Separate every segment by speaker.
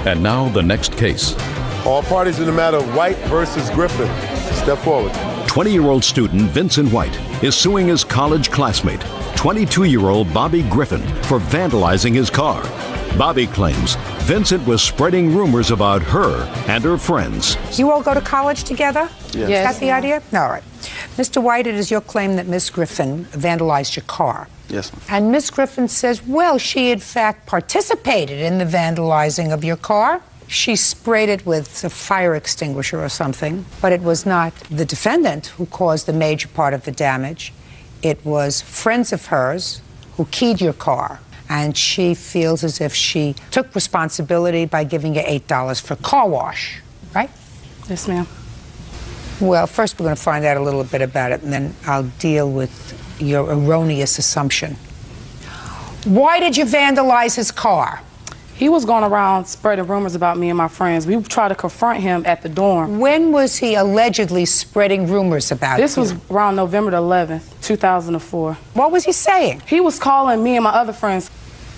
Speaker 1: And now the next case.
Speaker 2: All parties in the matter of White versus Griffin. Step forward.
Speaker 1: 20-year-old student Vincent White is suing his college classmate, 22-year-old Bobby Griffin, for vandalizing his car. Bobby claims Vincent was spreading rumors about her and her friends.
Speaker 3: You all go to college together?
Speaker 2: Yes.
Speaker 3: Is that the idea? All right. Mr. White, it is your claim that Miss Griffin vandalized your car.
Speaker 4: Yes, ma'am.
Speaker 3: And Miss Griffin says, well, she in fact participated in the vandalizing of your car. She sprayed it with a fire extinguisher or something, but it was not the defendant who caused the major part of the damage. It was friends of hers who keyed your car, and she feels as if she took responsibility by giving you $8 for car wash, right?
Speaker 5: Yes, ma'am.
Speaker 3: Well, first we're going to find out a little bit about it, and then I'll deal with your erroneous assumption. Why did you vandalize his car?
Speaker 5: He was going around spreading rumors about me and my friends. We tried to confront him at the dorm.
Speaker 3: When was he allegedly spreading rumors about
Speaker 5: This
Speaker 3: you?
Speaker 5: was around November the 11th, 2004.
Speaker 3: What was he saying?
Speaker 5: He was calling me and my other friends,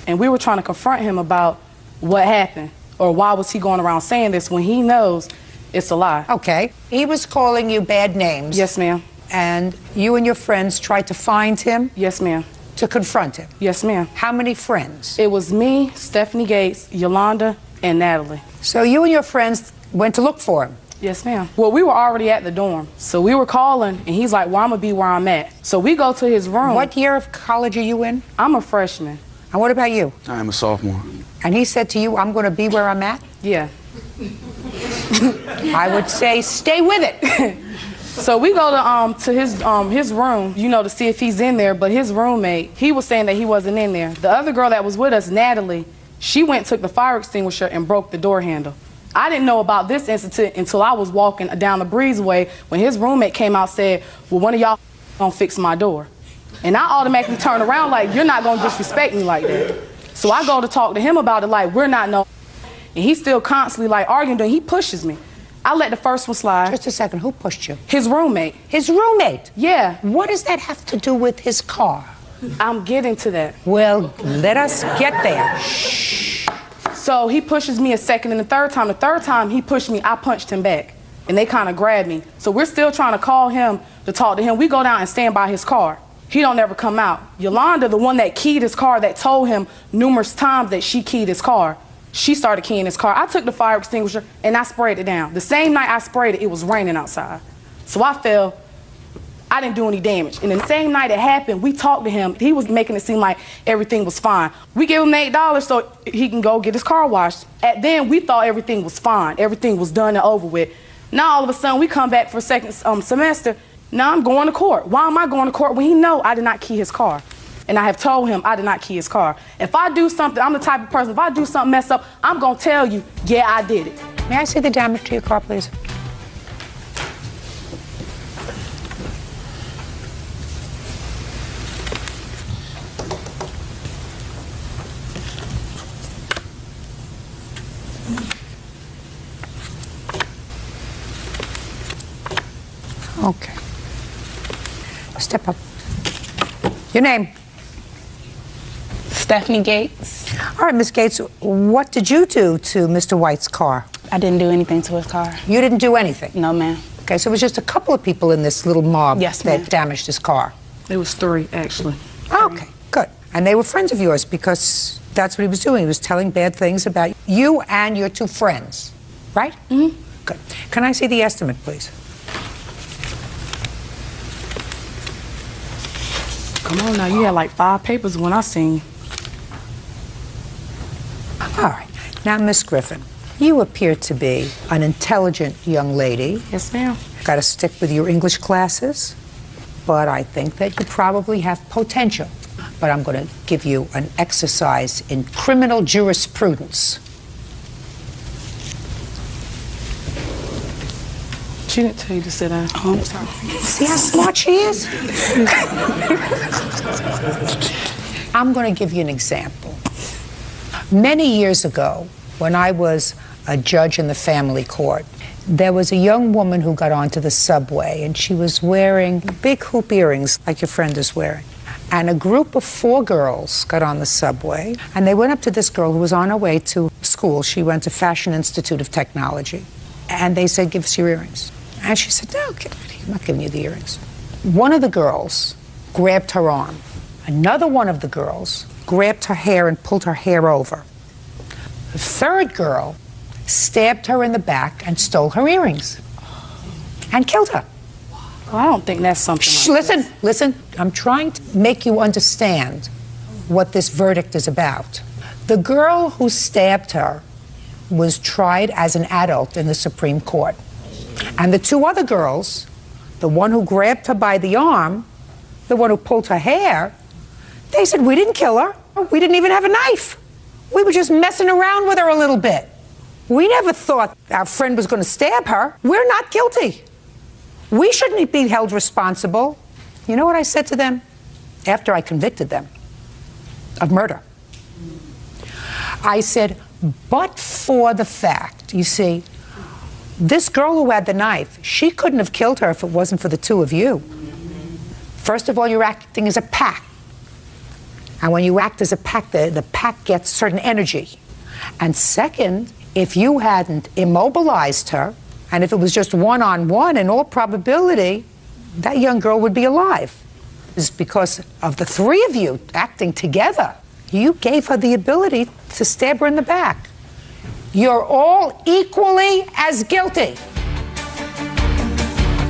Speaker 5: and we were trying to confront him about what happened, or why was he going around saying this when he knows it's a lie.
Speaker 3: Okay. He was calling you bad names.
Speaker 5: Yes, ma'am.
Speaker 3: And you and your friends tried to find him?
Speaker 5: Yes, ma'am.
Speaker 3: To confront him?
Speaker 5: Yes, ma'am.
Speaker 3: How many friends?
Speaker 5: It was me, Stephanie Gates, Yolanda, and Natalie.
Speaker 3: So you and your friends went to look for him?
Speaker 5: Yes, ma'am. Well, we were already at the dorm, so we were calling, and he's like, well, I'm gonna be where I'm at. So we go to his room.
Speaker 3: What year of college are you in?
Speaker 5: I'm a freshman.
Speaker 3: And what about you?
Speaker 4: I am a sophomore.
Speaker 3: And he said to you, I'm going to be where I'm at?
Speaker 5: Yeah.
Speaker 3: I would say, stay with it.
Speaker 5: So we go to his room, you know, to see if he's in there, but his roommate, he was saying that he wasn't in there. The other girl that was with us, Natalie, she went and took the fire extinguisher and broke the door handle. I didn't know about this incident until I was walking down the breezeway when his roommate came out and said, well, one of y'all gonna fix my door. And I automatically turned around like, you're not gonna disrespect me like that. So I go to talk to him about it like, we're not no, and he's still constantly like arguing, and he pushes me. I let the first one slide.
Speaker 3: Just a second, who pushed you?
Speaker 5: His roommate.
Speaker 3: His roommate?
Speaker 5: Yeah.
Speaker 3: What does that have to do with his car?
Speaker 5: I'm getting to that.
Speaker 3: Well, let us get there.
Speaker 5: So he pushes me a second, and the third time he pushed me, I punched him back. And they kind of grabbed me. So we're still trying to call him to talk to him. We go down and stand by his car. He don't ever come out. Yolanda, the one that keyed his car, that told him numerous times that she keyed his car, she started keying his car. I took the fire extinguisher and I sprayed it down. The same night I sprayed it, it was raining outside. So I fell. I didn't do any damage. And the same night it happened, we talked to him. He was making it seem like everything was fine. We gave him $8 so he can go get his car washed. At then, we thought everything was fine. Everything was done and over with. Now, all of a sudden, we come back for second semester. Now I'm going to court. Why am I going to court when he know I did not key his car? And I have told him I did not key his car. If I do something, I'm the type of person, if I do something messed up, I'm going to tell you, yeah, I did it.
Speaker 3: May I see the damage to your car, please? Okay. Step up. Your name?
Speaker 6: Stephanie Gates.
Speaker 3: All right, Miss Gates, what did you do to Mr. White's car?
Speaker 6: I didn't do anything to his car.
Speaker 3: You didn't do anything?
Speaker 6: No, ma'am.
Speaker 3: Okay, so it was just a couple of people in this little mob
Speaker 6: Yes, ma'am.
Speaker 3: that damaged his car?
Speaker 5: It was 3, actually.
Speaker 3: Okay, good. And they were friends of yours because that's what he was doing. He was telling bad things about you and your 2 friends, right?
Speaker 5: Mm-hmm.
Speaker 3: Good. Can I see the estimate, please?
Speaker 5: Come on now, you had like 5 papers when I seen you.
Speaker 3: All right. Now, Miss Griffin, you appear to be an intelligent young lady.
Speaker 5: Yes, ma'am.
Speaker 3: Got to stick with your English classes, but I think that you probably have potential. But I'm going to give you an exercise in criminal jurisprudence.
Speaker 5: She didn't tell you to sit down.
Speaker 6: Oh, I'm sorry.
Speaker 3: See how smart she is? I'm going to give you an example. Many years ago, when I was a judge in the family court, there was a young woman who got onto the subway, and she was wearing big hoop earrings like your friend is wearing. And a group of 4 girls got on the subway, and they went up to this girl who was on her way to school. She went to Fashion Institute of Technology. And they said, give us your earrings. And she said, no, I'm not giving you the earrings. One of the girls grabbed her arm. Another one of the girls grabbed her hair and pulled her hair over. The third girl stabbed her in the back and stole her earrings and killed her.
Speaker 5: Well, I don't think that's something
Speaker 3: Shh,
Speaker 5: like
Speaker 3: listen, listen. I'm trying to make you understand what this verdict is about. The girl who stabbed her was tried as an adult in the Supreme Court. And the 2 other girls, the one who grabbed her by the arm, the one who pulled her hair, they said, we didn't kill her. We didn't even have a knife. We were just messing around with her a little bit. We never thought our friend was going to stab her. We're not guilty. We shouldn't be held responsible. You know what I said to them after I convicted them of murder? I said, but for the fact, you see, this girl who had the knife, she couldn't have killed her if it wasn't for the 2 of you. First of all, you're acting as a pack. And when you act as a pack, the pack gets certain energy. And second, if you hadn't immobilized her, and if it was just one-on-one, in all probability, that young girl would be alive. It's because of the 3 of you acting together. You gave her the ability to stab her in the back. You're all equally as guilty.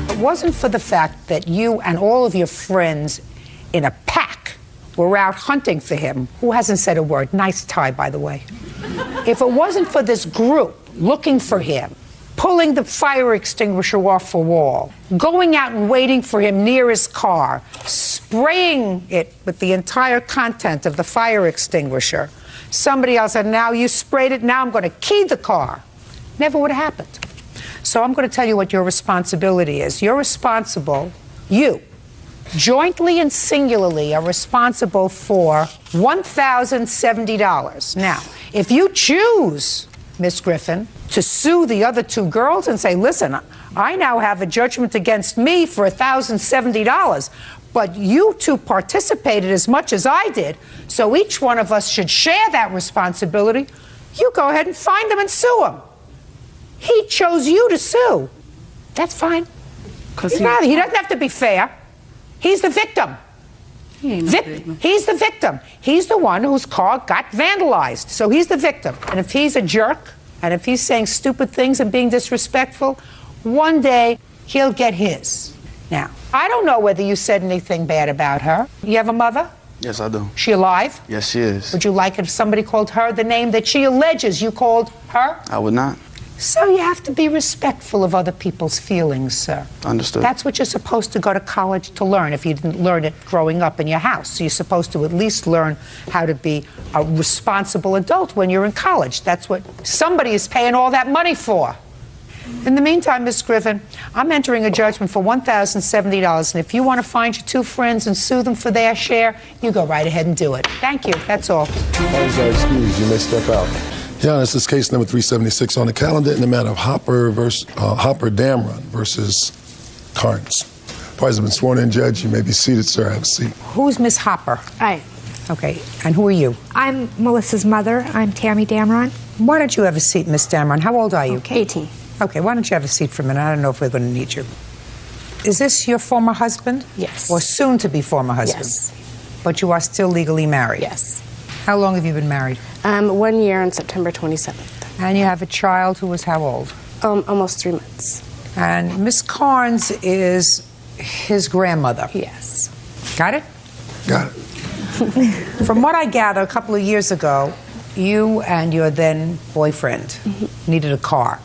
Speaker 3: If it wasn't for the fact that you and all of your friends in a pack were out hunting for him, who hasn't said a word? Nice tie, by the way. If it wasn't for this group looking for him, pulling the fire extinguisher off a wall, going out and waiting for him near his car, spraying it with the entire content of the fire extinguisher, somebody else said, now you sprayed it, now I'm going to key the car. Never would have happened. So I'm going to tell you what your responsibility is. You're responsible, you, jointly and singularly are responsible for $1,070. Now, if you choose, Miss Griffin, to sue the other 2 girls and say, listen, I now have a judgment against me for $1,070, but you 2 participated as much as I did, so each one of us should share that responsibility, you go ahead and find him and sue him. He chose you to sue. That's fine. He doesn't have to be fair. He's the victim. He's the victim. He's the one whose car got vandalized, so he's the victim. And if he's a jerk, and if he's saying stupid things and being disrespectful, one day he'll get his. Now, I don't know whether you said anything bad about her. You have a mother?
Speaker 4: Yes, I do.
Speaker 3: She alive?
Speaker 4: Yes, she is.
Speaker 3: Would you like it if somebody called her the name that she alleges you called her?
Speaker 4: I would not.
Speaker 3: So you have to be respectful of other people's feelings, sir.
Speaker 4: Understood.
Speaker 3: That's what you're supposed to go to college to learn if you didn't learn it growing up in your house. So you're supposed to at least learn how to be a responsible adult when you're in college. That's what somebody is paying all that money for. In the meantime, Miss Griffin, I'm entering a judgment for $1,070, and if you want to find your 2 friends and sue them for their share, you go right ahead and do it. Thank you. That's all.
Speaker 2: That is excused. You may step out.
Speaker 7: Your Honor, this is case number 376 on the calendar in the matter of Hopper Damron versus Carnes. Parties have been sworn in, Judge. You may be seated, sir. Have a seat.
Speaker 3: Who's Miss Hopper?
Speaker 8: Aye.
Speaker 3: Okay, and who are you?
Speaker 8: I'm Melissa's mother. I'm Tammy Damron.
Speaker 3: Why don't you have a seat, Miss Damron? How old are you?
Speaker 8: Okay. 18.
Speaker 3: Okay, why don't you have a seat for a minute? I don't know if we're going to need you. Is this your former husband?
Speaker 8: Yes.
Speaker 3: Or soon-to-be former husband?
Speaker 8: Yes.
Speaker 3: But you are still legally married?
Speaker 8: Yes.
Speaker 3: How long have you been married?
Speaker 8: 1 year on September 27th.
Speaker 3: And you have a child who is how old?
Speaker 8: Almost 3 months.
Speaker 3: And Miss Carnes is his grandmother?
Speaker 8: Yes.
Speaker 3: Got it?
Speaker 7: Got it.
Speaker 3: From what I gather, a couple of years ago, you and your then boyfriend needed a car.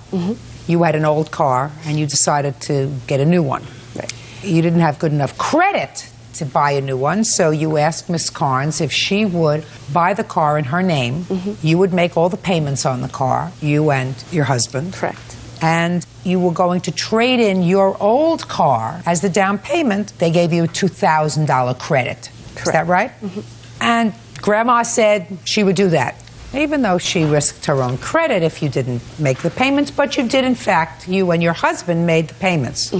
Speaker 3: You had an old car, and you decided to get a new one.
Speaker 8: Right.
Speaker 3: You didn't have good enough credit to buy a new one, so you asked Miss Carnes if she would buy the car in her name. You would make all the payments on the car, you and your husband.
Speaker 8: Correct.
Speaker 3: And you were going to trade in your old car as the down payment. They gave you a $2,000 credit.
Speaker 8: Correct.
Speaker 3: Is that right? And Grandma said she would do that, even though she risked her own credit if you didn't make the payments. But you did, in fact, you and your husband made the payments.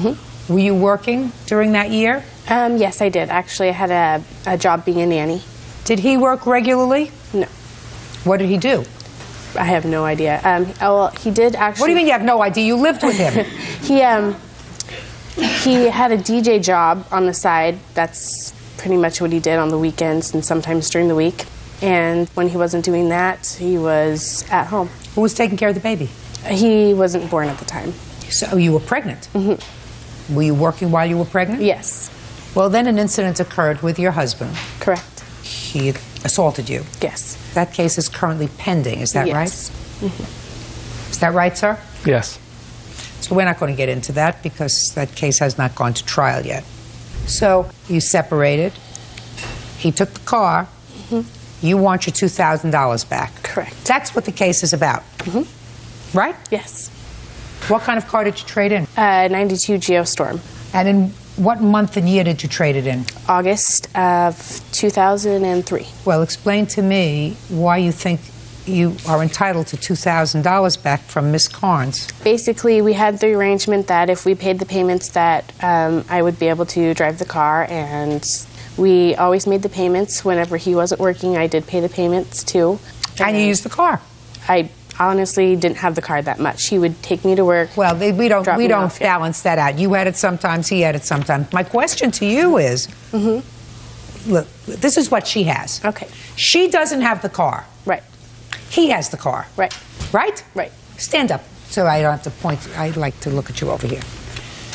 Speaker 3: Were you working during that year?
Speaker 8: Yes, I did. Actually, I had a job being a nanny.
Speaker 3: Did he work regularly?
Speaker 8: No,
Speaker 3: What did he do?
Speaker 8: I have no idea. Well, he did actually.
Speaker 3: What do you mean you have no idea? You lived with him.
Speaker 8: He had a DJ job on the side. That's pretty much what he did on the weekends and sometimes during the week. And when he wasn't doing that, he was at home.
Speaker 3: Who was taking care of the baby?
Speaker 8: He wasn't born at the time.
Speaker 3: So you were pregnant? Mm-hmm. Were you working while you were pregnant?
Speaker 8: Yes.
Speaker 3: Well, then an incident occurred with your husband.
Speaker 8: Correct.
Speaker 3: He assaulted you.
Speaker 8: Yes.
Speaker 3: That case is currently pending, is that
Speaker 8: Yes.
Speaker 3: right? Mm-hmm. Is that right, sir?
Speaker 4: Yes.
Speaker 3: So we're not going to get into that because that case has not gone to trial yet. So you separated. He took the car. Mm-hmm. You want your $2,000 back.
Speaker 8: Correct.
Speaker 3: That's what the case is about.
Speaker 8: Mm-hmm.
Speaker 3: Right?
Speaker 8: Yes.
Speaker 3: What kind of car did you trade in?
Speaker 8: 92 Geostorm.
Speaker 3: And in what month and year did you trade it in?
Speaker 8: August of 2003.
Speaker 3: Well, explain to me why you think you are entitled to $2,000 back from Miss Carnes.
Speaker 8: Basically, we had the arrangement that if we paid the payments that I would be able to drive the car, and we always made the payments. Whenever he wasn't working, I did pay the payments too.
Speaker 3: And you used the car?
Speaker 8: I honestly didn't have the car that much. He would take me to work.
Speaker 3: Well, we don't
Speaker 8: off, yeah.
Speaker 3: balance that out. You had it sometimes, he had it sometimes. My question to you is, look, this is what she has.
Speaker 8: Okay.
Speaker 3: She doesn't have the car.
Speaker 8: Right.
Speaker 3: He has the car.
Speaker 8: Right.
Speaker 3: Right?
Speaker 8: Right.
Speaker 3: Stand up so I don't have to point. I'd like to look at you over here.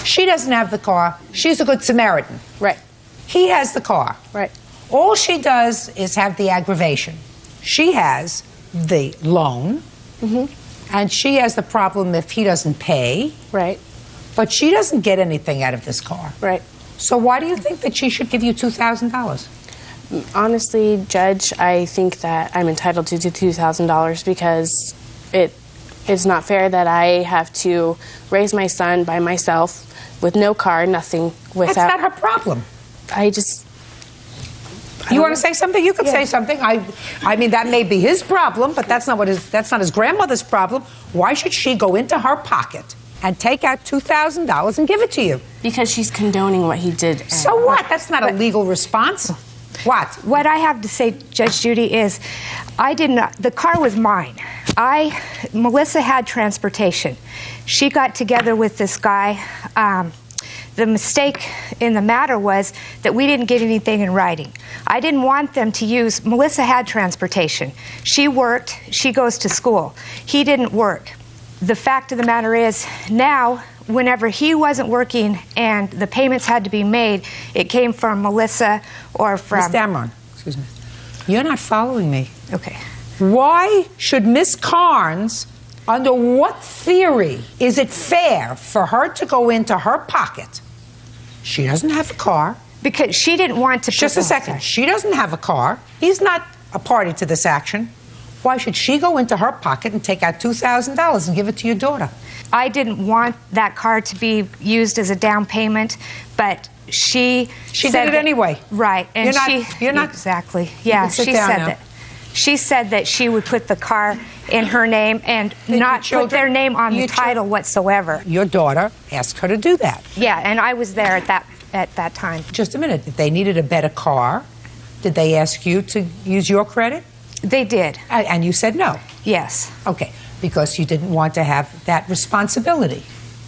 Speaker 3: She doesn't have the car. She's a good Samaritan.
Speaker 8: Right.
Speaker 3: He has the car.
Speaker 8: Right.
Speaker 3: All she does is have the aggravation. She has the loan, and she has the problem if he doesn't pay.
Speaker 8: Right.
Speaker 3: But she doesn't get anything out of this car.
Speaker 8: Right.
Speaker 3: So why do you think that she should give you $2,000?
Speaker 8: Honestly, Judge, I think that I'm entitled to $2,000 because it is not fair that I have to raise my son by myself with no car, nothing, without...
Speaker 3: That's not her problem. You want to say something? You could say something. I mean, that may be his problem, but that's not his grandmother's problem. Why should she go into her pocket and take out $2,000 and give it to you?
Speaker 8: Because she's condoning what he did.
Speaker 3: So what? That's not a legal response. What?
Speaker 9: What I have to say, Judge Judy, is the car was mine. Melissa had transportation. She got together with this guy. The mistake in the matter was that we didn't get anything in writing. I didn't want them to use, Melissa had transportation. She worked, she goes to school. He didn't work. The fact of the matter is, now, whenever he wasn't working and the payments had to be made, it came from Melissa or from...
Speaker 3: Ms. Damron, excuse me. You're not following me.
Speaker 9: Okay.
Speaker 3: Why should Miss Carnes, under what theory is it fair for her to go into her pocket? She doesn't have a car.
Speaker 9: Because she didn't want to...
Speaker 3: Just a second. She doesn't have a car. He's not a party to this action. Why should she go into her pocket and take out $2,000 and give it to your daughter?
Speaker 9: I didn't want that car to be used as a down payment, but she
Speaker 3: did it anyway.
Speaker 9: Right. And
Speaker 3: you're not
Speaker 9: exactly. Yeah, she said that. She said that she would put the car in her name and not put their name on the title whatsoever.
Speaker 3: Your daughter asked her to do that.
Speaker 9: Yeah, and I was there at that time.
Speaker 3: Just a minute. If they needed a better car, did they ask you to use your credit?
Speaker 9: They did.
Speaker 3: And you said no?
Speaker 9: Yes.
Speaker 3: Okay, because you didn't want to have that responsibility,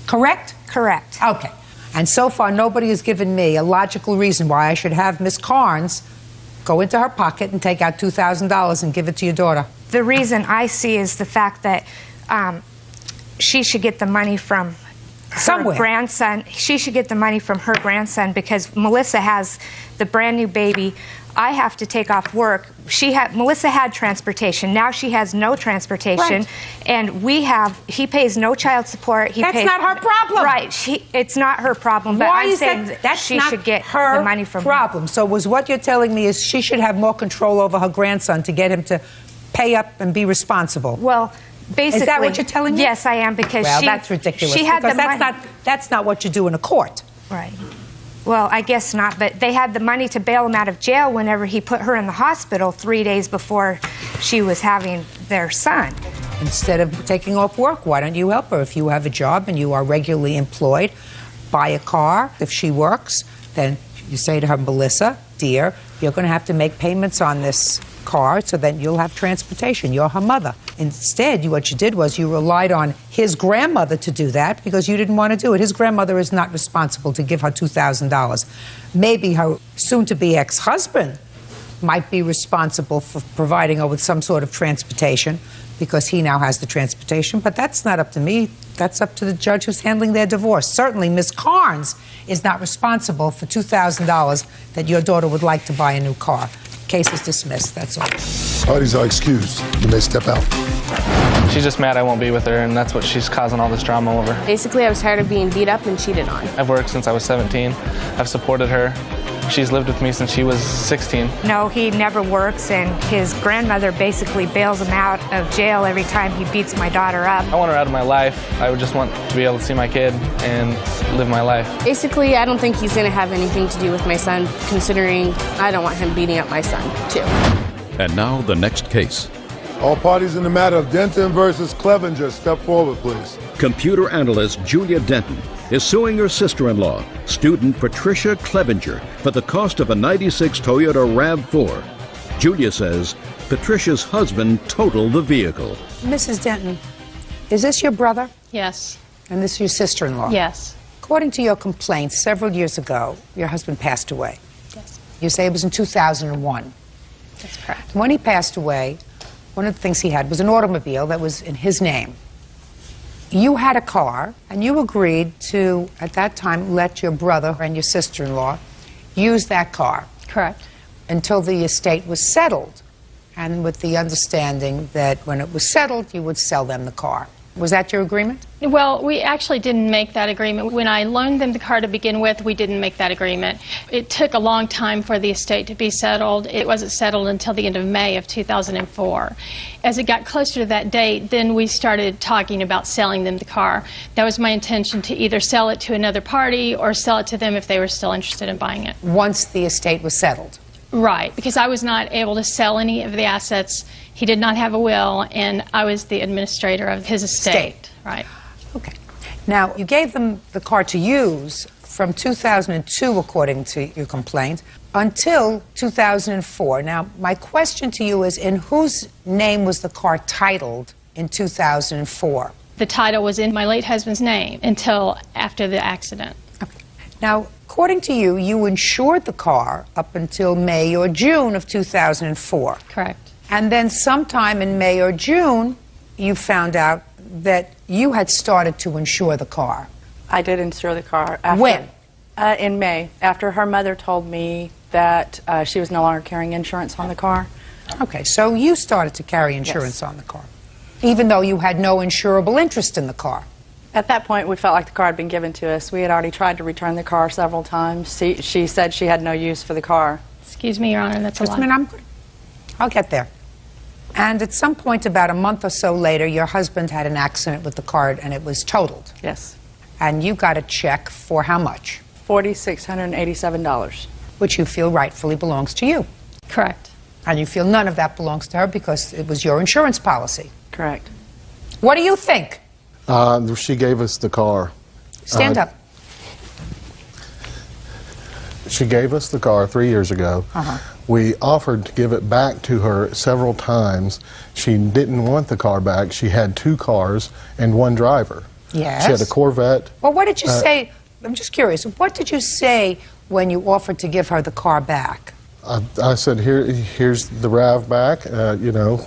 Speaker 3: correct?
Speaker 9: Correct.
Speaker 3: Okay, and so far nobody has given me a logical reason why I should have Miss Carnes go into her pocket and take out $2,000 and give it to your daughter.
Speaker 9: The reason I see is the fact that she should get the money from her grandson. She should get the money from her grandson because Melissa has the brand new baby. I have to take off work. Melissa had transportation. Now she has no transportation, and he pays no child support.
Speaker 3: That's not her problem.
Speaker 9: Right. It's not her problem. But I'm saying that she should get the money from
Speaker 3: problem. So what you're telling me is she should have more control over her grandson to get him to pay up and be responsible.
Speaker 9: Well, basically,
Speaker 3: is that what you're telling me?
Speaker 9: Yes, I am, because
Speaker 3: that's ridiculous.
Speaker 9: She had
Speaker 3: that's not what you do in a court.
Speaker 9: Right. Well, I guess not, but they had the money to bail him out of jail whenever he put her in the hospital 3 days before she was having their son.
Speaker 3: Instead of taking off work, why don't you help her? If you have a job and you are regularly employed, buy a car. If she works, then You say to her, Melissa, dear, you're going to have to make payments on this car so that you'll have transportation. You're her mother. Instead, what you did was you relied on his grandmother to do that because you didn't want to do it. His grandmother is not responsible to give her $2,000. Maybe her soon-to-be ex-husband might be responsible for providing her with some sort of transportation because he now has the transportation, but that's not up to me. That's up to the judge who's handling their divorce. Certainly, Ms. Carnes is not responsible for $2,000 that your daughter would like to buy a new car. Case is dismissed, that's all.
Speaker 7: Parties are excused. You may step out.
Speaker 4: She's just mad I won't be with her, and that's what she's causing all this drama over.
Speaker 8: Basically, I was tired of being beat up and cheated on.
Speaker 4: I've worked since I was 17. I've supported her. She's lived with me since she was 16.
Speaker 9: No, he never works, and his grandmother basically bails him out of jail every time he beats my daughter up.
Speaker 4: I want her out of my life. I would just want to be able to see my kid and live my life.
Speaker 8: Basically, I don't think he's going to have anything to do with my son, considering I don't want him beating up my son, too.
Speaker 1: And now the next case.
Speaker 2: All parties in the matter of Denton versus Clevenger, step forward, please.
Speaker 1: Computer analyst Julia Denton is suing her sister-in-law, student Patricia Clevenger, for the cost of a '96 Toyota RAV4. Julia says Patricia's husband totaled the vehicle.
Speaker 3: Mrs. Denton, is this your brother?
Speaker 6: Yes.
Speaker 3: And this is your sister-in-law?
Speaker 6: Yes.
Speaker 3: According to your complaint, several years ago, your husband passed away.
Speaker 6: Yes.
Speaker 3: You say it was in 2001.
Speaker 6: That's correct.
Speaker 3: When he passed away, one of the things he had was an automobile that was in his name. You had a car, and you agreed to, at that time, let your brother and your sister-in-law use that car.
Speaker 6: Correct.
Speaker 3: Until the estate was settled, and with the understanding that when it was settled, you would sell them the car. Was that your agreement?
Speaker 6: Well, we actually didn't make that agreement. When I loaned them the car to begin with, we didn't make that agreement. It took a long time for the estate to be settled. It wasn't settled until the end of May of 2004. As it got closer to that date, then we started talking about selling them the car. That was my intention, to either sell it to another party or sell it to them if they were still interested in buying it.
Speaker 3: Once the estate was settled?
Speaker 6: Right, because I was not able to sell any of the assets. He did not have a will, and I was the administrator of his estate. Right.
Speaker 3: Okay. Now, you gave them the car to use from 2002, according to your complaint, until 2004. Now, my question to you is, in whose name was the car titled in 2004?
Speaker 6: The title was in my late husband's name until after the accident.
Speaker 3: Okay. Now, according to you, you insured the car up until May or June of 2004.
Speaker 6: Correct.
Speaker 3: And then sometime in May or June, you found out that you had started to insure the car.
Speaker 10: I did insure the car. After,
Speaker 3: when?
Speaker 10: In May, after her mother told me that she was no longer carrying insurance on the car.
Speaker 3: Okay, so you started to carry insurance
Speaker 10: Yes.
Speaker 3: on the car, even though you had no insurable interest in the car.
Speaker 10: At that point, we felt like the car had been given to us. We had already tried to return the car several times. She said she had no use for the car.
Speaker 6: Excuse me, Your Honor, that's
Speaker 3: Just
Speaker 6: a
Speaker 3: a
Speaker 6: lie.
Speaker 3: minute, I'll get there. And at some point, about a month or so later, your husband had an accident with the car and it was totaled.
Speaker 10: Yes.
Speaker 3: And you got a check for how much?
Speaker 10: $4,687.
Speaker 3: Which you feel rightfully belongs to you.
Speaker 6: Correct.
Speaker 3: And you feel none of that belongs to her because it was your insurance policy.
Speaker 10: Correct.
Speaker 3: What do you think?
Speaker 2: She gave us the car.
Speaker 3: Stand up.
Speaker 2: She gave us the car 3 years ago. We offered to give it back to her several times. She didn't want the car back. She had 2 cars and 1 driver.
Speaker 3: Yes.
Speaker 2: She had a Corvette.
Speaker 3: Well, what did you say? I'm just curious. What did you say when you offered to give her the car back?
Speaker 2: I said, here's the RAV back. You know,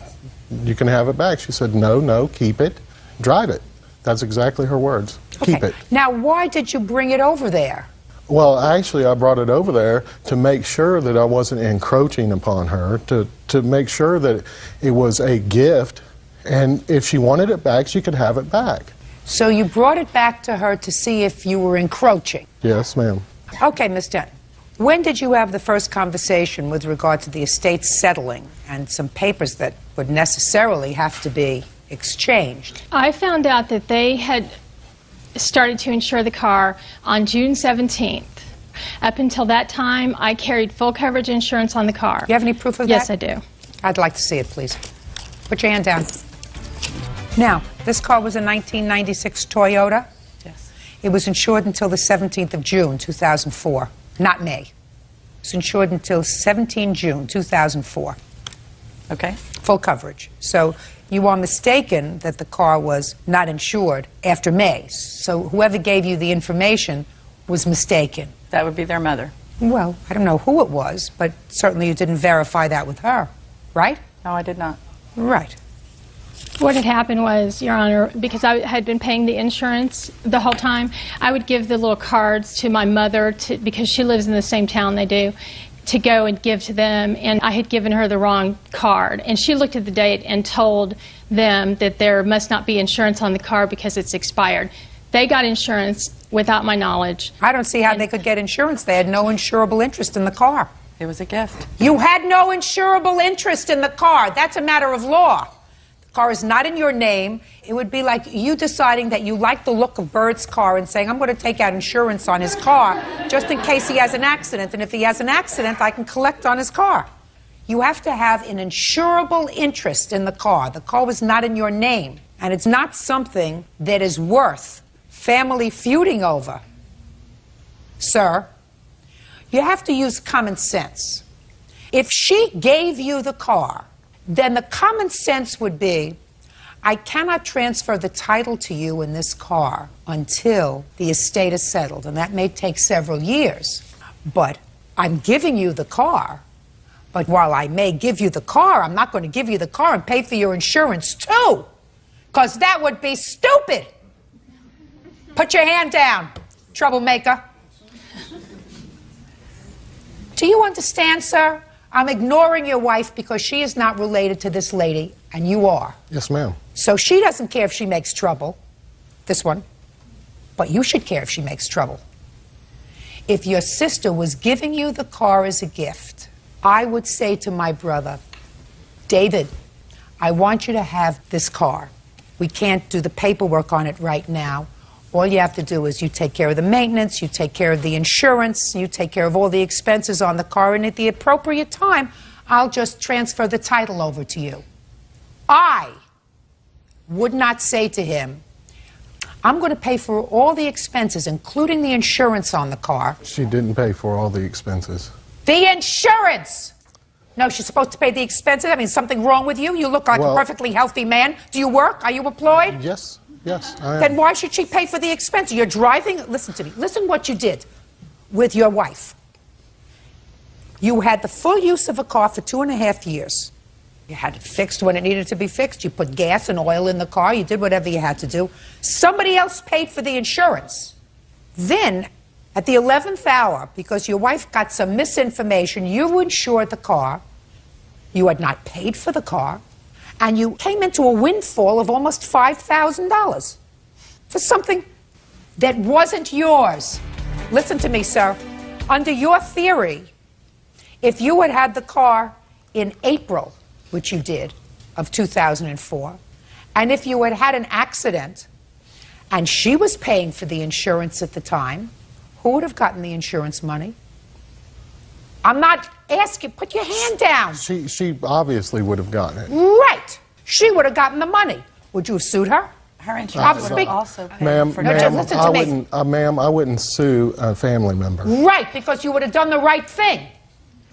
Speaker 2: you can have it back. She said, no, keep it. Drive it. That's exactly her words. Keep it.
Speaker 3: Now, why did you bring it over there?
Speaker 2: Well, actually, I brought it over there to make sure that I wasn't encroaching upon her, to make sure that it was a gift, and if she wanted it back, she could have it back.
Speaker 3: So you brought it back to her to see if you were encroaching?
Speaker 2: Yes, ma'am.
Speaker 3: Okay, Ms. Denton. When did you have the first conversation with regard to the estate settling and some papers that would necessarily have to be exchanged?
Speaker 6: I found out that they had started to insure the car on June 17th. Up until that time, I carried full coverage insurance on the car.
Speaker 3: Do you have any proof of that?
Speaker 6: Yes, I do.
Speaker 3: I'd like to see it, please. Put your hand down. Now, this car was a 1996 Toyota?
Speaker 10: Yes.
Speaker 3: It was insured until the 17th of June, 2004, not May. It's insured until 17 June 2004.
Speaker 10: Okay.
Speaker 3: Full coverage. So you are mistaken that the car was not insured after May. So whoever gave you the information was mistaken.
Speaker 10: That would be their mother.
Speaker 3: Well, I don't know who it was, but certainly you didn't verify that with her, right?
Speaker 10: No, I did not.
Speaker 3: Right.
Speaker 6: What had happened was, Your Honor, because I had been paying the insurance the whole time, I would give the little cards to my mother, because she lives in the same town they do, to go and give to them, and I had given her the wrong card. And she looked at the date and told them that there must not be insurance on the car because it's expired. They got insurance without my knowledge.
Speaker 3: I don't see how they could get insurance. They had no insurable interest in the car.
Speaker 10: It was a gift.
Speaker 3: You had no insurable interest in the car. That's a matter of law. The car is not in your name. It would be like you deciding that you like the look of Bird's car and saying, I'm going to take out insurance on his car just in case he has an accident. And if he has an accident, I can collect on his car. You have to have an insurable interest in the car. The car was not in your name. And it's not something that is worth family feuding over. Sir, you have to use common sense. If she gave you the car, then the common sense would be, I cannot transfer the title to you in this car until the estate is settled, and that may take several years. But I'm giving you the car. But while I may give you the car, I'm not going to give you the car and pay for your insurance too, because that would be stupid. Put your hand down, troublemaker. Do you understand, sir? I'm ignoring your wife because she is not related to this lady, and you are.
Speaker 2: Yes, ma'am.
Speaker 3: So she doesn't care if she makes trouble, this one, but you should care if she makes trouble. If your sister was giving you the car as a gift, I would say to my brother, David, I want you to have this car. We can't do the paperwork on it right now. All you have to do is you take care of the maintenance, you take care of the insurance, you take care of all the expenses on the car, and at the appropriate time, I'll just transfer the title over to you. I would not say to him, I'm going to pay for all the expenses, including the insurance on the car.
Speaker 2: She didn't pay for all the expenses.
Speaker 3: The insurance! No, she's supposed to pay the expenses. I mean, something wrong with you? You look like a perfectly healthy man. Do you work? Are you employed?
Speaker 2: Yes. Yes, I am.
Speaker 3: Then why should she pay for the expense? You're driving. Listen to me. Listen what you did with your wife. You had the full use of a car for 2.5 years. You had it fixed when it needed to be fixed. You put gas and oil in the car. You did whatever you had to do. Somebody else paid for the insurance. Then, at the 11th hour, because your wife got some misinformation, you insured the car. You had not paid for the car. And you came into a windfall of almost $5,000 for something that wasn't yours. Listen to me, sir. Under your theory, if you had had the car in April, which you did, of 2004, and if you had had an accident and she was paying for the insurance at the time, who would have gotten the insurance money? I'm not asking, put your hand down.
Speaker 2: She obviously would have gotten it.
Speaker 3: Right. She would have gotten the money. Would you have sued her?
Speaker 10: Her insurance would have also paid for
Speaker 2: Ma'am, I wouldn't sue a family member.
Speaker 3: Right, because you would have done the right thing.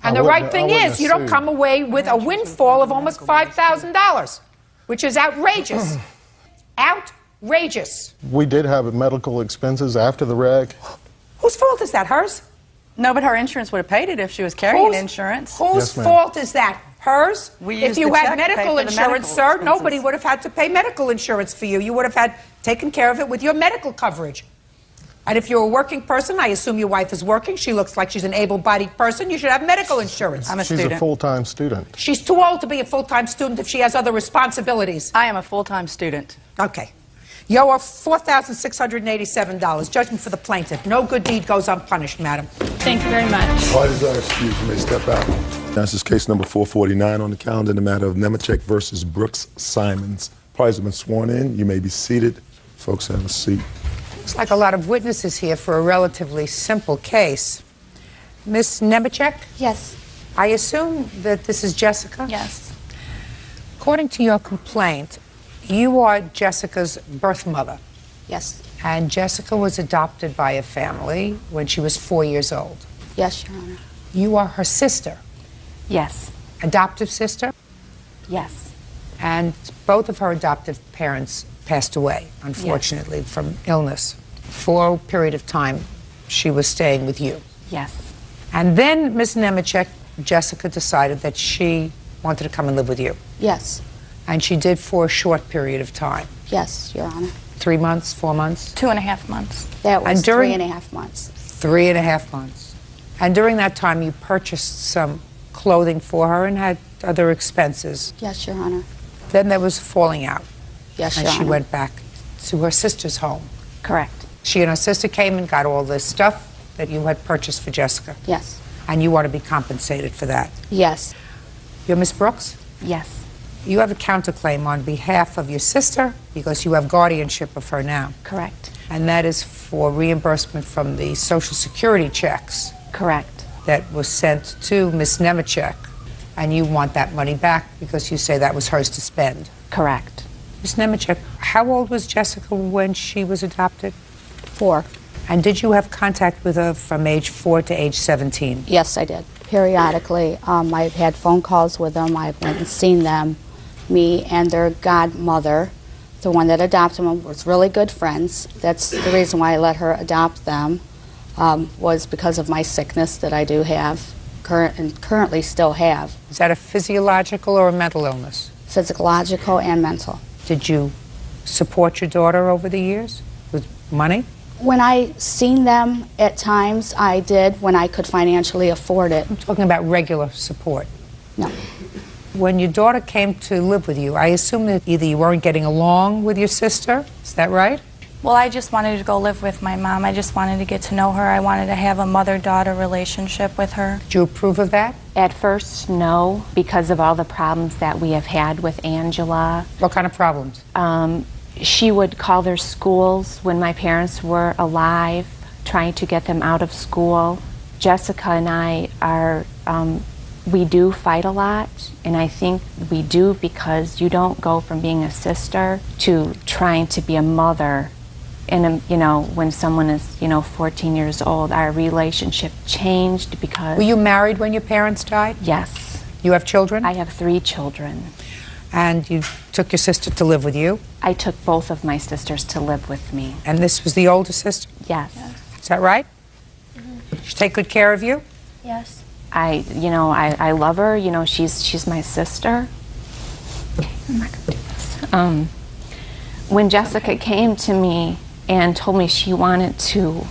Speaker 3: And the right thing is, you don't come away with a windfall of almost $5,000, which is outrageous. Outrageous.
Speaker 2: We did have medical expenses after the wreck.
Speaker 3: Whose fault is that? Hers?
Speaker 10: No, but her insurance would have paid it if she was carrying insurance.
Speaker 3: Whose fault is that? Hers?
Speaker 10: We
Speaker 3: if you had medical insurance, sir, nobody would have had to pay medical insurance for you. You would have had taken care of it with your medical coverage. And if you're a working person, I assume your wife is working. She looks like she's an able-bodied person. You should have medical insurance.
Speaker 10: I'm a student.
Speaker 2: She's a full-time student.
Speaker 3: She's too old to be a full-time student if she has other responsibilities.
Speaker 10: I am a full-time student.
Speaker 3: Okay. You owe $4,687. Judgment for the plaintiff. No good deed goes unpunished, madam.
Speaker 6: Thank you very much.
Speaker 7: All desire excused. You may step out. This is case number 449 on the calendar in the matter of Nemechek versus Brooks Simons. Parties have been sworn in. You may be seated. Folks, have a seat.
Speaker 3: Looks like a lot of witnesses here for a relatively simple case. Miss Nemechek?
Speaker 11: Yes.
Speaker 3: I assume that this is Jessica?
Speaker 11: Yes.
Speaker 3: According to your complaint, you are Jessica's birth mother.
Speaker 11: Yes.
Speaker 3: And Jessica was adopted by a family when she was 4 years old.
Speaker 11: Yes, Your Honor.
Speaker 3: You are her sister.
Speaker 11: Yes.
Speaker 3: Adoptive sister?
Speaker 11: Yes.
Speaker 3: And both of her adoptive parents passed away, unfortunately,
Speaker 11: yes.
Speaker 3: from illness. For a period of time, she was staying with you.
Speaker 11: Yes.
Speaker 3: And then Ms. Nemechek, Jessica, decided that she wanted to come and live with you.
Speaker 12: Yes.
Speaker 3: And she did for a short period of time.
Speaker 12: Yes, Your Honor.
Speaker 3: 3 months, 4 months?
Speaker 11: 2.5 months.
Speaker 12: That was
Speaker 3: And during
Speaker 12: 3.5 months.
Speaker 3: 3.5 months. And during that time, you purchased some clothing for her and had other expenses.
Speaker 12: Yes, Your Honor.
Speaker 3: Then there was falling out.
Speaker 12: Yes,
Speaker 3: and
Speaker 12: Your
Speaker 3: she
Speaker 12: Honor.
Speaker 3: went back to her sister's home.
Speaker 11: Correct.
Speaker 3: She and her sister came and got all this stuff that you had purchased for Jessica.
Speaker 12: Yes.
Speaker 3: And you want to be compensated for that.
Speaker 12: Yes.
Speaker 3: You're Miss Brooks?
Speaker 11: Yes.
Speaker 3: You have a counterclaim on behalf of your sister because you have guardianship of her now.
Speaker 11: Correct.
Speaker 3: And that is for reimbursement from the Social Security checks.
Speaker 11: Correct.
Speaker 3: That was sent to Miss Nemechek. And you want that money back because you say that was hers to spend.
Speaker 11: Correct.
Speaker 3: Ms. Nemechek, how old was Jessica when she was adopted?
Speaker 12: 4.
Speaker 3: And did you have contact with her from age 4 to age 17?
Speaker 12: Yes, I did. Periodically. I've had phone calls with them. I've went and seen them. Me and their godmother, the one that adopted them, was really good friends. That's the reason why I let her adopt them, was because of my sickness that I do have, and currently still have.
Speaker 3: Is that a physiological or a mental illness?
Speaker 12: Physiological and mental.
Speaker 3: Did you support your daughter over the years with money?
Speaker 12: When I seen them at times, I did when I could financially afford it.
Speaker 3: I'm talking about regular support.
Speaker 12: No.
Speaker 3: When your daughter came to live with you, I assume that either you weren't getting along with your sister, is that right?
Speaker 11: Well, I just wanted to go live with my mom. I just wanted to get to know her. I wanted to have a mother-daughter relationship with her.
Speaker 3: Do you approve of that?
Speaker 13: At first, no, because of all the problems that we have had with Angela.
Speaker 3: What kind of problems?
Speaker 13: She would call their schools when my parents were alive, trying to get them out of school. Jessica and I are, we do fight a lot, and I think we do because you don't go from being a sister to trying to be a mother. And, you know, when someone is, 14 years old, our relationship changed because...
Speaker 3: Were you married when your parents died?
Speaker 13: Yes.
Speaker 3: You have children?
Speaker 13: I have 3 children.
Speaker 3: And you took your sister to live with you?
Speaker 13: I took both of my sisters to live with me.
Speaker 3: And this was the older sister?
Speaker 13: Yes.
Speaker 3: Is that right? Did she take good care of you?
Speaker 11: Yes.
Speaker 13: I love her. She's my sister. Okay, I'm not gonna do this. When Jessica came to me and told me she wanted to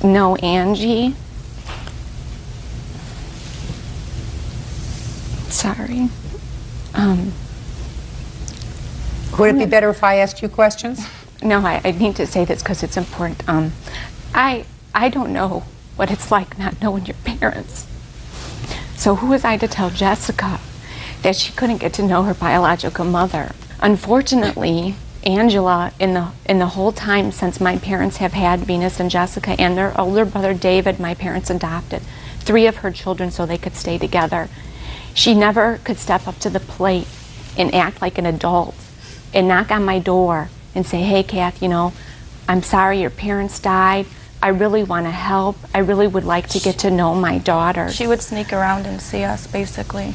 Speaker 13: know Angie, sorry.
Speaker 3: Would it be better if I asked you questions?
Speaker 13: No, I need to say this because it's important. I don't know what it's like not knowing your parents. So who was I to tell Jessica that she couldn't get to know her biological mother? Unfortunately, Angela, in the whole time since my parents have had Venus and Jessica and their older brother David, my parents adopted 3 of her children so they could stay together. She never could step up to the plate and act like an adult and knock on my door and say, hey, Kath, I'm sorry your parents died. I really want to help. I really would like to get to know my daughter.
Speaker 11: She would sneak around and see us, basically.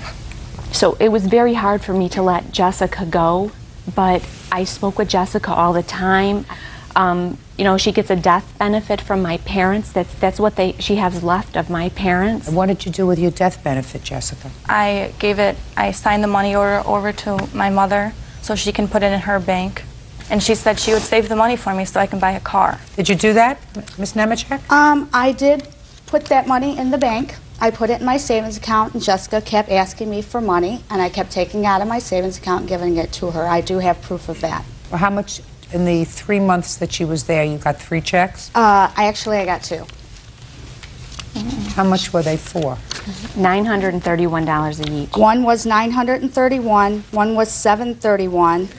Speaker 13: So it was very hard for me to let Jessica go, but I spoke with Jessica all the time. She gets a death benefit from my parents. That's what she has left of my parents.
Speaker 3: And what did you do with your death benefit, Jessica?
Speaker 11: I signed the money over to my mother so she can put it in her bank. And she said she would save the money for me so I can buy a car.
Speaker 3: Did you do that, Ms. Nemechek?
Speaker 12: I did put that money in the bank. I put it in my savings account, and Jessica kept asking me for money, and I kept taking out of my savings account and giving it to her. I do have proof of that.
Speaker 3: Well, how much in the 3 months that she was there? You got 3 checks?
Speaker 12: I got 2.
Speaker 3: How much were they for?
Speaker 13: $931 each.
Speaker 12: One was $931, one was $731,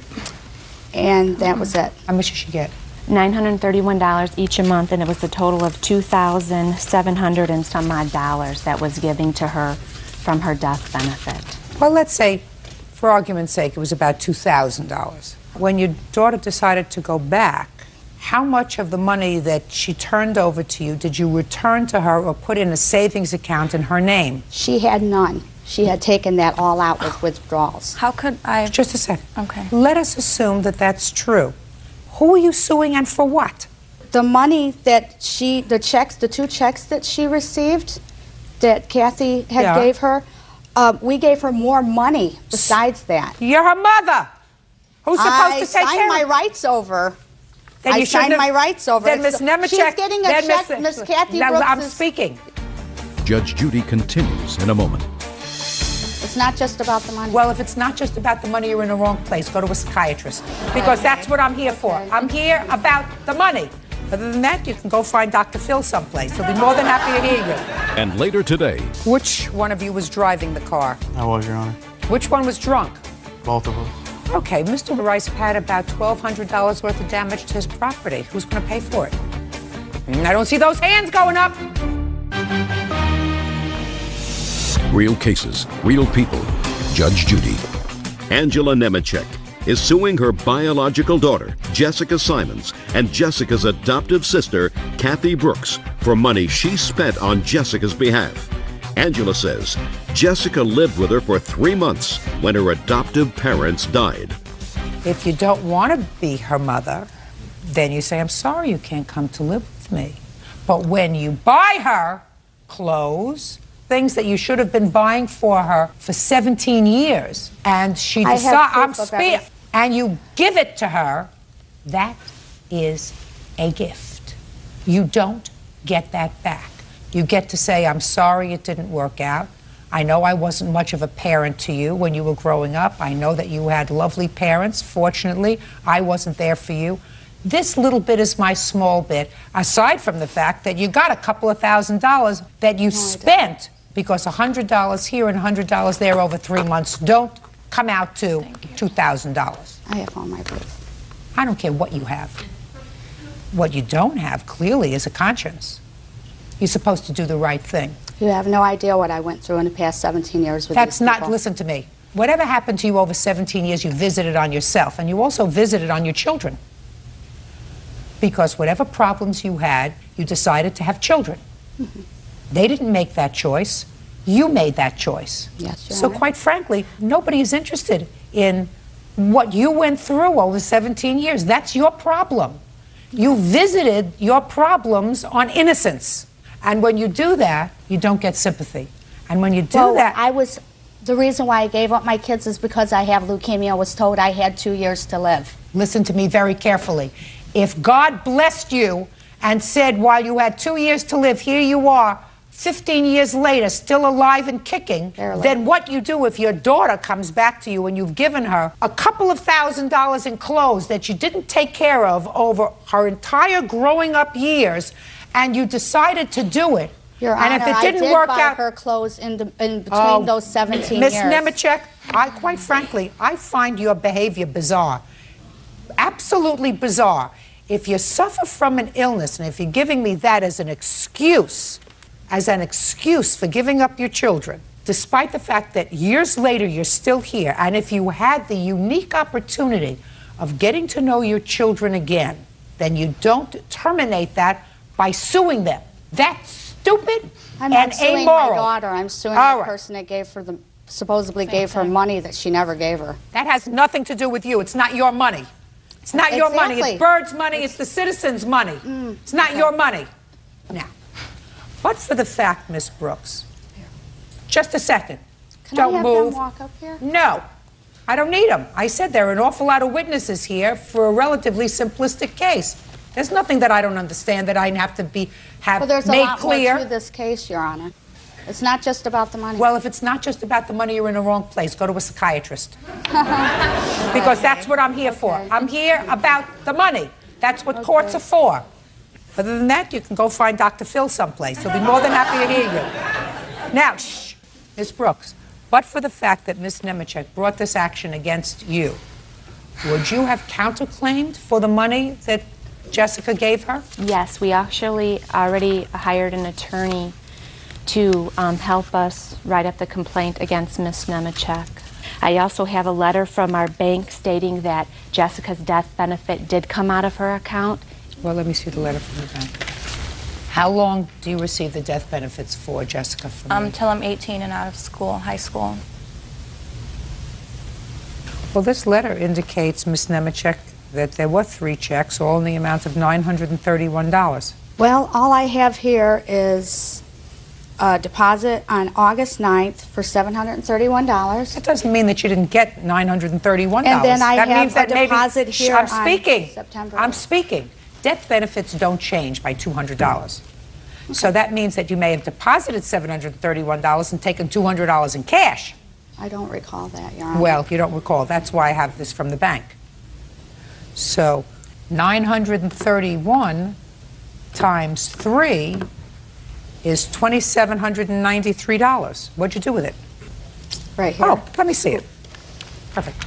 Speaker 12: and that was it.
Speaker 3: How much did she get?
Speaker 13: $931 each a month, and it was a total of $2,700 and some odd dollars that was given to her from her death benefit.
Speaker 3: Well, let's say, for argument's sake, it was about $2,000. When your daughter decided to go back, how much of the money that she turned over to you did you return to her or put in a savings account in her name?
Speaker 12: She had none. She had taken that all out with withdrawals.
Speaker 11: How could I?
Speaker 3: Just a second.
Speaker 11: Okay.
Speaker 3: Let us assume that that's true. Who are you suing and for what?
Speaker 12: The money that the two checks that she received, that Kathy had gave her, we gave her more money besides that.
Speaker 3: You're her mother. Who's supposed to take care of?
Speaker 12: I signed my rights over.
Speaker 3: Then you
Speaker 12: signed my rights over.
Speaker 3: Then Miss Nemechek.
Speaker 12: She's getting a check. Miss Kathy Brooks.
Speaker 3: I'm speaking.
Speaker 1: Judge Judy continues in a moment.
Speaker 12: It's not just about the money.
Speaker 3: Well, if it's not just about the money, you're in the wrong place. Go to a psychiatrist. Because that's what I'm here for. I'm here about the money. Other than that, you can go find Dr. Phil someplace. He'll be more than happy to hear you.
Speaker 1: And later today.
Speaker 3: Which one of you was driving the car?
Speaker 4: I was, Your Honor.
Speaker 3: Which one was drunk?
Speaker 4: Both of us.
Speaker 3: Okay, Mr. Rice had about $1,200 worth of damage to his property. Who's going to pay for it? I don't see those hands going up.
Speaker 1: Real cases, real people. Judge Judy. Angela Nemechek is suing her biological daughter, Jessica Simons, and Jessica's adoptive sister, Kathy Brooks, for money she spent on Jessica's behalf. Angela says Jessica lived with her for 3 months when her adoptive parents died.
Speaker 3: If you don't want to be her mother, then you say, I'm sorry you can't come to live with me. But when you buy her clothes, things that you should have been buying for her for 17 years, and she decides, and you give it to her, that is a gift. You don't get that back. You get to say, I'm sorry it didn't work out. I know I wasn't much of a parent to you when you were growing up. I know that you had lovely parents. Fortunately, I wasn't there for you. This little bit is my small bit, aside from the fact that you got a couple of $1,000s that you spent, because $100 here and $100 there over 3 months don't come out to $2,000.
Speaker 12: I have all my proof.
Speaker 3: I don't care what you have. What you don't have, clearly, is a conscience. You're supposed to do the right thing.
Speaker 12: You have no idea what I went through in the past 17 years with
Speaker 3: That's
Speaker 12: these people.
Speaker 3: not, listen to me. Whatever happened to you over 17 years, you visited on yourself, and you also visited on your children. Because whatever problems you had, you decided to have children. Mm-hmm. They didn't make that choice. You made that choice.
Speaker 12: Yes, Your
Speaker 3: So
Speaker 12: Honor.
Speaker 3: quite frankly, nobody is interested in what you went through over 17 years. That's your problem. You visited your problems on innocence. And when you do that, you don't get sympathy. And when you do that...
Speaker 12: The reason why I gave up my kids is because I have leukemia. I was told I had 2 years to live.
Speaker 3: Listen to me very carefully. If God blessed you and said, while you had 2 years to live, here you are, 15 years later, still alive and kicking, then what you do if your daughter comes back to you and you've given her a couple of $1,000s in clothes that you didn't take care of over her entire growing up years, and you decided to do it,
Speaker 12: Your
Speaker 3: and
Speaker 12: Honor,
Speaker 3: if it didn't
Speaker 12: I did
Speaker 3: work
Speaker 12: buy
Speaker 3: out,
Speaker 12: her clothes in between those 17 years.
Speaker 3: Miss Nemechek, quite frankly, I find your behavior bizarre. Absolutely bizarre. If you suffer from an illness, and if you're giving me that as an excuse for giving up your children, despite the fact that years later you're still here, and if you had the unique opportunity of getting to know your children again, then you don't terminate that by suing them. That's stupid
Speaker 12: I'm
Speaker 3: and
Speaker 12: not suing
Speaker 3: amoral.
Speaker 12: my daughter. I'm suing
Speaker 3: All
Speaker 12: the
Speaker 3: right.
Speaker 12: person that supposedly gave her money that she never gave her.
Speaker 3: That has nothing to do with you. It's not your money. It's not your money. It's Bird's money. It's the citizens' money. It's not your money. Now, but for the fact, Miss Brooks, just a second. Don't
Speaker 12: I have
Speaker 3: move.
Speaker 12: them walk up here?
Speaker 3: No, I don't need them. I said there are an awful lot of witnesses here for a relatively simplistic case. There's nothing that I don't understand that I have to have
Speaker 12: Well, there's a
Speaker 3: made
Speaker 12: lot
Speaker 3: clear.
Speaker 12: more to this case, Your Honor. It's not just about the money.
Speaker 3: Well, if it's not just about the money, you're in the wrong place. Go to a psychiatrist. Because that's what I'm here for. I'm here about the money. That's what courts are for. Other than that, you can go find Dr. Phil someplace. He'll be more than happy to hear you. Now, shh, Miss Brooks, but for the fact that Miss Nemechek brought this action against you, would you have counterclaimed for the money that Jessica gave her?
Speaker 14: Yes, we actually already hired an attorney to help us write up the complaint against Miss Nemechek. I also have a letter from our bank stating that Jessica's death benefit did come out of her account
Speaker 3: Well, let me see the letter from the bank. How long do you receive the death benefits for, Jessica?
Speaker 11: Till I'm 18 and out of school, high school.
Speaker 3: Well, this letter indicates, Ms. Nemechek, that there were 3 checks, all in the amount of $931.
Speaker 12: Well, all I have here is a deposit on August 9th for $731.
Speaker 3: That doesn't mean that you didn't get $931.
Speaker 12: And then I
Speaker 3: that
Speaker 12: have
Speaker 3: means that
Speaker 12: a deposit here
Speaker 3: I'm
Speaker 12: on
Speaker 3: speaking.
Speaker 12: September.
Speaker 3: I'm speaking. Death benefits don't change by $200. So that means that you may have deposited $731 and taken $200 in cash.
Speaker 12: I don't recall that, Your Honor.
Speaker 3: Well, you don't recall. That's why I have this from the bank. So 931 times 3 is $2,793. What'd you do with it?
Speaker 12: Right here.
Speaker 3: Oh, let me see it. Perfect.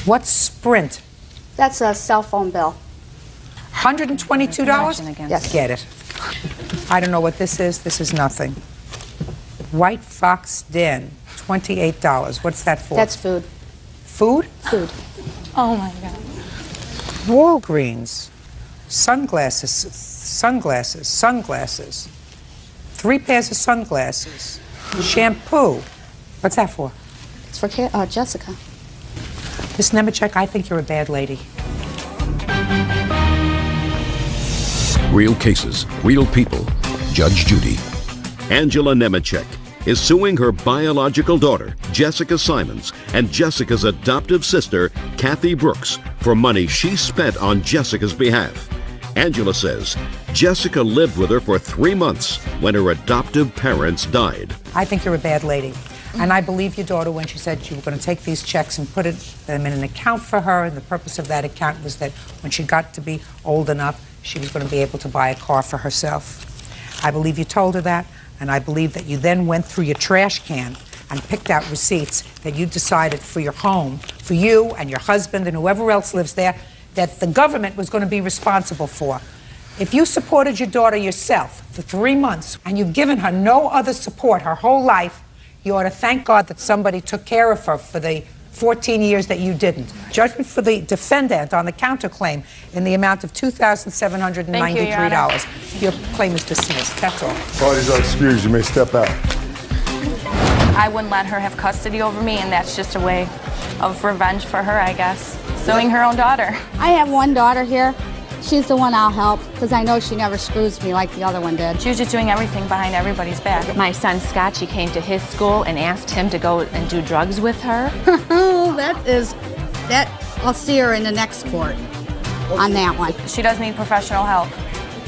Speaker 3: What's Sprint?
Speaker 12: That's a cell phone bill.
Speaker 3: $122?
Speaker 12: Yes.
Speaker 3: Get it. I don't know what this is. This is nothing. White Fox Den, $28. What's that for?
Speaker 12: That's food.
Speaker 3: Food?
Speaker 12: Food.
Speaker 11: Oh my God.
Speaker 3: Walgreens. Sunglasses. 3 pairs of sunglasses. Shampoo. What's that for?
Speaker 12: It's for Jessica.
Speaker 3: Miss Nemechek, I think you're a bad lady.
Speaker 1: Real cases, real people. Judge Judy. Angela Nemechek is suing her biological daughter, Jessica Simons, and Jessica's adoptive sister, Kathy Brooks, for money she spent on Jessica's behalf. Angela says Jessica lived with her for 3 months when her adoptive parents died.
Speaker 3: I think you're a bad lady. And I believe your daughter when she said you were going to take these checks and put them in an account for her, and the purpose of that account was that when she got to be old enough, she was going to be able to buy a car for herself. I believe you told her that, and I believe that you then went through your trash can and picked out receipts that you decided for your home, for you and your husband and whoever else lives there, that the government was going to be responsible for. If you supported your daughter yourself for 3 months and you've given her no other support her whole life, you ought to thank God that somebody took care of her for the 14 years that you didn't. Judgment for the defendant on the counterclaim in the amount of $2,793. Your claim is dismissed. That's all.
Speaker 7: Parties are excused. You may step out.
Speaker 11: I wouldn't let her have custody over me, and that's just a way of revenge for her, I guess. Suing her own daughter.
Speaker 12: I have one daughter here. She's the one I'll help because I know she never screws me like the other one did.
Speaker 11: She was just doing everything behind everybody's back.
Speaker 14: My son Scott, she came to his school and asked him to go and do drugs with her.
Speaker 12: I'll see her in the next court on that one.
Speaker 11: She does need professional help.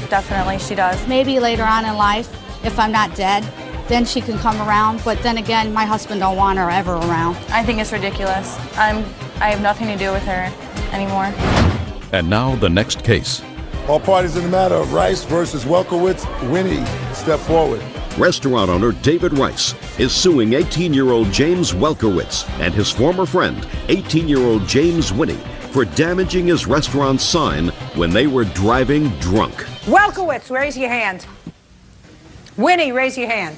Speaker 11: Definitely, she does.
Speaker 12: Maybe later on in life, if I'm not dead, then she can come around. But then again, my husband don't want her ever around.
Speaker 11: I think it's ridiculous. I have nothing to do with her anymore.
Speaker 1: And now the next case.
Speaker 7: All parties in the matter of Rice versus Welkowitz. Winnie, step forward.
Speaker 1: Restaurant owner David Rice is suing 18-year-old James Welkowitz and his former friend, 18-year-old James Winnie, for damaging his restaurant's sign when they were driving drunk.
Speaker 3: Welkowitz, raise your hand. Winnie, raise your hand.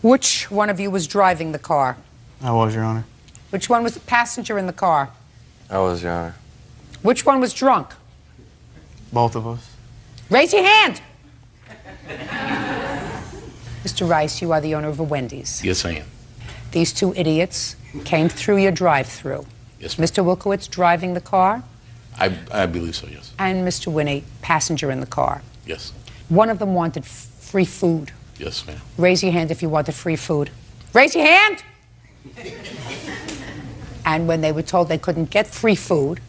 Speaker 3: Which one of you was driving the car?
Speaker 15: I was, Your Honor.
Speaker 3: Which one was the passenger in the car?
Speaker 15: I was, Your Honor.
Speaker 3: Which one was drunk?
Speaker 15: Both of us.
Speaker 3: Raise your hand. Mr. Rice, you are the owner of a Wendy's.
Speaker 16: Yes, I am.
Speaker 3: These 2 idiots came through your drive-through.
Speaker 16: Yes, ma'am.
Speaker 3: Mr. Wilkowitz driving the car,
Speaker 16: I believe so, yes.
Speaker 3: and Mr. Winnie, passenger in the car.
Speaker 16: Yes.
Speaker 3: One of them wanted free food.
Speaker 16: Yes, ma'am.
Speaker 3: Raise your hand if you wanted free food. Raise your hand! And when they were told they couldn't get free food,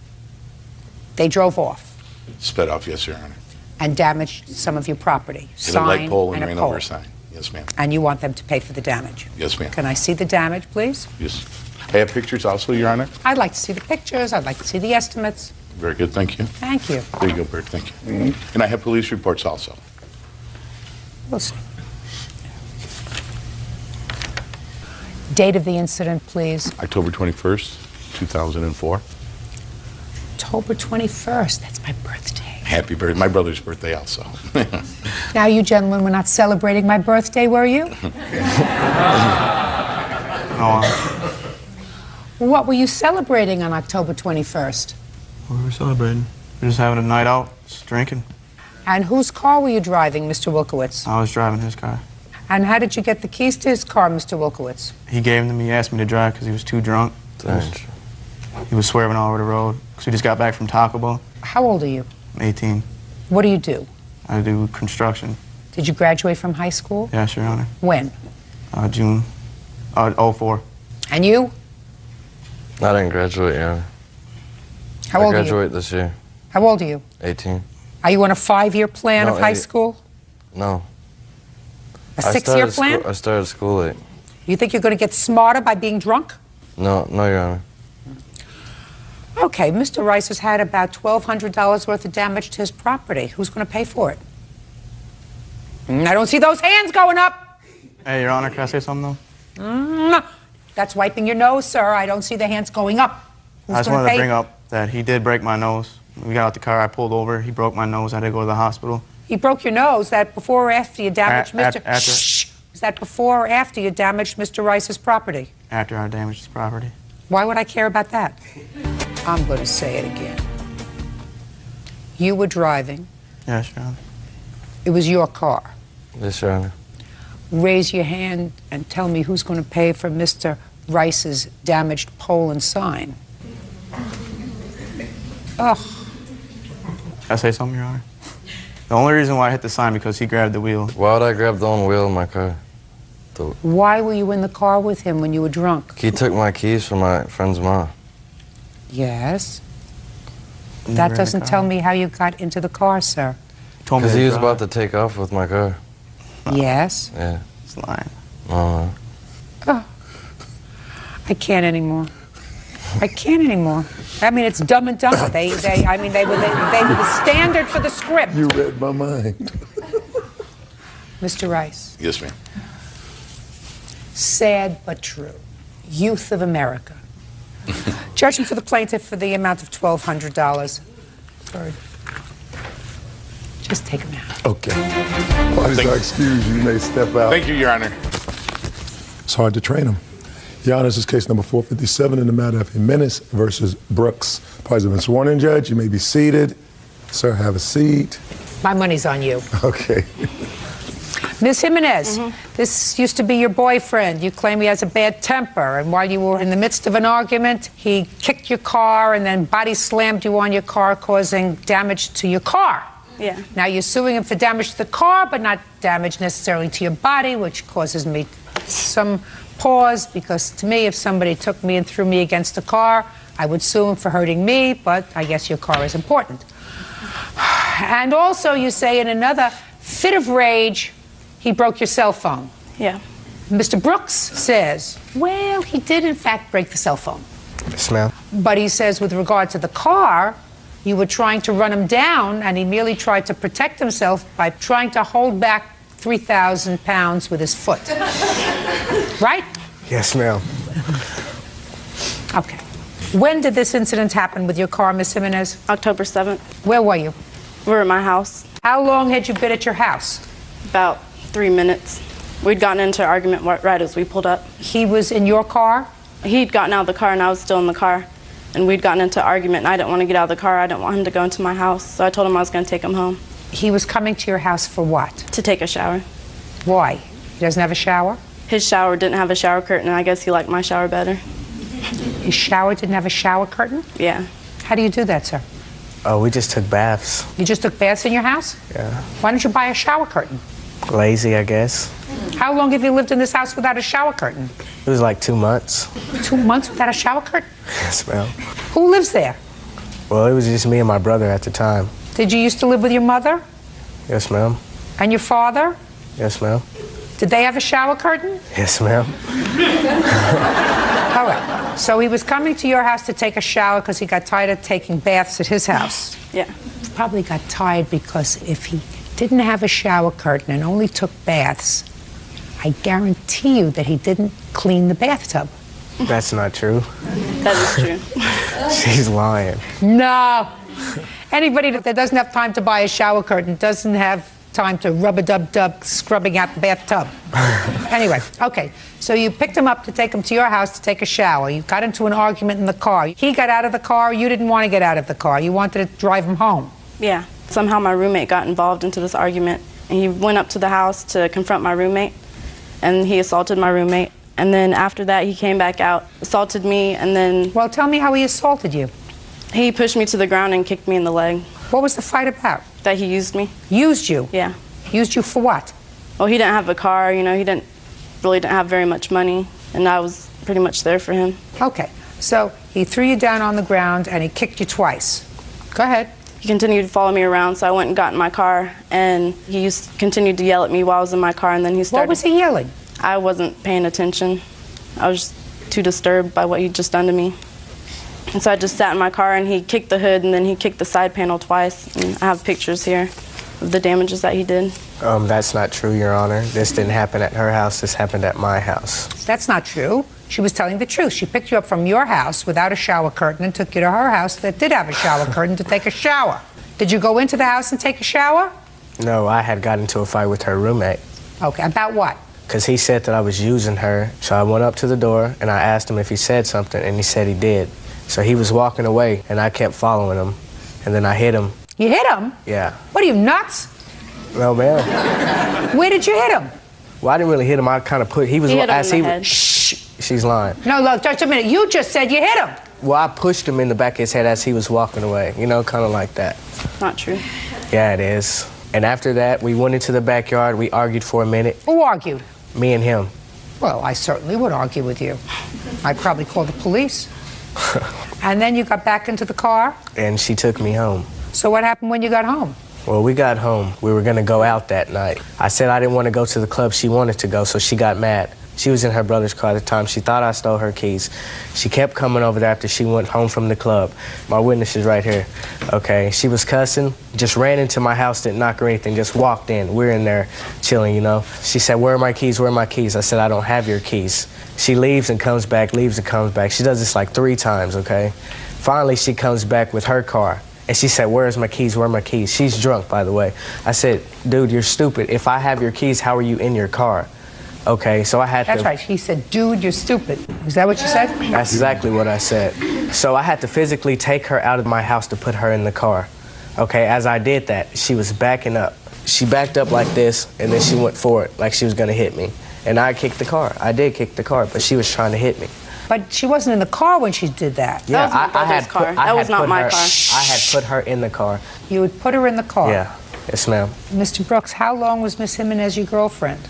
Speaker 3: they drove off
Speaker 16: Sped off, yes, Your Honor.
Speaker 3: and damaged some of your property.
Speaker 16: Hit a light
Speaker 3: Sign
Speaker 16: pole and
Speaker 3: and a
Speaker 16: ran
Speaker 3: pole.
Speaker 16: over a sign. Yes, ma'am.
Speaker 3: And you want them to pay for the damage.
Speaker 16: Yes, ma'am.
Speaker 3: Can I see the damage, please?
Speaker 16: Yes. I have pictures also, Your Honor.
Speaker 3: I'd like to see the pictures. I'd like to see the estimates.
Speaker 16: Very good, thank you.
Speaker 3: Thank you.
Speaker 16: There you go, Bert, thank you. And I have police reports also.
Speaker 3: We'll see. Date of the incident, please.
Speaker 16: October 21st, 2004.
Speaker 3: October 21st. That's my birthday.
Speaker 16: Happy birthday. My brother's birthday also.
Speaker 3: Now, you gentlemen were not celebrating my birthday, were you? What were you celebrating on October 21st?
Speaker 15: We were celebrating. We were just having a night out, just drinking.
Speaker 3: And whose car were you driving, Mr. Wilkowitz?
Speaker 15: I was driving his car.
Speaker 3: And how did you get the keys to his car, Mr. Wilkowitz?
Speaker 15: He gave them to me. He asked me to drive because he was too drunk. He was swerving all over the road because we just got back from Taco Bell.
Speaker 3: How old are you?
Speaker 15: I'm 18.
Speaker 3: What do you do?
Speaker 15: I do construction.
Speaker 3: Did you graduate from high school?
Speaker 15: Yes, Your Honor.
Speaker 3: When?
Speaker 15: June 04.
Speaker 3: And you?
Speaker 17: I didn't graduate, Your Honor.
Speaker 3: How old are you?
Speaker 17: I graduate this year.
Speaker 3: How old are you?
Speaker 17: 18.
Speaker 3: Are you on a 5-year plan of high school?
Speaker 17: No.
Speaker 3: A 6-year plan?
Speaker 17: I started school late.
Speaker 3: You think you're going to get smarter by being drunk?
Speaker 17: No, Your Honor.
Speaker 3: Okay, Mr. Rice has had about $1,200 worth of damage to his property. Who's going to pay for it? I don't see those hands going up.
Speaker 15: Hey, Your Honor, can I say something, though?
Speaker 3: That's wiping your nose, sir. I don't see the hands going up. Who's
Speaker 15: I just
Speaker 3: gonna
Speaker 15: wanted
Speaker 3: pay?
Speaker 15: to bring up that he did break my nose. We got out the car, I pulled over, he broke my nose, I had to go to the hospital.
Speaker 3: He broke your nose. That before or after you damaged Mr.
Speaker 15: After.
Speaker 3: Shh. Is that before or after you damaged Mr. Rice's property?
Speaker 15: After I damaged his property.
Speaker 3: Why would I care about that? I'm going to say it again. You were driving.
Speaker 15: Yes, Your Honor.
Speaker 3: It was your car.
Speaker 17: Yes, Your Honor.
Speaker 3: Raise your hand and tell me who's going to pay for Mr. Rice's damaged pole and sign. Ugh.
Speaker 15: Can I say something, Your Honor? The only reason why I hit the sign because he grabbed the wheel.
Speaker 17: Why would I grab the own wheel in my car?
Speaker 3: Why were you in the car with him when you were drunk?
Speaker 17: He took my keys from my friend's mom.
Speaker 3: Yes. That doesn't tell me how you got into the car, sir.
Speaker 17: Because he was about to take off with my car.
Speaker 3: Yes.
Speaker 17: Yeah.
Speaker 15: He's lying.
Speaker 17: Oh.
Speaker 3: Oh. I can't anymore. I can't anymore. I mean, it's Dumb and Dumber. They were the standard for the script.
Speaker 7: You read my mind.
Speaker 3: Mr. Rice.
Speaker 16: Yes, ma'am.
Speaker 3: Sad but true. Youth of America. Judgment for the plaintiff for the amount of $1,200. Bird. Just take him out.
Speaker 7: Okay. Please excuse you. You may step out.
Speaker 16: Thank you, Your Honor.
Speaker 7: It's hard to train him. Your Honor, this is case number 457 in the matter of Jimenez versus Brooks. Parties have been sworn in, Judge. You may be seated. Sir, have a seat.
Speaker 3: My money's on you.
Speaker 7: Okay.
Speaker 3: Ms. Jimenez, this used to be your boyfriend. You claim he has a bad temper, and while you were in the midst of an argument, he kicked your car and then body slammed you on your car, causing damage to your car.
Speaker 11: Yeah.
Speaker 3: Now you're suing him for damage to the car, but not damage necessarily to your body, which causes me some pause, because to me, if somebody took me and threw me against a car, I would sue him for hurting me, but I guess your car is important. And also, you say in another fit of rage, he broke your cell phone.
Speaker 11: Yeah.
Speaker 3: Mr. Brooks says, well, he did in fact break the cell phone.
Speaker 18: Yes, ma'am.
Speaker 3: But he says with regard to the car, you were trying to run him down, and he merely tried to protect himself by trying to hold back 3,000 pounds with his foot. Right?
Speaker 18: Yes, ma'am.
Speaker 3: Okay. When did this incident happen with your car, Miss Jimenez?
Speaker 11: October 7th.
Speaker 3: Where were you?
Speaker 11: We were at my house.
Speaker 3: How long had you been at your house?
Speaker 11: About 3 minutes. We'd gotten into an argument right as we pulled up.
Speaker 3: He was in your car?
Speaker 11: He'd gotten out of the car and I was still in the car. And we'd gotten into an argument and I didn't want to get out of the car. I didn't want him to go into my house. So I told him I was going to take him home.
Speaker 3: He was coming to your house for what?
Speaker 11: To take a shower.
Speaker 3: Why? He doesn't have a shower?
Speaker 11: His shower didn't have a shower curtain, and I guess he liked my shower better.
Speaker 3: His shower didn't have a shower curtain?
Speaker 11: Yeah.
Speaker 3: How do you do that, sir?
Speaker 18: Oh, we just took baths.
Speaker 3: You just took baths in your house?
Speaker 18: Yeah.
Speaker 3: Why don't you buy a shower curtain?
Speaker 18: Lazy, I guess.
Speaker 3: How long have you lived in this house without a shower curtain?
Speaker 18: It was like 2 months.
Speaker 3: 2 months without a shower curtain?
Speaker 18: Yes, ma'am.
Speaker 3: Who lives there?
Speaker 18: Well, it was just me and my brother at the time.
Speaker 3: Did you used to live with your mother?
Speaker 18: Yes, ma'am.
Speaker 3: And your father?
Speaker 18: Yes, ma'am.
Speaker 3: Did they have a shower curtain?
Speaker 18: Yes, ma'am.
Speaker 3: All right. So he was coming to your house to take a shower because he got tired of taking baths at his house.
Speaker 11: Yeah.
Speaker 3: Probably got tired because if he didn't have a shower curtain and only took baths, I guarantee you that he didn't clean the bathtub.
Speaker 18: That's not true.
Speaker 11: That is true.
Speaker 18: She's lying.
Speaker 3: No. Anybody that doesn't have time to buy a shower curtain doesn't have time to rub-a-dub-dub scrubbing out the bathtub. Anyway, okay, so you picked him up to take him to your house to take a shower. You got into an argument in the car. He got out of the car. You didn't want to get out of the car. You wanted to drive him home.
Speaker 11: Yeah. Somehow my roommate got involved into this argument, and he went up to the house to confront my roommate, and he assaulted my roommate. And then after that, he came back out, assaulted me, and then...
Speaker 3: Well, tell me how he assaulted you.
Speaker 11: He pushed me to the ground and kicked me in the leg.
Speaker 3: What was the fight about?
Speaker 11: That he used me.
Speaker 3: Used you?
Speaker 11: Yeah.
Speaker 3: Used you for what?
Speaker 11: Well, he didn't have a car, you know, he really didn't have very much money, and I was pretty much there for him.
Speaker 3: Okay, so he threw you down on the ground and he kicked you twice. Go ahead.
Speaker 11: He continued to follow me around, so I went and got in my car, and he continued to yell at me while I was in my car, and then he started...
Speaker 3: What was he yelling?
Speaker 11: I wasn't paying attention. I was just too disturbed by what he'd just done to me. And so I just sat in my car, and he kicked the hood, and then he kicked the side panel twice. And I have pictures here of the damages that he did.
Speaker 18: That's not true, Your Honor. This didn't happen at her house. This happened at my house.
Speaker 3: That's not true. She was telling the truth. She picked you up from your house without a shower curtain and took you to her house that did have a shower curtain to take a shower. Did you go into the house and take a shower?
Speaker 18: No, I had got into a fight with her roommate.
Speaker 3: Okay, about what?
Speaker 18: Because he said that I was using her. So I went up to the door, and I asked him if he said something, and he said he did. So he was walking away, and I kept following him, and then I hit him.
Speaker 3: You hit him?
Speaker 18: Yeah.
Speaker 3: What are you, nuts?
Speaker 18: No, ma'am.
Speaker 3: Where did you hit him?
Speaker 18: Well, I didn't really hit him. I kind of put... He was...
Speaker 11: He hit him
Speaker 18: as
Speaker 11: in
Speaker 18: he
Speaker 11: the head.
Speaker 18: Shh. She's lying.
Speaker 3: No, look, just a minute. You just said you hit him.
Speaker 18: Well, I pushed him in the back of his head as he was walking away. You know, kind of like that.
Speaker 11: Not true.
Speaker 18: Yeah, it is. And after that, we went into the backyard. We argued for a minute.
Speaker 3: Who argued?
Speaker 18: Me and him.
Speaker 3: Well, I certainly would argue with you. I'd probably call the police. And then you got back into the car?
Speaker 18: And she took me home.
Speaker 3: So what happened when you got home?
Speaker 18: Well, we got home. We were going to go out that night. I said I didn't want to go to the club she wanted to go, so she got mad. She was in her brother's car at the time. She thought I stole her keys. She kept coming over there after she went home from the club. My witness is right here. Okay, she was cussing, just ran into my house, didn't knock or anything, just walked in. We're in there chilling, you know. She said, "Where are my keys? Where are my keys?" I said, "I don't have your keys." She leaves and comes back, leaves and comes back. She does this like 3 times, okay? Finally, she comes back with her car. And she said, "Where's my keys? Where are my keys?" She's drunk, by the way. I said, "Dude, you're stupid. If I have your keys, how are you in your car?" Okay, so I had to...
Speaker 3: That's right. She said, "Dude, you're stupid." Is that what you said?
Speaker 18: That's exactly what I said. So I had to physically take her out of my house to put her in the car. Okay, as I did that, she was backing up. She backed up like this, and then she went for it, like she was going to hit me. And I kicked the car. I did kick the car, but she was trying to hit me.
Speaker 3: But she wasn't in the car when she did that.
Speaker 18: Yeah,
Speaker 11: That was my brother's car. That was not my car.
Speaker 18: I had put her in the car.
Speaker 3: You would put her in the car?
Speaker 18: Yeah. Yes, ma'am.
Speaker 3: Mr. Brooks, how long was Miss Jimenez your girlfriend?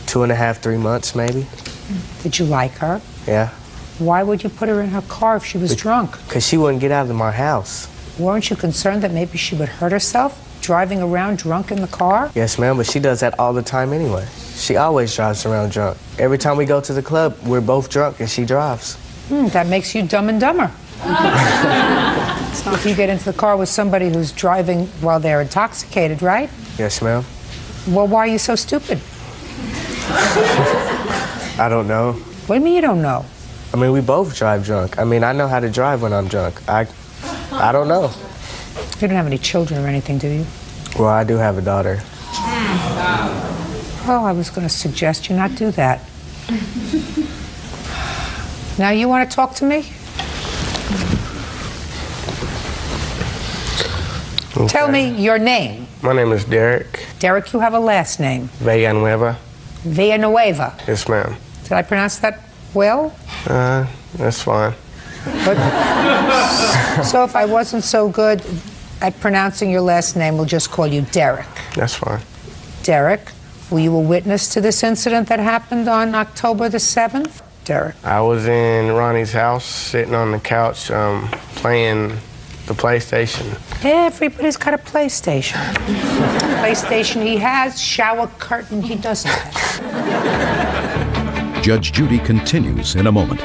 Speaker 18: 2.5, 3 months, maybe.
Speaker 3: Did you like her?
Speaker 18: Yeah.
Speaker 3: Why would you put her in her car if she was drunk?
Speaker 18: Because she wouldn't get out of my house.
Speaker 3: Weren't you concerned that maybe she would hurt herself driving around drunk in the car?
Speaker 18: Yes, ma'am, but she does that all the time anyway. She always drives around drunk. Every time we go to the club, we're both drunk and she drives.
Speaker 3: That makes you Dumb and Dumber. If you get into the car with somebody who's driving while they're intoxicated, right?
Speaker 18: Yes, ma'am.
Speaker 3: Well, why are you so stupid?
Speaker 18: I don't know.
Speaker 3: What do you mean you don't know?
Speaker 18: I mean, we both drive drunk. I mean, I know how to drive when I'm drunk. I don't know.
Speaker 3: You don't have any children or anything, do you?
Speaker 18: Well, I do have a daughter.
Speaker 3: Well, I was going to suggest you not do that. Now you want to talk to me?
Speaker 18: Okay.
Speaker 3: Tell me your name.
Speaker 18: My name is Derek.
Speaker 3: Derek, you have a last name.
Speaker 18: Villanueva.
Speaker 3: Villanueva.
Speaker 18: Yes, ma'am.
Speaker 3: Did I pronounce that well?
Speaker 18: That's fine.
Speaker 3: But, so if I wasn't so good at pronouncing your last name, we'll just call you Derek.
Speaker 18: That's fine.
Speaker 3: Derek, were you a witness to this incident that happened on October the 7th? Derek.
Speaker 18: I was in Ronnie's house, sitting on the couch, playing the PlayStation.
Speaker 3: Everybody's got a PlayStation. PlayStation he has, shower curtain he doesn't have.
Speaker 1: Judge Judy continues in a moment.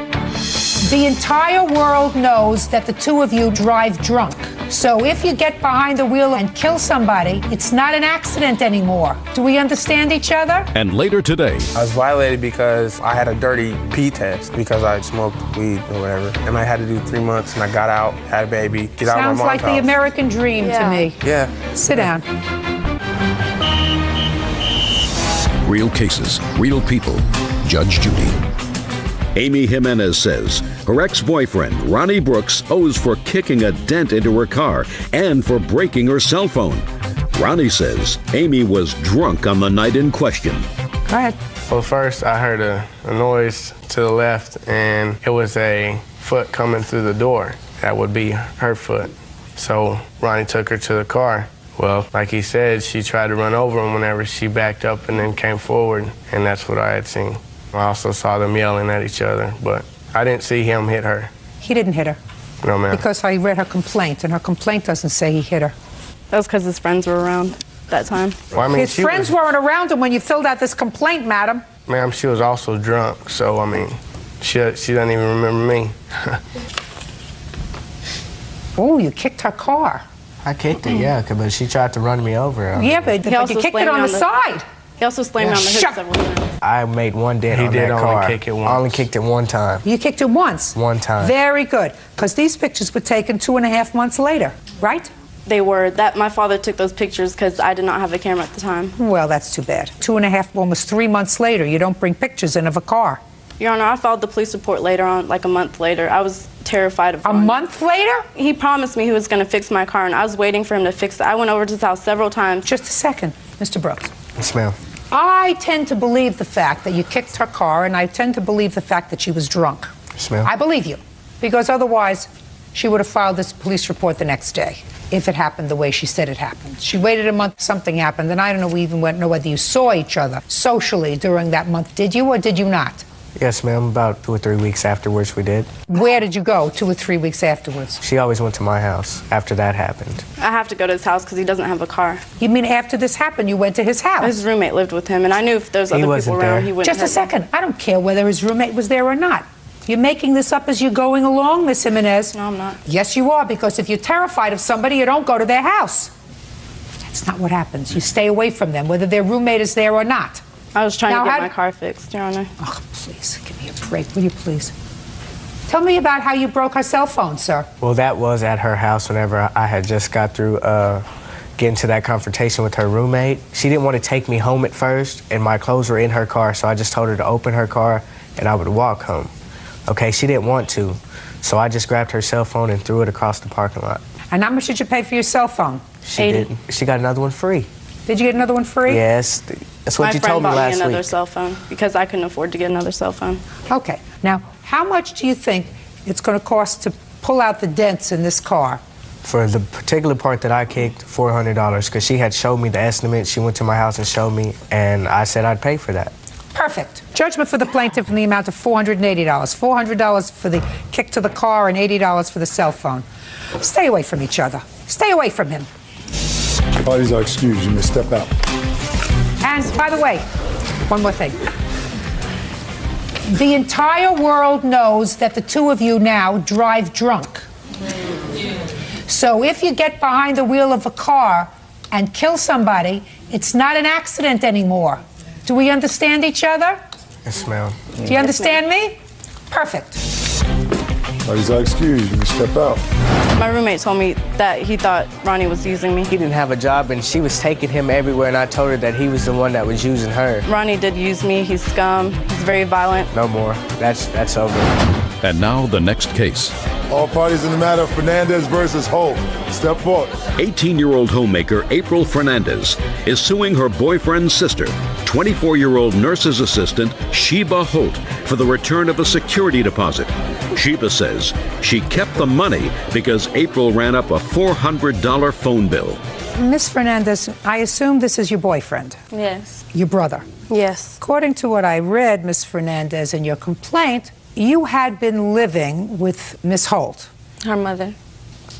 Speaker 3: The entire world knows that the two of you drive drunk. So if you get behind the wheel and kill somebody, it's not an accident anymore. Do we understand each other?
Speaker 1: And later today,
Speaker 19: I was violated because I had a dirty pee test because I smoked weed or whatever. And I had to do 3 months, and I got out, had a baby, get out of my mom's
Speaker 3: Sounds like
Speaker 19: house.
Speaker 3: the American dream to me.
Speaker 19: Yeah.
Speaker 3: Sit down.
Speaker 1: Real cases, real people. Judge Judy. Amy Jimenez says her ex-boyfriend, Ronnie Brooks, owes for kicking a dent into her car and for breaking her cell phone. Ronnie says Amy was drunk on the night in question.
Speaker 3: Go ahead.
Speaker 18: Well, first I heard a noise to the left, and it was a foot coming through the door. That would be her foot. So Ronnie took her to the car. Well, like he said, she tried to run over him whenever she backed up and then came forward, and that's what I had seen. I also saw them yelling at each other, but I didn't see him hit her.
Speaker 3: He didn't hit her.
Speaker 18: No, ma'am.
Speaker 3: Because I read her complaint, and her complaint doesn't say he hit her.
Speaker 11: That was because his friends were around that time.
Speaker 18: Well, I mean,
Speaker 3: his friends weren't around him when you filled out this complaint, madam.
Speaker 18: Ma'am, she was also drunk, so, I mean, she doesn't even remember me.
Speaker 3: Oh, you kicked her car.
Speaker 18: I kicked it, yeah, but she tried to run me over.
Speaker 3: Yeah, but you kicked it on the side.
Speaker 11: He also slammed me on the hood several times.
Speaker 18: I made one dent on that car. He did only kick it once. I only kicked it one time.
Speaker 3: You kicked it once?
Speaker 18: One time.
Speaker 3: Very good, because these pictures were taken 2.5 months later, right?
Speaker 11: They were. My father took those pictures because I did not have a camera at the time.
Speaker 3: Well, that's too bad. 2.5, almost 3 months later, you don't bring pictures in of a car.
Speaker 11: Your Honor, I filed the police report later on, like a month later. I was terrified of
Speaker 3: A month later?
Speaker 11: He promised me he was going to fix my car, and I was waiting for him to fix it. I went over to his house several times.
Speaker 3: Just a second, Mr. Brooks.
Speaker 18: Yes, ma'am.
Speaker 3: I tend to believe the fact that you kicked her car, and I tend to believe the fact that she was drunk.
Speaker 18: Yes, ma'am.
Speaker 3: I believe you, because otherwise she would have filed this police report the next day if it happened the way she said it happened. She waited a month, something happened, and I don't know, we even know whether you saw each other socially during that month. Did you or did you not?
Speaker 18: Yes, ma'am. About 2 or 3 weeks afterwards, we did.
Speaker 3: Where did you go 2 or 3 weeks afterwards?
Speaker 18: She always went to my house after that happened.
Speaker 11: I have to go to his house because he doesn't have a car.
Speaker 3: You mean after this happened, you went to his house?
Speaker 11: His roommate lived with him, and I knew if there was other people around, he wouldn't.
Speaker 3: Just a second. I don't care whether his roommate was there or not. You're making this up as you're going along, Miss Jimenez.
Speaker 11: No, I'm not.
Speaker 3: Yes, you are, because if you're terrified of somebody, you don't go to their house. That's not what happens. You stay away from them, whether their roommate is there or not.
Speaker 11: I was trying to get my car fixed, Your Honor.
Speaker 3: Oh, please, give me a break, will you please? Tell me about how you broke her cell phone, sir.
Speaker 18: Well, that was at her house whenever I had just got through getting to that confrontation with her roommate. She didn't want to take me home at first, and my clothes were in her car, so I just told her to open her car, and I would walk home. Okay, she didn't want to, so I just grabbed her cell phone and threw it across the parking lot.
Speaker 3: And how much did you pay for your cell phone?
Speaker 18: She didn't. She got another one free.
Speaker 3: Did you get another one free?
Speaker 18: Yes. That's what you told me last week.
Speaker 11: My friend bought me another cell phone because I couldn't afford to get another cell phone.
Speaker 3: Okay. Now, how much do you think it's going to cost to pull out the dents in this car?
Speaker 18: For the particular part that I kicked, $400, because she had showed me the estimate. She went to my house and showed me, and I said I'd pay for that.
Speaker 3: Perfect. Judgment for the plaintiff in the amount of $480. $400 for the kick to the car and $80 for the cell phone. Stay away from each other. Stay away from him.
Speaker 7: Parties are excused. You may step out.
Speaker 3: And by the way, one more thing. The entire world knows that the two of you now drive drunk. So if you get behind the wheel of a car and kill somebody, it's not an accident anymore. Do we understand each other?
Speaker 18: Yes, ma'am.
Speaker 3: Do you understand me? Perfect.
Speaker 7: Parties are excused. You may step out.
Speaker 11: My roommate told me that he thought Ronnie was using me.
Speaker 18: He didn't have a job, and she was taking him everywhere, and I told her that he was the one that was using her.
Speaker 11: Ronnie did use me. He's scum. He's very violent.
Speaker 18: No more. That's over.
Speaker 1: And now the next case.
Speaker 7: All parties in the matter, Fernandez versus Holt. Step forward.
Speaker 1: 18-year-old homemaker April Fernandez is suing her boyfriend's sister, 24-year-old nurse's assistant Sheba Holt, for the return of a security deposit. Sheba says she kept the money because April ran up a $400 phone bill.
Speaker 3: Miss Fernandez, I assume this is your boyfriend?
Speaker 11: Yes.
Speaker 3: Your brother?
Speaker 11: Yes.
Speaker 3: According to what I read, Miss Fernandez, in your complaint, you had been living with Miss Holt.
Speaker 11: Her mother.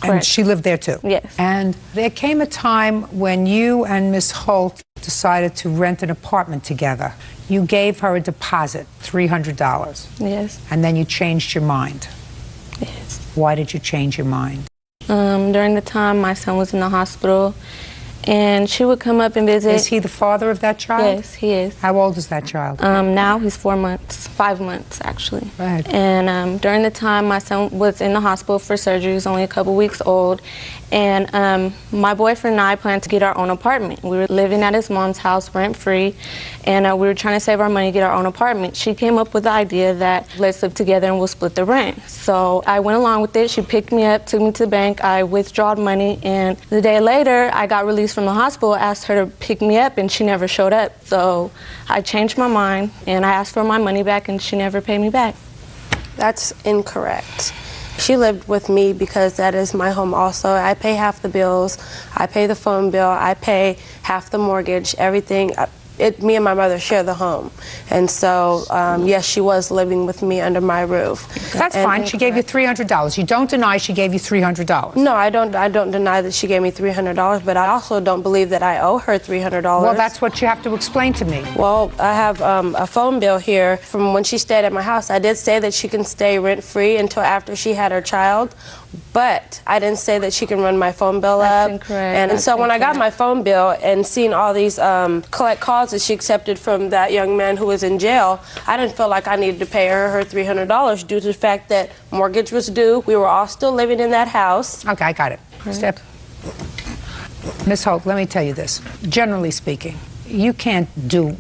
Speaker 3: And
Speaker 11: Correct.
Speaker 3: she lived there too?
Speaker 11: Yes.
Speaker 3: And there came a time when you and Miss Holt decided to rent an apartment together. You gave her a deposit, $300.
Speaker 11: Yes.
Speaker 3: And then you changed your mind.
Speaker 11: Yes.
Speaker 3: Why did you change your mind?
Speaker 11: During the time my son was in the hospital, and she would come up and visit.
Speaker 3: Is he the father of that child?
Speaker 11: Yes, he is.
Speaker 3: How old is that child?
Speaker 11: Now he's 4 months, 5 months actually.
Speaker 3: Go ahead.
Speaker 11: And during the time my son was in the hospital for surgery, he was only a couple weeks old, and my boyfriend and I planned to get our own apartment. We were living at his mom's house rent-free, and we were trying to save our money to get our own apartment. She came up with the idea that let's live together and we'll split the rent. So I went along with it. She picked me up, took me to the bank, I withdrawed money, and the day later I got released from the hospital, asked her to pick me up, and she never showed up. So I changed my mind and I asked for my money back, and she never paid me back.
Speaker 20: That's incorrect. She lived with me because that is my home also. I pay half the bills, I pay the phone bill, I pay half the mortgage, everything. Me and my mother share the home. And so, yes, she was living with me under my roof.
Speaker 3: That's fine. She gave you $300. You don't deny she gave you $300.
Speaker 20: No, I don't deny that she gave me $300, but I also don't believe that I owe her $300.
Speaker 3: Well, that's what you have to explain to me.
Speaker 20: Well, I have a phone bill here from when she stayed at my house. I did say that she can stay rent-free until after she had her child, but I didn't say that she can run my phone bill up.
Speaker 11: Incorrect.
Speaker 20: And so when I got my phone bill and seen all these collect calls that she accepted from that young man who was in jail, I didn't feel like I needed to pay her $300 due to the fact that mortgage was due. We were all still living in that house.
Speaker 3: Okay, I got it. Step. Ms. Holt, let me tell you this. Generally speaking, you can't do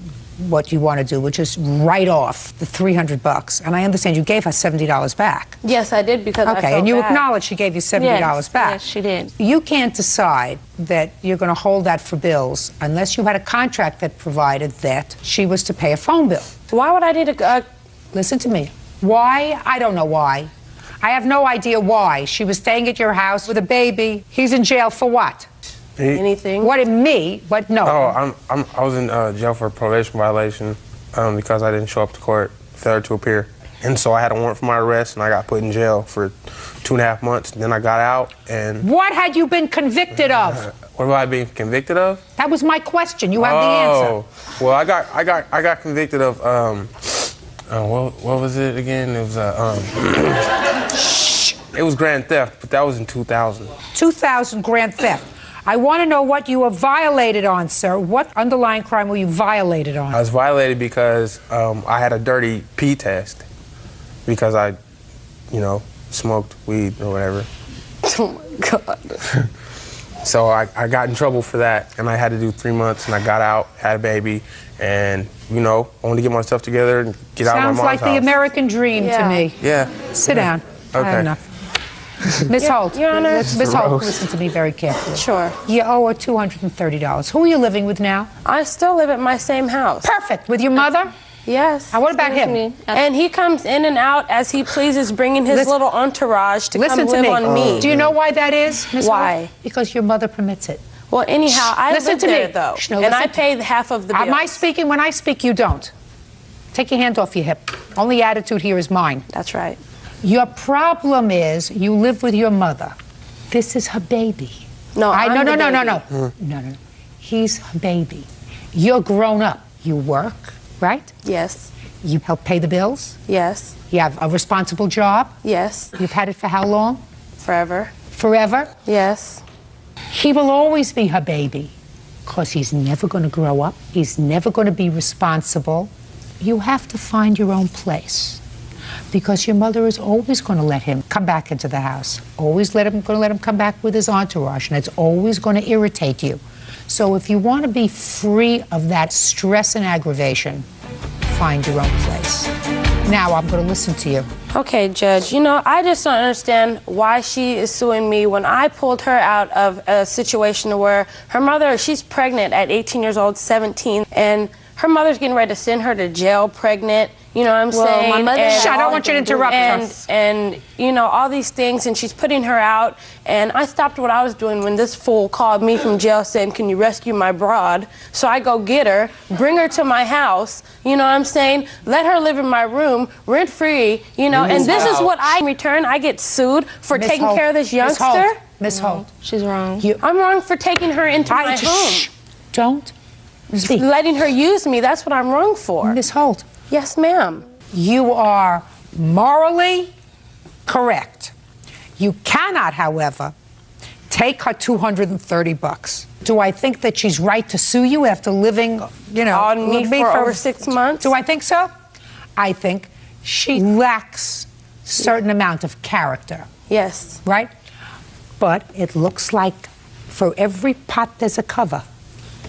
Speaker 3: what you want to do, which is write off the $300. And I understand you gave her $70 back.
Speaker 20: Yes, I did, because I
Speaker 3: okay,
Speaker 20: felt
Speaker 3: and you
Speaker 20: bad.
Speaker 3: acknowledge she gave you $70 back.
Speaker 11: Yes, she did.
Speaker 3: You can't decide that you're going to hold that for bills unless you had a contract that provided that she was to pay a phone bill.
Speaker 20: Why would I need a...
Speaker 3: Listen to me. Why? I don't know why. I have no idea why. She was staying at your house with a baby. He's in jail for what?
Speaker 20: Anything?
Speaker 3: What in me? What? No.
Speaker 19: Oh, I was in jail for a probation violation because I didn't show up to court, failure to appear. And so I had a warrant for my arrest, and I got put in jail for 2.5 months. And then I got out, and...
Speaker 3: What had you been convicted of?
Speaker 19: What have I been convicted of?
Speaker 3: That was my question. You have the answer.
Speaker 19: Well, I got convicted of what was it again? It was it was grand theft, but that was in 2000.
Speaker 3: 2000 grand theft. I want to know what you were violated on, sir. What underlying crime were you violated on?
Speaker 19: I was violated because I had a dirty pee test because I, smoked weed or whatever.
Speaker 20: Oh my God.
Speaker 19: So I got in trouble for that, and I had to do 3 months, and I got out, had a baby, and, I wanted to get my stuff together and get out of my mom's house.
Speaker 3: Sounds like the American dream to me.
Speaker 19: Yeah.
Speaker 3: Sit down.
Speaker 19: Okay.
Speaker 3: I have enough. Miss Holt,
Speaker 20: Your Honor.
Speaker 3: Miss Holt, listen to me very carefully.
Speaker 20: Sure.
Speaker 3: You owe her $230. Who are you living with now?
Speaker 20: I still live at my same house.
Speaker 3: Perfect. With your mother?
Speaker 20: Yes.
Speaker 3: Now, what about him?
Speaker 20: And he comes in and out as he pleases, bringing his little entourage to come live on me.
Speaker 3: Do you know why that is, Miss
Speaker 20: Why?
Speaker 3: Holt? Because your mother permits it.
Speaker 20: Well, anyhow, I
Speaker 3: listen
Speaker 20: live
Speaker 3: to
Speaker 20: there,
Speaker 3: me.
Speaker 20: though,
Speaker 3: No,
Speaker 20: and I pay half of the bills.
Speaker 3: Am I speaking? When I speak, you don't. Take your hand off your hip. Only attitude here is mine.
Speaker 20: That's right.
Speaker 3: Your problem is you live with your mother. This is her baby.
Speaker 20: No,
Speaker 3: No. He's her baby. You're grown up. You work, right?
Speaker 20: Yes.
Speaker 3: You help pay the bills?
Speaker 20: Yes.
Speaker 3: You have a responsible job?
Speaker 20: Yes.
Speaker 3: You've had it for how long?
Speaker 20: Forever.
Speaker 3: Forever?
Speaker 20: Yes.
Speaker 3: He will always be her baby because he's never going to grow up. He's never going to be responsible. You have to find your own place because your mother is always going to let him come back into the house. Always going to let him come back with his entourage, and it's always going to irritate you. So if you want to be free of that stress and aggravation, find your own place. Now I'm going to listen to you.
Speaker 20: Okay, Judge, I just don't understand why she is suing me when I pulled her out of a situation where her mother, she's pregnant at 18 years old, 17, and her mother's getting ready to send her to jail pregnant. You know what I'm saying?
Speaker 11: My mother
Speaker 3: I don't want you to interrupt her.
Speaker 20: And all these things, and she's putting her out. And I stopped what I was doing when this fool called me from jail saying, "Can you rescue my broad?" So I go get her, bring her to my house, you know what I'm saying? Let her live in my room, rent-free, and this is what I in return, I get sued for taking care of this youngster?
Speaker 3: Miss Holt.
Speaker 11: She's wrong.
Speaker 20: I'm wrong for taking her into my home.
Speaker 3: Don't speak.
Speaker 20: Letting her use me, that's what I'm wrong for.
Speaker 3: Miss Holt.
Speaker 20: Yes, ma'am.
Speaker 3: You are morally correct. You cannot, however, take her $230. Do I think that she's right to sue you after living, you know,
Speaker 20: on me
Speaker 3: with
Speaker 20: for over 6 months?
Speaker 3: Do I think so? I think she lacks a certain amount of character.
Speaker 20: Yes.
Speaker 3: Right? But it looks like for every pot there's a cover.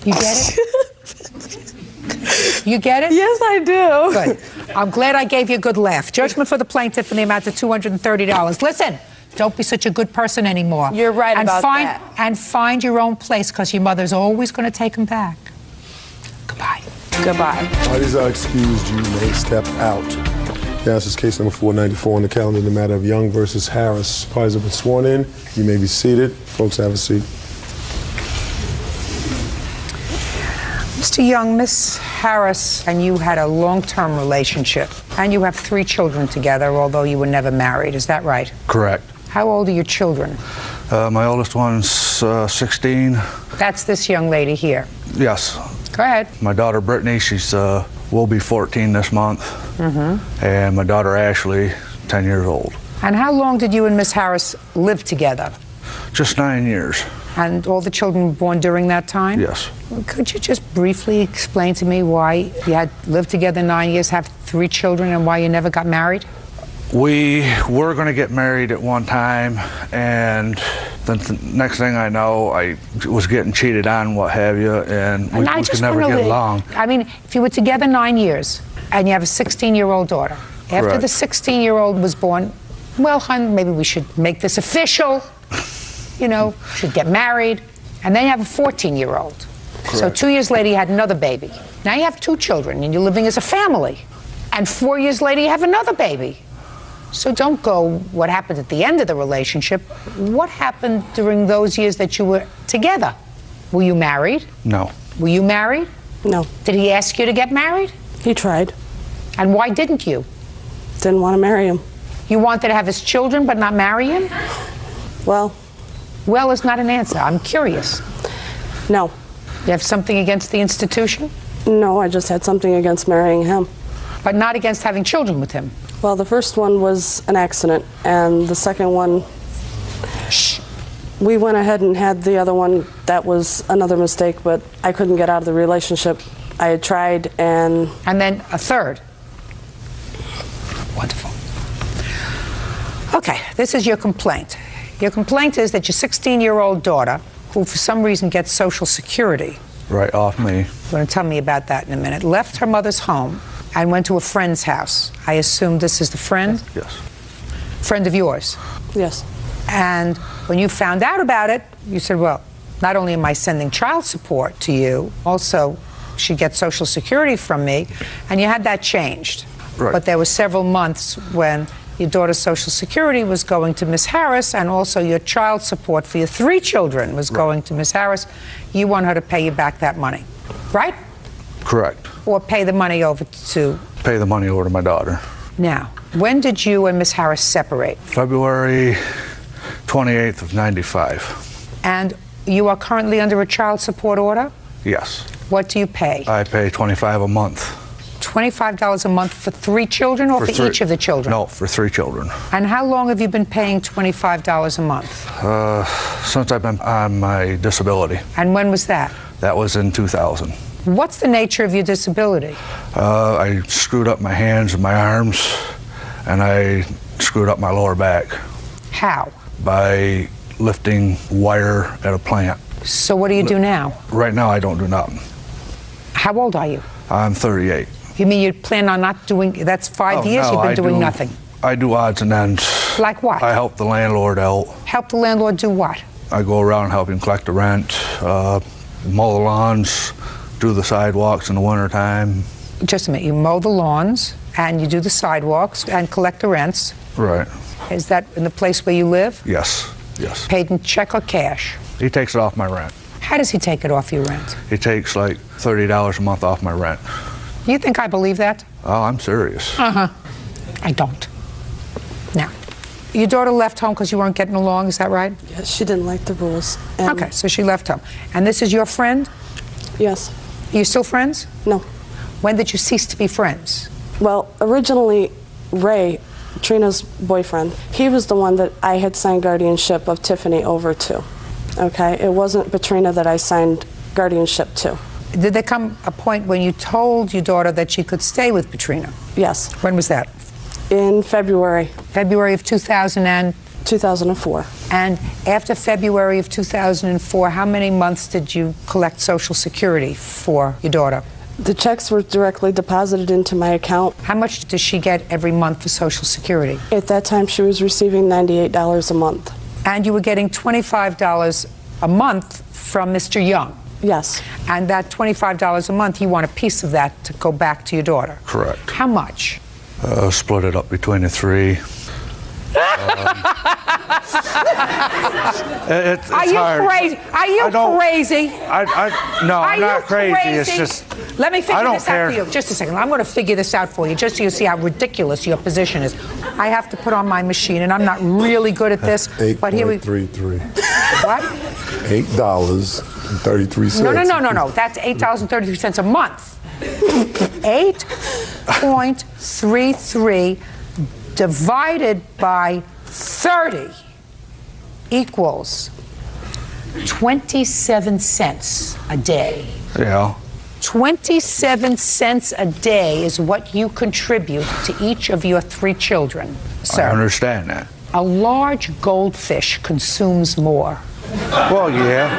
Speaker 3: You get it? You get it?
Speaker 20: Yes, I do.
Speaker 3: Good. I'm glad I gave you a good laugh. Judgment for the plaintiff in the amount of $230. Listen, don't be such a good person anymore.
Speaker 20: You're right about that.
Speaker 3: And find your own place, because your mother's always going to take him back. Goodbye.
Speaker 20: Goodbye.
Speaker 7: Parties are excused. You may step out. Yeah, this is case number 494 on the calendar in the matter of Young versus Harris. Parties have been sworn in. You may be seated. Folks, have a seat.
Speaker 3: Mr. Young, Miss Harris and you had a long-term relationship, and you have 3 children together, although you were never married. Is that right?
Speaker 21: Correct.
Speaker 3: How old are your children?
Speaker 21: My oldest one's 16.
Speaker 3: That's this young lady here.
Speaker 21: Yes.
Speaker 3: Go ahead.
Speaker 21: My daughter Brittany, she's will be 14 this month.
Speaker 3: Mm-hmm.
Speaker 21: And my daughter Ashley, 10 years old.
Speaker 3: And how long did you and Miss Harris live together?
Speaker 21: Just 9 years.
Speaker 3: And all the children were born during that time?
Speaker 21: Yes.
Speaker 3: Could you just briefly explain to me why you had lived together 9 years, have 3 children, and why you never got married?
Speaker 21: We were going to get married at one time, and the next thing I know, I was getting cheated on, what have you, and we could never get along.
Speaker 3: I mean, if you were together 9 years, and you have a 16-year-old daughter, after
Speaker 21: Correct.
Speaker 3: the 16-year-old was born, well, hon, maybe we should make this official. You know, should get married. And then you have a 14-year-old. So 2 years later, you had another baby. Now you have 2 children, and you're living as a family. And 4 years later, you have another baby. So don't go what happened at the end of the relationship. What happened during those years that you were together? Were you married?
Speaker 21: No.
Speaker 3: Were you married?
Speaker 20: No.
Speaker 3: Did he ask you to get married?
Speaker 20: He tried.
Speaker 3: And why didn't you?
Speaker 20: Didn't want to marry him.
Speaker 3: You wanted to have his children but not marry him?
Speaker 20: Well
Speaker 3: is not an answer. I'm curious.
Speaker 20: No.
Speaker 3: You have something against the institution?
Speaker 20: No, I just had something against marrying him.
Speaker 3: But not against having children with him?
Speaker 20: Well, the first one was an accident, and the second one, we went ahead and had the other one. That was another mistake, but I couldn't get out of the relationship. I had tried, and
Speaker 3: then a third. Wonderful. Okay, this is your complaint. Your complaint is that your 16-year-old daughter, who for some reason gets Social Security,
Speaker 21: Right off me.
Speaker 3: you're going to tell me about that in a minute, left her mother's home and went to a friend's house. I assume this is the friend?
Speaker 21: Yes.
Speaker 3: Friend of yours?
Speaker 20: Yes.
Speaker 3: And when you found out about it, you said, well, not only am I sending child support to you, also she gets Social Security from me, and you had that changed.
Speaker 21: Right.
Speaker 3: But there were several months when your daughter's Social Security was going to Miss Harris, and also your child support for your 3 children was going to Miss Harris. You want her to pay you back that money, right?
Speaker 21: Correct.
Speaker 3: Or pay the money over to...
Speaker 21: Pay the money over to my daughter.
Speaker 3: Now, when did you and Miss Harris separate?
Speaker 21: February 28th of 95.
Speaker 3: And you are currently under a child support order?
Speaker 21: Yes.
Speaker 3: What do you pay?
Speaker 21: I pay $25 a month.
Speaker 3: $25 a month for 3 children, or for each of the children?
Speaker 21: No, for 3 children.
Speaker 3: And how long have you been paying $25 a month?
Speaker 21: Since I've been on my disability.
Speaker 3: And when was that?
Speaker 21: That was in 2000.
Speaker 3: What's the nature of your disability?
Speaker 21: I screwed up my hands and my arms, and I screwed up my lower back.
Speaker 3: How?
Speaker 21: By lifting wire at a plant.
Speaker 3: So what do you do now?
Speaker 21: Right now, I don't do nothing.
Speaker 3: How old are you?
Speaker 21: I'm 38.
Speaker 3: You mean you plan on not doing, that's 5 years you've been doing nothing?
Speaker 21: I do odds and ends.
Speaker 3: Like what?
Speaker 21: I help the landlord out.
Speaker 3: Help the landlord do what?
Speaker 21: I go around and help him collect the rent, mow the lawns, do the sidewalks in the wintertime.
Speaker 3: Just a minute, you mow the lawns and you do the sidewalks and collect the rents.
Speaker 21: Right.
Speaker 3: Is that in the place where you live?
Speaker 21: Yes, yes.
Speaker 3: Paid in check or cash?
Speaker 21: He takes it off my rent.
Speaker 3: How does he take it off your rent?
Speaker 21: He takes like $30 a month off my rent.
Speaker 3: You think I believe that?
Speaker 21: Oh, I'm serious.
Speaker 3: Uh-huh. I don't. Now, your daughter left home because you weren't getting along, is that right?
Speaker 20: yes, she didn't like the rules.
Speaker 3: Okay, so she left home. And this is your friend?
Speaker 20: Yes.
Speaker 3: Are you still friends?
Speaker 20: No.
Speaker 3: When did you cease to be friends?
Speaker 20: Well, originally, Ray, Trina's boyfriend, he was the one that I had signed guardianship of Tiffany over to.
Speaker 5: Okay, it wasn't Petrina that I signed guardianship to.
Speaker 3: Did there come a point when you told your daughter that she could stay with Petrina?
Speaker 5: Yes.
Speaker 3: When was that?
Speaker 5: In February.
Speaker 3: February of
Speaker 5: 2004.
Speaker 3: And after February of 2004, how many months did you collect Social Security for your daughter?
Speaker 5: The checks were directly deposited into my account.
Speaker 3: How much does she get every month for Social Security?
Speaker 5: At that time, she was receiving $98 a month.
Speaker 3: And you were getting $25 a month from Mr. Young?
Speaker 5: Yes.
Speaker 3: And that $25 a month, you want a piece of that to go back to your daughter?
Speaker 21: Correct.
Speaker 3: How much?
Speaker 21: Split it up between the three. It's
Speaker 3: Are you
Speaker 21: hard.
Speaker 3: crazy? Are you crazy?
Speaker 21: No, I'm not crazy. It's just.
Speaker 3: Let me figure
Speaker 21: don't
Speaker 3: this
Speaker 21: care.
Speaker 3: out for you. Just a second. I'm going to figure this out for you, just so you see how ridiculous your position is. I have to put on my machine, and I'm not really good at this. But here we.
Speaker 7: $8.33.
Speaker 3: What?
Speaker 7: $8.33.
Speaker 3: No. That's $8.33 a month. 8.33 divided by 30 equals 27 cents a day.
Speaker 21: Yeah.
Speaker 3: 27 cents a day is what you contribute to each of your 3 children, sir.
Speaker 21: I understand that.
Speaker 3: A large goldfish consumes more.
Speaker 21: Well, yeah.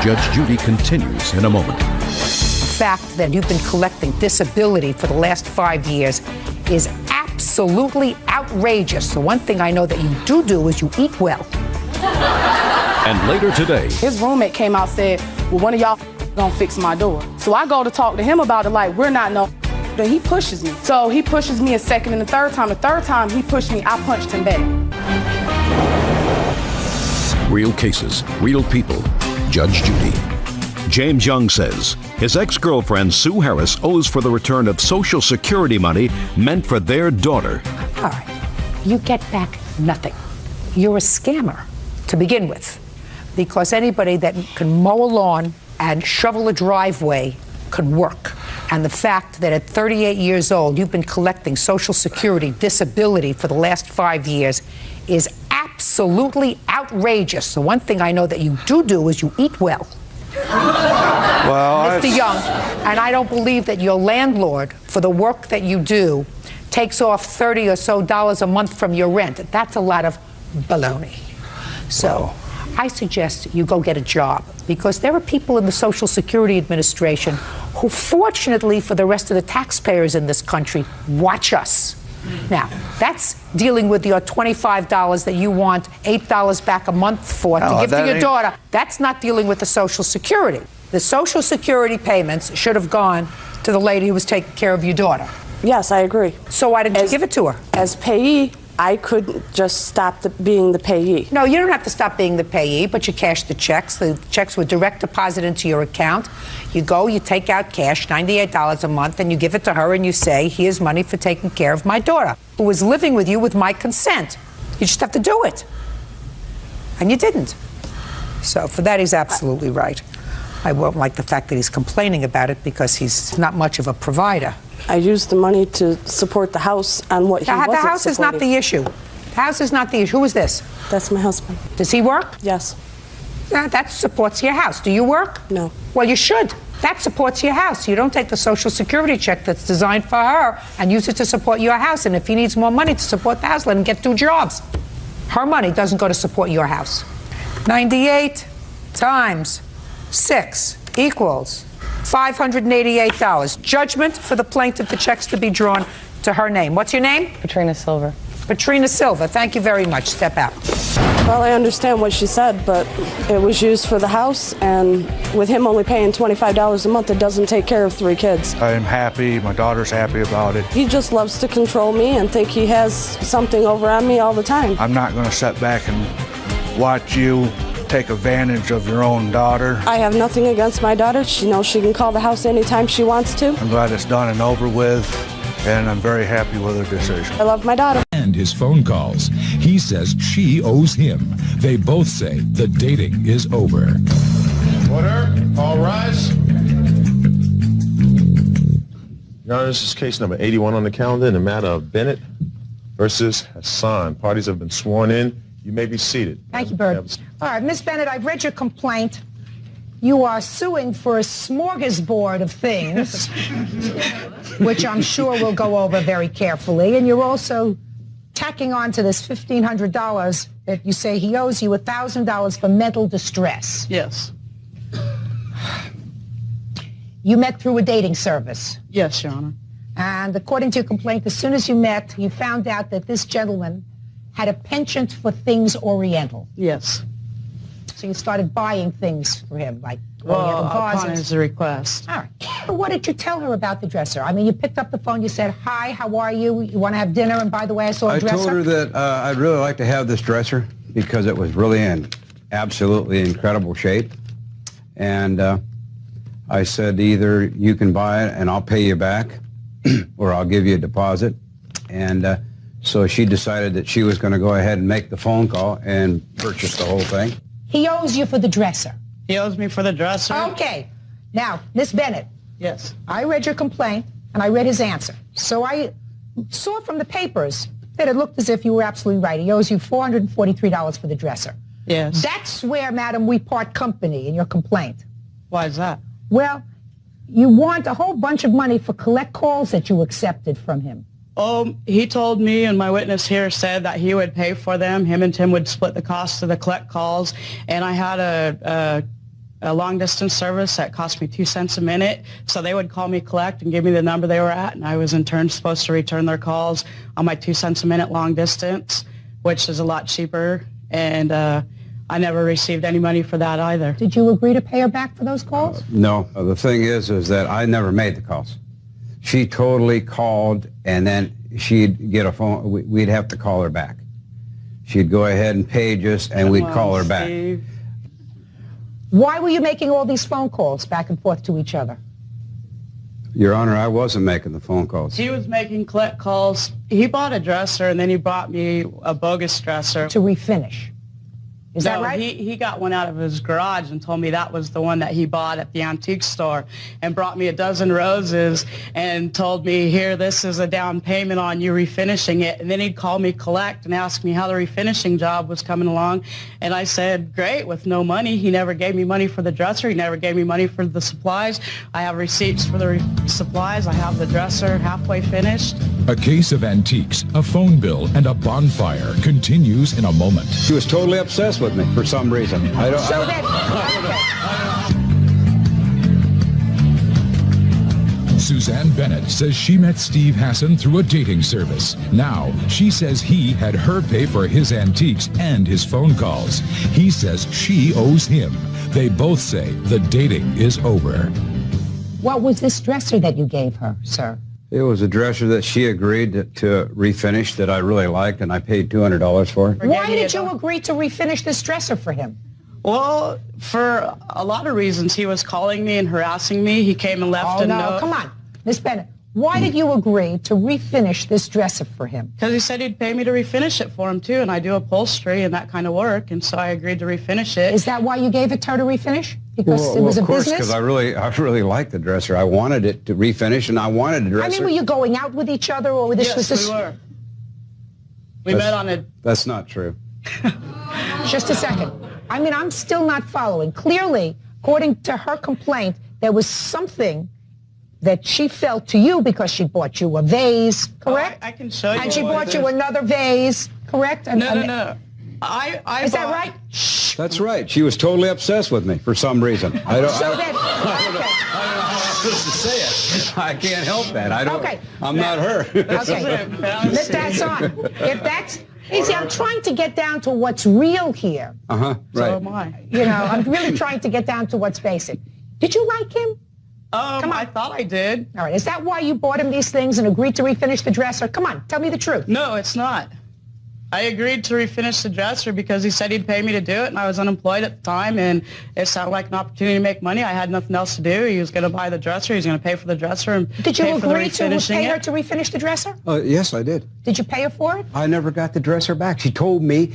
Speaker 1: Judge Judy continues in a moment.
Speaker 3: The fact that you've been collecting disability for the last 5 years is absolutely outrageous. The one thing I know that you do is you eat well.
Speaker 1: And later today,
Speaker 10: His roommate came out and said, well, one of y'all gonna fix my door. So I go to talk to him about it like, we're not no. Then he pushes me. So he pushes me a second and the third time. The third time he pushed me, I punched him back.
Speaker 1: real cases, real people. Judge Judy. James Young says his ex-girlfriend Sue Harris owes for the return of Social Security money meant for their daughter.
Speaker 3: All right, you get back nothing. You're a scammer to begin with, because anybody that can mow a lawn and shovel a driveway can work. And the fact that at 38 years old you've been collecting Social Security disability for the last 5 years is absolutely outrageous. The one thing I know that you do is you eat well.
Speaker 21: Well,
Speaker 3: Mr. Young, and I don't believe that your landlord, for the work that you do, takes off $30 or so a month from your rent. That's a lot of baloney. So I suggest you go get a job, because there are people in the Social Security Administration who, fortunately for the rest of the taxpayers in this country, watch us. Now, that's dealing with your $25 that you want $8 back a month for to give to your daughter. That's not dealing with the Social Security. The Social Security payments should have gone to the lady who was taking care of your daughter.
Speaker 5: Yes, I agree.
Speaker 3: So why didn't you give it to her?
Speaker 5: As payee, I couldn't just stop being the payee.
Speaker 3: No, you don't have to stop being the payee, but you cash the checks. The checks were direct deposit into your account. You go, you take out cash, $98 a month, and you give it to her and you say, here's money for taking care of my daughter, who was living with you with my consent. You just have to do it. And you didn't. So for that, he's absolutely right. I won't like the fact that he's complaining about it, because he's not much of a provider.
Speaker 5: I used the money to support the house on what he wasn't
Speaker 3: The house is not the issue. The house is not the issue. Who is this?
Speaker 5: That's my husband.
Speaker 3: Does he work?
Speaker 5: Yes.
Speaker 3: That supports your house. Do you work?
Speaker 5: No.
Speaker 3: Well, you should. That supports your house. You don't take the Social Security check that's designed for her and use it to support your house. And if he needs more money to support the house, let him get 2 jobs. Her money doesn't go to support your house. 98 times 6 equals $588. Judgment for the plaintiff, the checks to be drawn to her name. What's your name?
Speaker 22: Petrina Silver.
Speaker 3: Petrina Silver. Thank you very much. Step out.
Speaker 5: Well, I understand what she said, but it was used for the house, and with him only paying $25 a month, it doesn't take care of 3 kids.
Speaker 21: I'm happy. My daughter's happy about it.
Speaker 5: He just loves to control me and think he has something over on me all the time.
Speaker 21: I'm not going to sit back and watch you take advantage of your own daughter.
Speaker 5: I have nothing against my daughter. She knows she can call the house anytime she wants to.
Speaker 21: I'm glad it's done and over with, and I'm very happy with her decision.
Speaker 5: I love my daughter.
Speaker 23: And his phone calls. He says she owes him. They both say the dating is over.
Speaker 24: Order. All rise. Your Honor, this is case number 81 on the calendar in the matter of Bennett versus Hassan. Parties have been sworn in. You may be seated.
Speaker 3: Thank you, Bird. All right, Ms. Bennett, I've read your complaint. You are suing for a smorgasbord of things, which I'm sure we'll go over very carefully. And you're also tacking on to this $1,500 that you say he owes you $1,000 for mental distress.
Speaker 2: Yes.
Speaker 3: You met through a dating service.
Speaker 2: Yes, Your Honor.
Speaker 3: And according to your complaint, as soon as you met, you found out that this gentleman had a penchant for things Oriental.
Speaker 2: Yes.
Speaker 3: So you started buying things for him, like
Speaker 2: Well,
Speaker 3: Oriental
Speaker 2: upon
Speaker 3: vases.
Speaker 2: his request.
Speaker 3: All right. But what did you tell her about the dresser? I mean, you picked up the phone, you said, hi, how are you? You want to have dinner? And by the way, I saw a
Speaker 8: I
Speaker 3: dresser.
Speaker 8: told her that I'd really like to have this dresser because it was really in absolutely incredible shape. And I said, either you can buy it and I'll pay you back or I'll give you a deposit. And so she decided that she was going to go ahead and make the phone call and purchase the whole thing.
Speaker 3: He owes you for the dresser.
Speaker 2: He owes me for the dresser.
Speaker 3: Okay. Now, Miss Bennett.
Speaker 2: Yes.
Speaker 3: I read your complaint, and I read his answer. So I saw from the papers that it looked as if you were absolutely right. He owes you $443 for the dresser.
Speaker 2: Yes.
Speaker 3: That's where, madam, we part company in your complaint.
Speaker 2: Why is that?
Speaker 3: Well, you want a whole bunch of money for collect calls that you accepted from him.
Speaker 2: He told me, and my witness here said that he would pay for them. Him and Tim would split the cost of the collect calls. And I had a long-distance service that cost me 2 cents a minute. So they would call me collect and give me the number they were at, and I was in turn supposed to return their calls on my 2 cents a minute long distance, which is a lot cheaper. And I never received any money for that either.
Speaker 3: Did you agree to pay her back for those calls?
Speaker 8: No. The thing is that I never made the calls. She totally called, and then she'd get a phone. We'd have to call her back. She'd go ahead and page us, and we'd call her back.
Speaker 3: Why were you making all these phone calls back and forth to each other?
Speaker 8: Your Honor, I wasn't making the phone calls.
Speaker 2: He was making collect calls. He bought a dresser, and then he bought me a bogus dresser.
Speaker 3: To refinish. Is that right?
Speaker 2: He got one out of his garage and told me that was the one that he bought at the antique store and brought me a dozen roses and told me, here, this is a down payment on you refinishing it. And then he'd call me collect and ask me how the refinishing job was coming along. And I said, great, with no money. He never gave me money for the dresser. He never gave me money for the supplies. I have receipts for the supplies. I have the dresser halfway finished.
Speaker 23: A case of antiques, a phone bill, and a bonfire continues in a moment.
Speaker 8: She was totally obsessed with me for some reason.
Speaker 23: Suzanne Bennett says she met Steve Hassan through a dating service. Now, she says he had her pay for his antiques and his phone calls. He says she owes him. They both say the dating is over.
Speaker 3: What was this dresser that you gave her, sir?
Speaker 8: It was a dresser that she agreed to refinish that I really liked, and I paid $200 for it.
Speaker 3: Why did you agree to refinish this dresser for him?
Speaker 2: Well, for a lot of reasons. He was calling me and harassing me. He came and left a note.
Speaker 3: Come on, Miss Bennett. Why did you agree to refinish this dresser for him?
Speaker 2: Because he said he'd pay me to refinish it for him, too, and I do upholstery and that kind of work, and so I agreed to refinish it.
Speaker 3: Is that why you gave it to her to refinish? Because it was a business?
Speaker 8: Of course, because I really liked the dresser. I wanted it to refinish, and I wanted a dresser.
Speaker 3: I mean, were you going out with each other, or this was this?
Speaker 2: Yes, we were. We met on a...
Speaker 8: That's not true.
Speaker 3: Just a second. I mean, I'm still not following. Clearly, according to her complaint, there was something that she felt to you because she bought you a vase, correct?
Speaker 2: I can show you.
Speaker 3: And she bought you another vase, correct?
Speaker 2: No.
Speaker 3: Is that right?
Speaker 8: That's right. She was totally obsessed with me for some reason. I don't know how to say it. I can't help that. I'm not her.
Speaker 3: Okay. Mr. Hassan, if that's... Easy, I'm trying to get down to what's real here.
Speaker 8: Right.
Speaker 2: So am I.
Speaker 3: You know, I'm really trying to get down to what's basic. Did you like him?
Speaker 2: Come on. I thought I did.
Speaker 3: All right. Is that why you bought him these things and agreed to refinish the dresser? Come on, tell me the truth.
Speaker 2: No, it's not. I agreed to refinish the dresser because he said he'd pay me to do it, and I was unemployed at the time, and it sounded like an opportunity to make money. I had nothing else to do. He was going to buy the dresser. He was going to pay for the dresser and
Speaker 3: Did you
Speaker 2: pay for
Speaker 3: agree to pay her
Speaker 2: it.
Speaker 3: to refinish the dresser?
Speaker 8: Yes, I did.
Speaker 3: Did you pay her for it?
Speaker 8: I never got the dresser back. She told me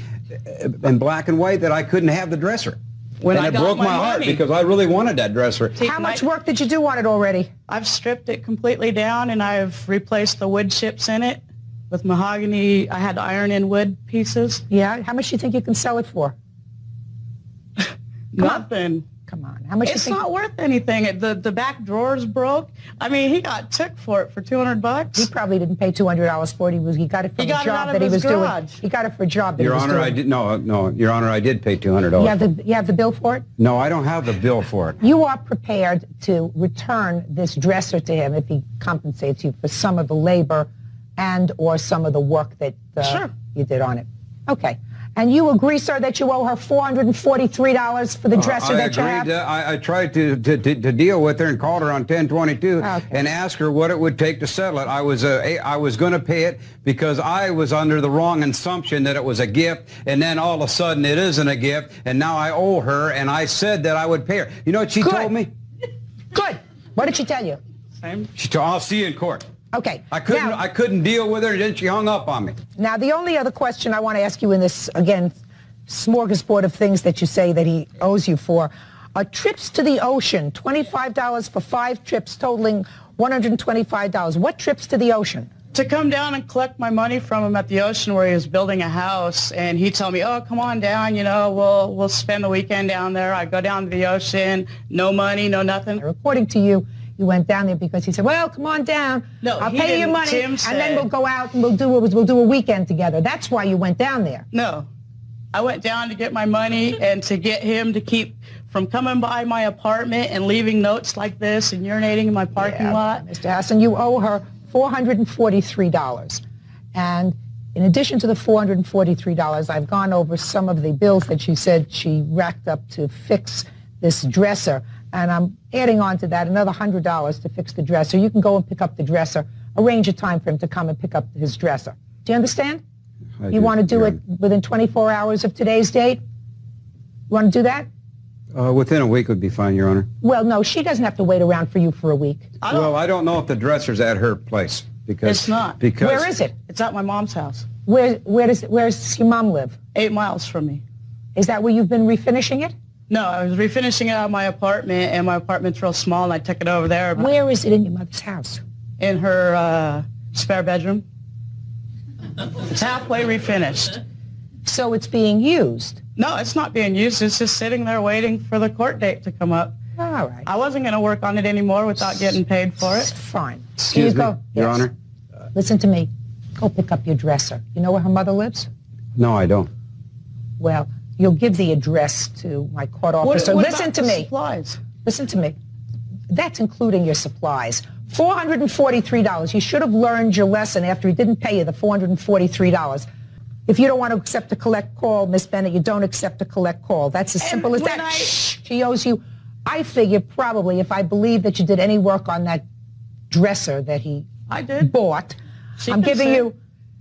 Speaker 8: in black and white that I couldn't have the dresser. And it broke my heart because I really wanted that dresser.
Speaker 3: How much work did you do on it already?
Speaker 2: I've stripped it completely down, and I've replaced the wood chips in it. with mahogany. I had iron in wood pieces.
Speaker 3: Yeah. How much do you think you can sell it for?
Speaker 2: Nothing.
Speaker 3: Come on. How much?
Speaker 2: It's
Speaker 3: you think?
Speaker 2: not worth anything. The back drawers broke. I mean, he got took for it for $200.
Speaker 3: He probably didn't pay $200 for it. He got it from a job that he was doing. He got it for a job that he was doing.
Speaker 8: Your Honor, I did no, Your Honor, I did pay $200.
Speaker 3: You have the bill for it?
Speaker 8: No, I don't have the bill for it.
Speaker 3: You are prepared to return this dresser to him if he compensates you for some of the labor and or some of the work that you did on it. Okay. And you agree, sir, that you owe her $443 for the dresser that you have?
Speaker 8: I tried to deal with her and called her on 10/22 and asked her what it would take to settle it. I was going to pay it because I was under the wrong assumption that it was a gift, and then all of a sudden it isn't a gift, and now I owe her, and I said that I would pay her. You know what she told me?
Speaker 3: Good. What did she tell you?
Speaker 2: Same.
Speaker 8: She told, I'll see you in court.
Speaker 3: Okay.
Speaker 8: I couldn't deal with her, and then she hung up on me.
Speaker 3: Now, the only other question I want to ask you in this, again, smorgasbord of things that you say that he owes you for, are trips to the ocean, $25 for 5 trips totaling $125. What trips to the ocean?
Speaker 2: To come down and collect my money from him at the ocean where he was building a house, and he told me, oh, come on down, you know, we'll spend the weekend down there. I go down to the ocean, no money, no nothing.
Speaker 3: According to you, you went down there because he said, well, come on down.
Speaker 2: No,
Speaker 3: I'll pay you your money,
Speaker 2: Tim
Speaker 3: and
Speaker 2: said,
Speaker 3: then we'll go out and we'll do a weekend together. That's why you went down there.
Speaker 2: No. I went down to get my money and to get him to keep from coming by my apartment and leaving notes like this and urinating in my parking lot.
Speaker 3: Mr. Hassan, you owe her $443. And in addition to the $443, I've gone over some of the bills that she said she racked up to fix this dresser. And I'm adding on to that another $100 to fix the dresser. You can go and pick up the dresser, arrange a time for him to come and pick up his dresser. Do you understand? You want to do it within 24 hours of today's date? You want to do that?
Speaker 8: Within a week would be fine, Your Honor.
Speaker 3: Well, no, she doesn't have to wait around for you for a week.
Speaker 8: Well, I don't know if the dresser's at her place. Because
Speaker 2: it's not.
Speaker 8: Because
Speaker 3: where is it?
Speaker 2: It's at my mom's house.
Speaker 3: Where does your mom live?
Speaker 2: 8 miles from me.
Speaker 3: Is that where you've been refinishing it?
Speaker 2: No, I was refinishing it out of my apartment, and my apartment's real small, and I took it over there.
Speaker 3: Where is it in your mother's house?
Speaker 2: In her spare bedroom. It's halfway refinished.
Speaker 3: So it's being used?
Speaker 2: No, it's not being used. It's just sitting there waiting for the court date to come up.
Speaker 3: All right.
Speaker 2: I wasn't going to work on it anymore without getting paid for it.
Speaker 3: Fine.
Speaker 8: Excuse me, Your Honor?
Speaker 3: Listen to me. Go pick up your dresser. You know where her mother lives?
Speaker 8: No, I don't.
Speaker 3: Well, you'll give the address to my court officer.
Speaker 2: Listen to me. Supplies?
Speaker 3: Listen to me. That's including your supplies. $443. You should have learned your lesson after he didn't pay you the $443. If you don't want to accept a collect call, Miss Bennett, you don't accept a collect call. That's as simple as that. She owes you. I figure probably if I believe that you did any work on that dresser that he bought, I'm giving you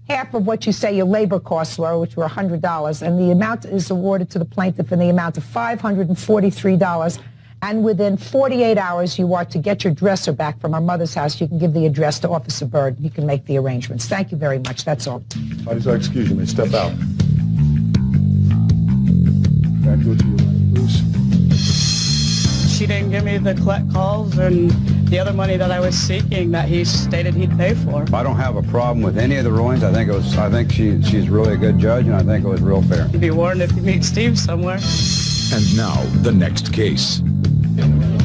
Speaker 3: half of what you say your labor costs were, which were $100, and the amount is awarded to the plaintiff in the amount of $543. And within 48 hours, you are to get your dresser back from our mother's house. You can give the address to Officer Bird. He can make the arrangements. Thank you very much. That's all.
Speaker 24: Excuse me. Step out. Back to you, please.
Speaker 2: She didn't give me the collect calls and the other money that I was seeking that he stated he'd pay for.
Speaker 8: I don't have a problem with any of the rulings. I think she's really a good judge, and I think it was real fair.
Speaker 2: You'd be warned if you meet Steve somewhere.
Speaker 23: And now, the next case.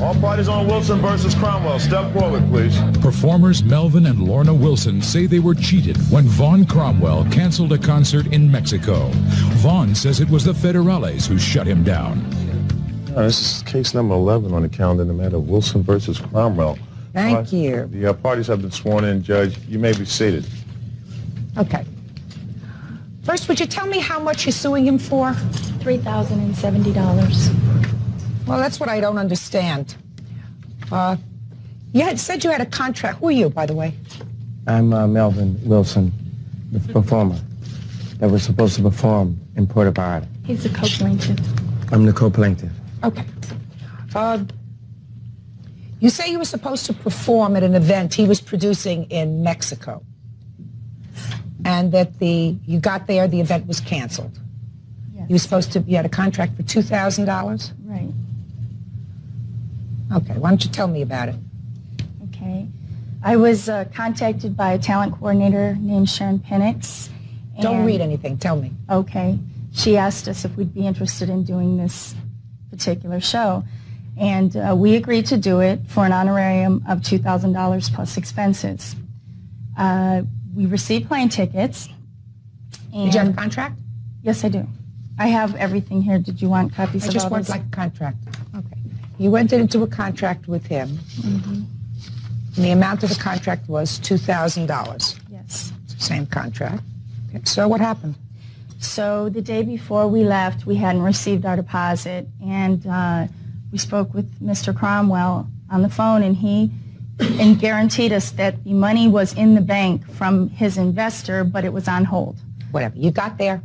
Speaker 24: All parties on Wilson versus Cromwell. Step forward, please.
Speaker 23: Performers Melvin and Lorna Wilson say they were cheated when Vaughn Cromwell canceled a concert in Mexico. Vaughn says it was the Federales who shut him down.
Speaker 24: This is case number 11 on the calendar in the matter of Wilson versus Cromwell.
Speaker 3: Thank you.
Speaker 24: The parties have been sworn in, Judge. You may be seated.
Speaker 3: Okay. First, would you tell me how much you're suing him for?
Speaker 6: $3,070.
Speaker 3: Well, that's what I don't understand. You had said you had a contract. Who are you, by the way?
Speaker 18: I'm Melvin Wilson, the performer that was supposed to perform in Puerto Vallarta.
Speaker 6: He's the co-plaintiff.
Speaker 18: I'm the co-plaintiff.
Speaker 3: Okay. You say you were supposed to perform at an event he was producing in Mexico, and that you got there, the event was canceled.
Speaker 6: Yes.
Speaker 3: You had a contract for $2,000?
Speaker 6: Right.
Speaker 3: Okay, why don't you tell me about it?
Speaker 6: Okay. I was contacted by a talent coordinator named Sharon Penix.
Speaker 3: Don't read anything. Tell me.
Speaker 6: Okay. She asked us if we'd be interested in doing this particular show. And we agreed to do it for an honorarium of $2,000 plus expenses. We received plane tickets.
Speaker 3: Did you have a contract?
Speaker 6: Yes, I do. I have everything here. Did you want copies of all
Speaker 3: I just want
Speaker 6: those?
Speaker 3: like a contract. Okay. You entered into a contract with him.
Speaker 6: Mm-hmm.
Speaker 3: And the amount of the contract was $2,000.
Speaker 6: Yes.
Speaker 3: Same contract. Okay. So what happened?
Speaker 6: So the day before we left, we hadn't received our deposit, and we spoke with Mr. Cromwell on the phone, and he guaranteed us that the money was in the bank from his investor, but it was on hold.
Speaker 3: Whatever. You got there?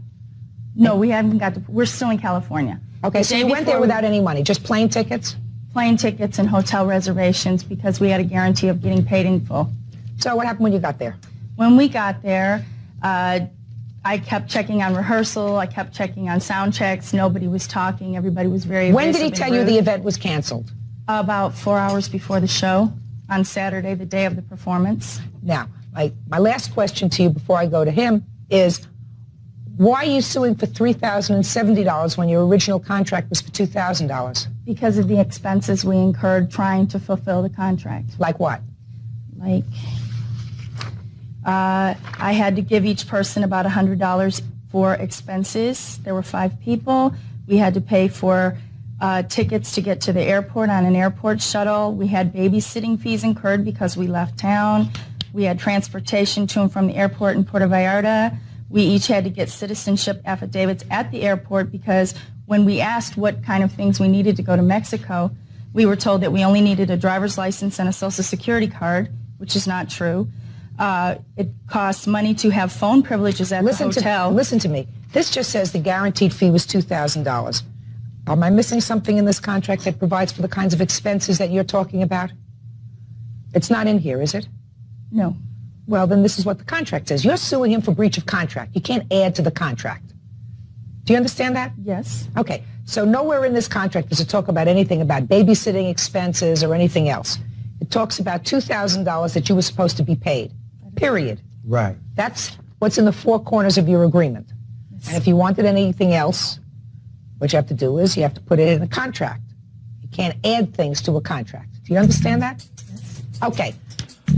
Speaker 6: No, we haven't got we're still in California.
Speaker 3: Okay, so you went there without any money, just plane tickets?
Speaker 6: Plane tickets and hotel reservations because we had a guarantee of getting paid in full.
Speaker 3: So what happened when you got there?
Speaker 6: When we got there, I kept checking on rehearsal. I kept checking on sound checks. Nobody was talking. Everybody was very
Speaker 3: When did he tell you the event was canceled?
Speaker 6: About 4 hours before the show on Saturday, the day of the performance.
Speaker 3: Now, my last question to you before I go to him is, why are you suing for $3,070 when your original contract was for $2,000?
Speaker 6: Because of the expenses we incurred trying to fulfill the contract.
Speaker 3: Like what?
Speaker 6: Like, I had to give each person about $100 for expenses. There were 5 people. We had to pay for tickets to get to the airport on an airport shuttle. We had babysitting fees incurred because we left town. We had transportation to and from the airport in Puerto Vallarta. We each had to get citizenship affidavits at the airport because when we asked what kind of things we needed to go to Mexico, we were told that we only needed a driver's license and a Social Security card, which is not true. It costs money to have phone privileges at the hotel.
Speaker 3: Listen to me. This just says the guaranteed fee was $2,000. Am I missing something in this contract that provides for the kinds of expenses that you're talking about? It's not in here, is it?
Speaker 6: No.
Speaker 3: Well, then this is what the contract says. You're suing him for breach of contract. You can't add to the contract. Do you understand that?
Speaker 6: Yes.
Speaker 3: Okay. So nowhere in this contract does it talk about anything about babysitting expenses or anything else. It talks about $2,000 that you were supposed to be paid. Period.
Speaker 4: Right.
Speaker 3: That's what's in the 4 corners of your agreement. Yes. And if you wanted anything else, what you have to do is you have to put it in a contract. You can't add things to a contract. Do you understand that? Yes. Okay.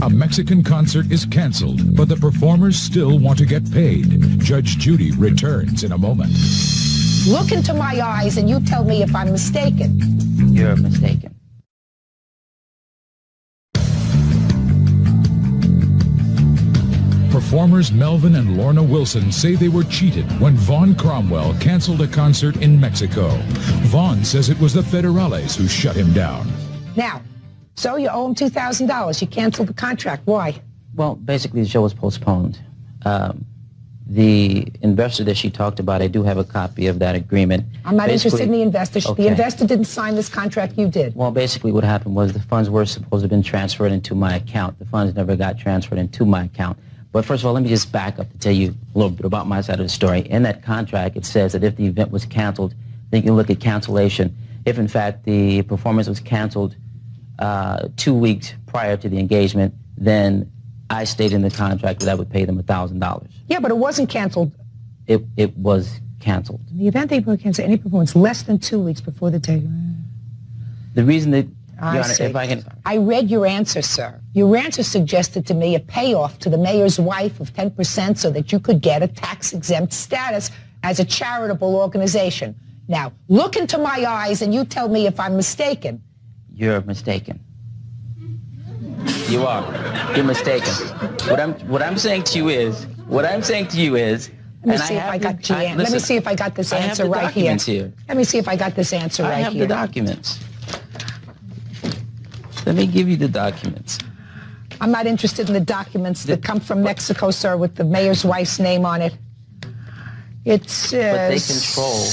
Speaker 23: A Mexican concert is canceled, but the performers still want to get paid. Judge Judy returns in a moment.
Speaker 3: Look into my eyes and you tell me if I'm mistaken.
Speaker 4: You're mistaken.
Speaker 23: Performers Melvin and Lorna Wilson say they were cheated when Vaughn Cromwell canceled a concert in Mexico. Vaughn says it was the Federales who shut him down.
Speaker 3: Now, so you owe him $2,000. You canceled the contract. Why?
Speaker 4: Well, basically the show was postponed. The investor that she talked about, I do have a copy of that agreement.
Speaker 3: I'm not interested in the investor.
Speaker 4: Okay.
Speaker 3: The investor didn't sign this contract. You did.
Speaker 4: Well, basically what happened was the funds were supposed to have been transferred into my account. The funds never got transferred into my account. But first of all, let me just back up to tell you a little bit about my side of the story. In that contract, it says that if the event was canceled, then you can look at cancellation. If, in fact, the performance was canceled 2 weeks prior to the engagement, then I stated in the contract that I would pay them $1,000.
Speaker 3: Yeah, but it wasn't canceled.
Speaker 4: It was canceled.
Speaker 3: In the event they cancel any performance less than 2 weeks before the date.
Speaker 4: The reason that,
Speaker 3: Your Honor, if I can... I read your answer, sir. Your answer suggested to me a payoff to the mayor's wife of 10% so that you could get a tax-exempt status as a charitable organization. Now, look into my eyes and you tell me if I'm mistaken.
Speaker 4: You're mistaken. You are. You're mistaken. What I'm saying to you is,
Speaker 3: Let me see if I got this answer right here. Let me see if I got this answer right here.
Speaker 4: I have the documents. Let me give you the documents.
Speaker 3: I'm not interested in the documents that come from Mexico, sir, with the mayor's wife's name on it. It says...
Speaker 4: But they control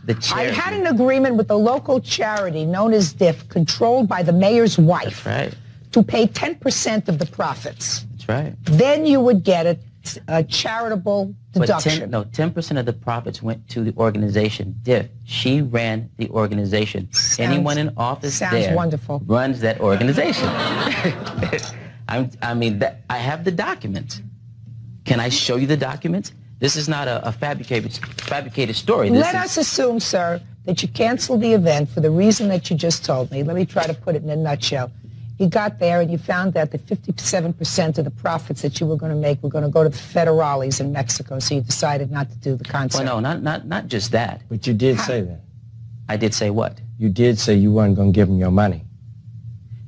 Speaker 4: the charity.
Speaker 3: I had an agreement with a local charity known as DIF, controlled by the mayor's wife.
Speaker 4: That's right.
Speaker 3: To pay 10% of the profits.
Speaker 4: That's right.
Speaker 3: Then you would get a charitable deduction.
Speaker 4: 10% of the profits went to the organization DIF. She ran the organization. Anyone in office there
Speaker 3: wonderful.
Speaker 4: runs that organization. I mean, I have the documents. Can I show you the documents? This is not a fabricated story.
Speaker 3: Let us assume, sir, that you canceled the event for the reason that you just told me. Let me try to put it in a nutshell. You got there and you found out that 57% of the profits that you were going to make were going to go to the federales in Mexico, so you decided not to do the concert.
Speaker 4: Well, no, not just that.
Speaker 9: But you did say that.
Speaker 4: I did say what?
Speaker 9: You did say you weren't going to give them your money.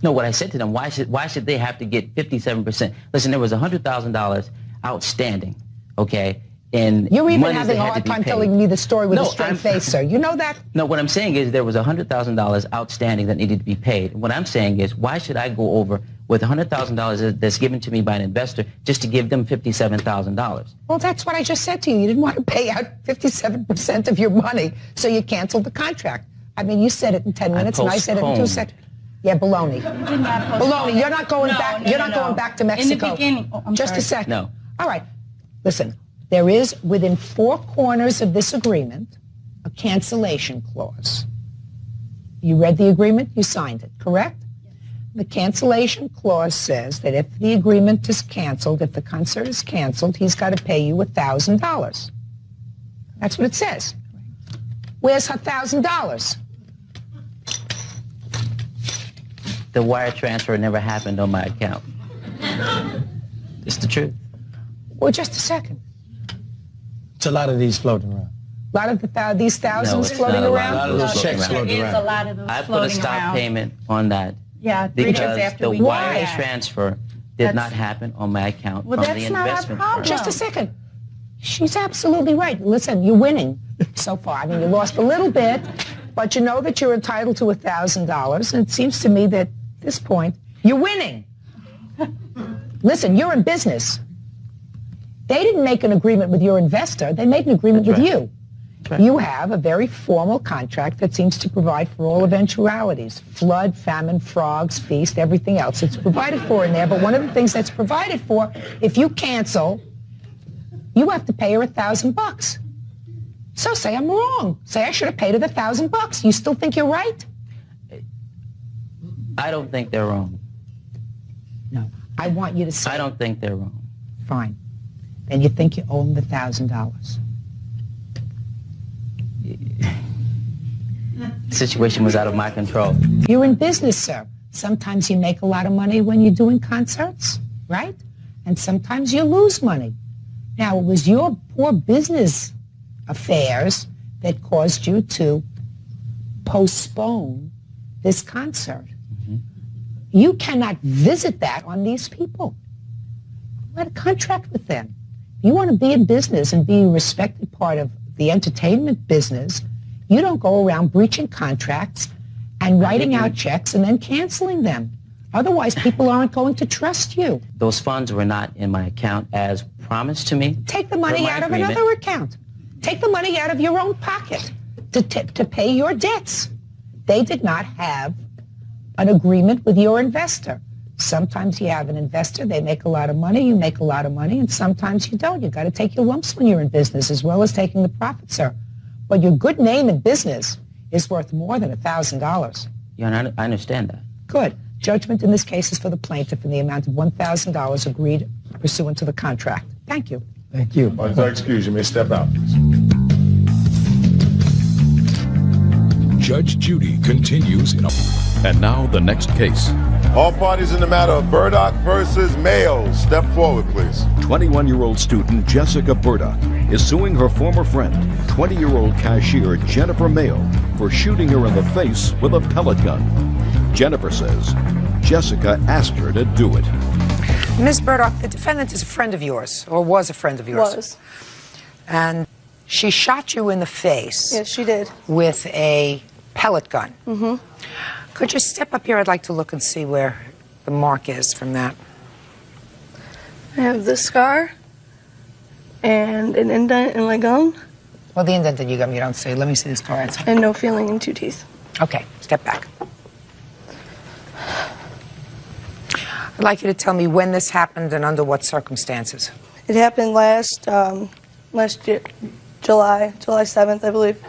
Speaker 4: No, what I said to them, why should they have to get 57%? Listen, there was $100,000 outstanding, okay? And
Speaker 3: you're even having a hard time telling me the story with a straight face, sir. You know that?
Speaker 4: No, what I'm saying is there was $100,000 outstanding that needed to be paid. What I'm saying is, why should I go over with $100,000 that's given to me by an investor just to give them $57,000?
Speaker 3: Well, that's what I just said to you. You didn't want to pay out 57% of your money, so you canceled the contract. I mean, you said it in 10 minutes, and I said it in 2 seconds. Yeah, baloney. Baloney. You're not going back. You're not going back to Mexico.
Speaker 6: In the beginning. Oh, I'm
Speaker 3: just
Speaker 6: sorry.
Speaker 3: a second.
Speaker 4: No.
Speaker 3: All right. Listen. There is, within 4 corners of this agreement, a cancellation clause. You read the agreement, you signed it, correct? Yes. The cancellation clause says that if the agreement is canceled, if the concert is canceled, he's got to pay you $1,000. That's what it says. Where's her $1,000?
Speaker 4: The wire transfer never happened on my account. It's the truth.
Speaker 3: Well, just a second.
Speaker 9: It's a lot of these floating around.
Speaker 3: A lot of these thousands floating around?
Speaker 9: A lot of those checks floating around.
Speaker 6: There is a lot of those
Speaker 4: I put a
Speaker 6: floating
Speaker 4: stop
Speaker 6: around.
Speaker 4: payment on that.
Speaker 6: Yeah, 3 days
Speaker 4: Because
Speaker 6: after
Speaker 4: the
Speaker 6: we
Speaker 4: wire
Speaker 6: got that.
Speaker 4: transfer did not happen on my account
Speaker 6: Well,
Speaker 4: from
Speaker 6: that's
Speaker 4: the
Speaker 6: not our
Speaker 4: investment
Speaker 6: problem.
Speaker 4: firm.
Speaker 3: Just a second. She's absolutely right. Listen, you're winning so far. I mean, you lost a little bit, but you know that you're entitled to $1,000, and it seems to me that at this point, you're winning. Listen, you're in business. They didn't make an agreement with your investor. They made an agreement with you. Right. You have a very formal contract that seems to provide for all eventualities. Flood, famine, frogs, feast, everything else. It's provided for in there, but one of the things that's provided for, if you cancel, you have to pay her $1,000. So say I'm wrong. Say I should have paid her the $1,000. You still think you're right?
Speaker 4: I don't think they're wrong.
Speaker 3: No. I want you to say.
Speaker 4: I don't think they're wrong.
Speaker 3: Fine. Then you think you owe them the $1,000.
Speaker 4: The situation was out of my control.
Speaker 3: You're in business, sir. Sometimes you make a lot of money when you're doing concerts, right? And sometimes you lose money. Now, it was your poor business affairs that caused you to postpone this concert. Mm-hmm. You cannot visit that on these people. You had a contract with them. If you want to be in business and be a respected part of the entertainment business, you don't go around breaching contracts and writing out checks and then canceling them. Otherwise, people aren't going to trust you.
Speaker 4: Those funds were not in my account as promised to me.
Speaker 3: Take the money out of another account. Take the money out of your own pocket to pay your debts. They did not have an agreement with your investor. Sometimes you have an investor, they make a lot of money, you make a lot of money, and sometimes you don't. You got to take your lumps when you're in business, as well as taking the profits, sir. But your good name in business is worth more than $1,000.
Speaker 4: Yeah, I understand that.
Speaker 3: Good. Judgment in this case is for the plaintiff in the amount of $1,000 agreed pursuant to the contract. Thank you.
Speaker 9: Thank you.
Speaker 24: Excuse you, may step out.
Speaker 23: Judge Judy continues in a...
Speaker 1: And now the next case.
Speaker 7: All parties in the matter of Burdock versus Mayo, step forward, please.
Speaker 1: 21-year-old student Jessica Burdock is suing her former friend, 20-year-old cashier Jennifer Mayo, for shooting her in the face with a pellet gun. Jennifer says Jessica asked her to do it.
Speaker 3: Ms. Burdock, the defendant is a friend of yours, or was a friend of yours.
Speaker 5: Was.
Speaker 3: And she shot you in the face.
Speaker 5: Yes, she did.
Speaker 3: With a pellet gun.
Speaker 5: Mm-hmm.
Speaker 3: Could you step up here? I'd like to look and see where the mark is from that.
Speaker 5: I have this scar and an indent in my gum.
Speaker 3: Well, the indent in your gum you don't see. Let me see the scar.
Speaker 5: And no feeling in 2 teeth.
Speaker 3: Okay, step back. I'd like you to tell me when this happened and under what circumstances.
Speaker 5: It happened last year, July 7th, I believe.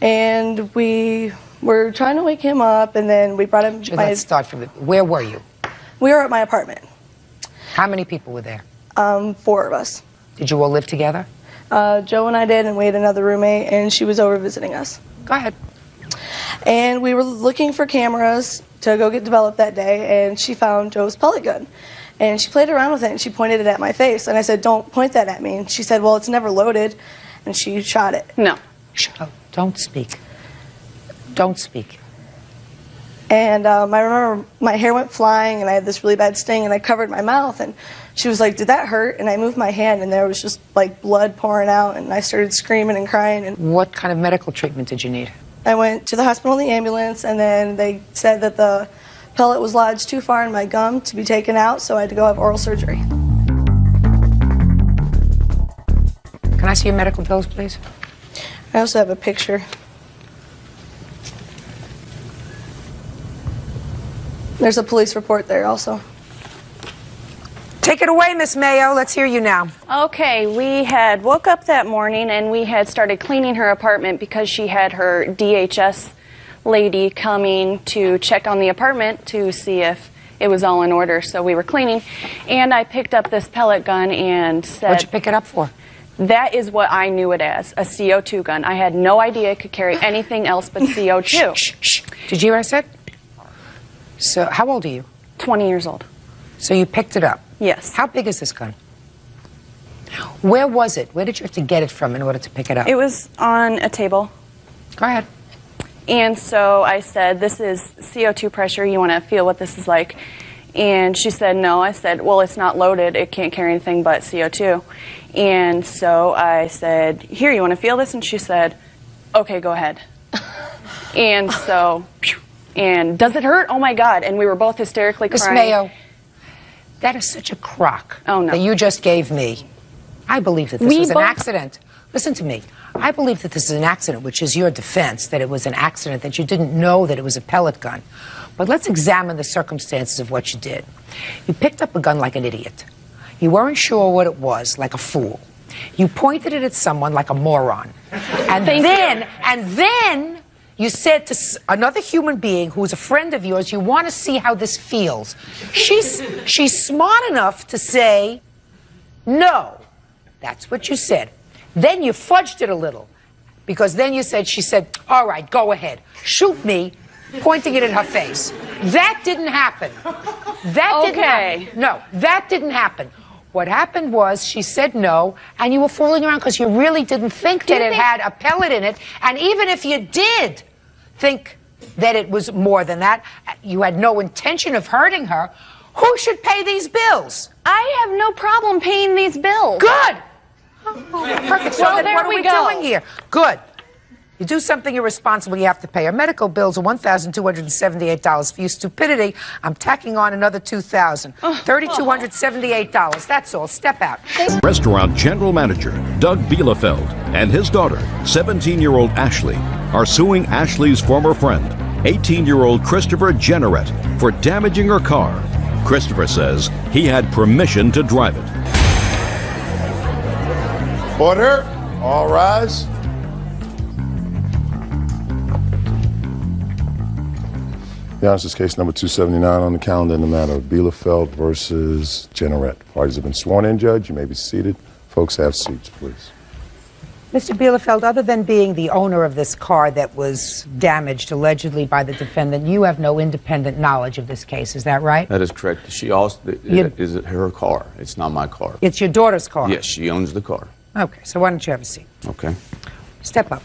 Speaker 5: And we were trying to wake him up, and then we brought him.
Speaker 3: Let's start from where were you?
Speaker 12: We were at my apartment.
Speaker 3: How many people were there?
Speaker 12: 4 of us.
Speaker 3: Did you all live together?
Speaker 12: Joe and I did, and we had another roommate, and she was over visiting us.
Speaker 3: Go ahead.
Speaker 12: And we were looking for cameras to go get developed that day, and she found Joe's pellet gun. And she played around with it, and she pointed it at my face. And I said, "Don't point that at me." And she said, "Well, it's never loaded." And she shot it.
Speaker 11: No.
Speaker 3: Shut up. Don't speak. Don't speak.
Speaker 12: And I remember my hair went flying, and I had this really bad sting, and I covered my mouth. And she was like, "Did that hurt?" And I moved my hand, and there was just like blood pouring out, and I started screaming and crying. And
Speaker 3: what kind of medical treatment did you need?
Speaker 12: I went to the hospital in the ambulance, and then they said that the pellet was lodged too far in my gum to be taken out, so I had to go have oral surgery.
Speaker 3: Can I see your medical bills, please?
Speaker 12: I also have a picture. There's a police report there also.
Speaker 3: Take it away, Miss Mayo. Let's hear you now.
Speaker 13: Okay, we had woke up that morning and we had started cleaning her apartment because she had her DHS lady coming to check on the apartment to see if it was all in order. So we were cleaning, and I picked up this pellet gun and said...
Speaker 3: What'd you pick it up for?
Speaker 13: That is what I knew it as, a CO2 gun. I had no idea it could carry anything else but CO2.
Speaker 3: Shh. Did you hear what I said? So, how old are you?
Speaker 13: 20 years old.
Speaker 3: So you picked it up?
Speaker 13: Yes.
Speaker 3: How big is this gun? Where was it? Where did you have to get it from in order to pick it up?
Speaker 13: It was on a table.
Speaker 3: Go ahead.
Speaker 13: And so I said, "This is CO2 pressure. You want to feel what this is like?" And she said, "No." I said, "Well, it's not loaded. It can't carry anything but CO2. And so I said, "Here, you want to feel this?" And she said, "Okay, go ahead." And so, and does it hurt? Oh my God. And we were both hysterically crying.
Speaker 3: Miss Mayo, that is such a crock that you just gave me. I believe that this was an accident. Listen to me. I believe that this is an accident, which is your defense, that it was an accident, that you didn't know that it was a pellet gun. But let's examine the circumstances of what you did. You picked up a gun like an idiot. You weren't sure what it was, like a fool. You pointed it at someone like a moron. And then you said to another human being who's a friend of yours, "You want to see how this feels." She's smart enough to say, "No." That's what you said. Then you fudged it a little, because then you said, she said, "All right, go ahead. Shoot me," pointing it at her face. That didn't happen. That didn't happen. No, that didn't happen. What happened was she said no, and you were fooling around because you really didn't think that it had a pellet in it. And even if you did think that it was more than that, you had no intention of hurting her. Who should pay these bills?
Speaker 13: I have no problem paying these bills.
Speaker 3: Good. Oh, perfect. So then what are we doing here? Good. You do something irresponsible, you have to pay. Our medical bills are $1,278. For your stupidity, I'm tacking on another $2,000. $3,278. That's all. Step out.
Speaker 1: Restaurant general manager Doug Bielefeld and his daughter, 17-year-old Ashley, are suing Ashley's former friend, 18-year-old Christopher Jenneret, for damaging her car. Christopher says he had permission to drive it.
Speaker 7: Order. All rise. Your Honor, this is case number 279 on the calendar in the matter of Bielefeld versus Jenneret. Parties have been sworn in, Judge. You may be seated. Folks, have seats, please.
Speaker 3: Mr. Bielefeld, other than being the owner of this car that was damaged allegedly by the defendant, you have no independent knowledge of this case. Is that right?
Speaker 14: That is correct. She also is it her car. It's not my car.
Speaker 3: It's your daughter's car?
Speaker 14: Yes, she owns the car.
Speaker 3: Okay, so why don't you have a seat?
Speaker 14: Okay.
Speaker 3: Step up.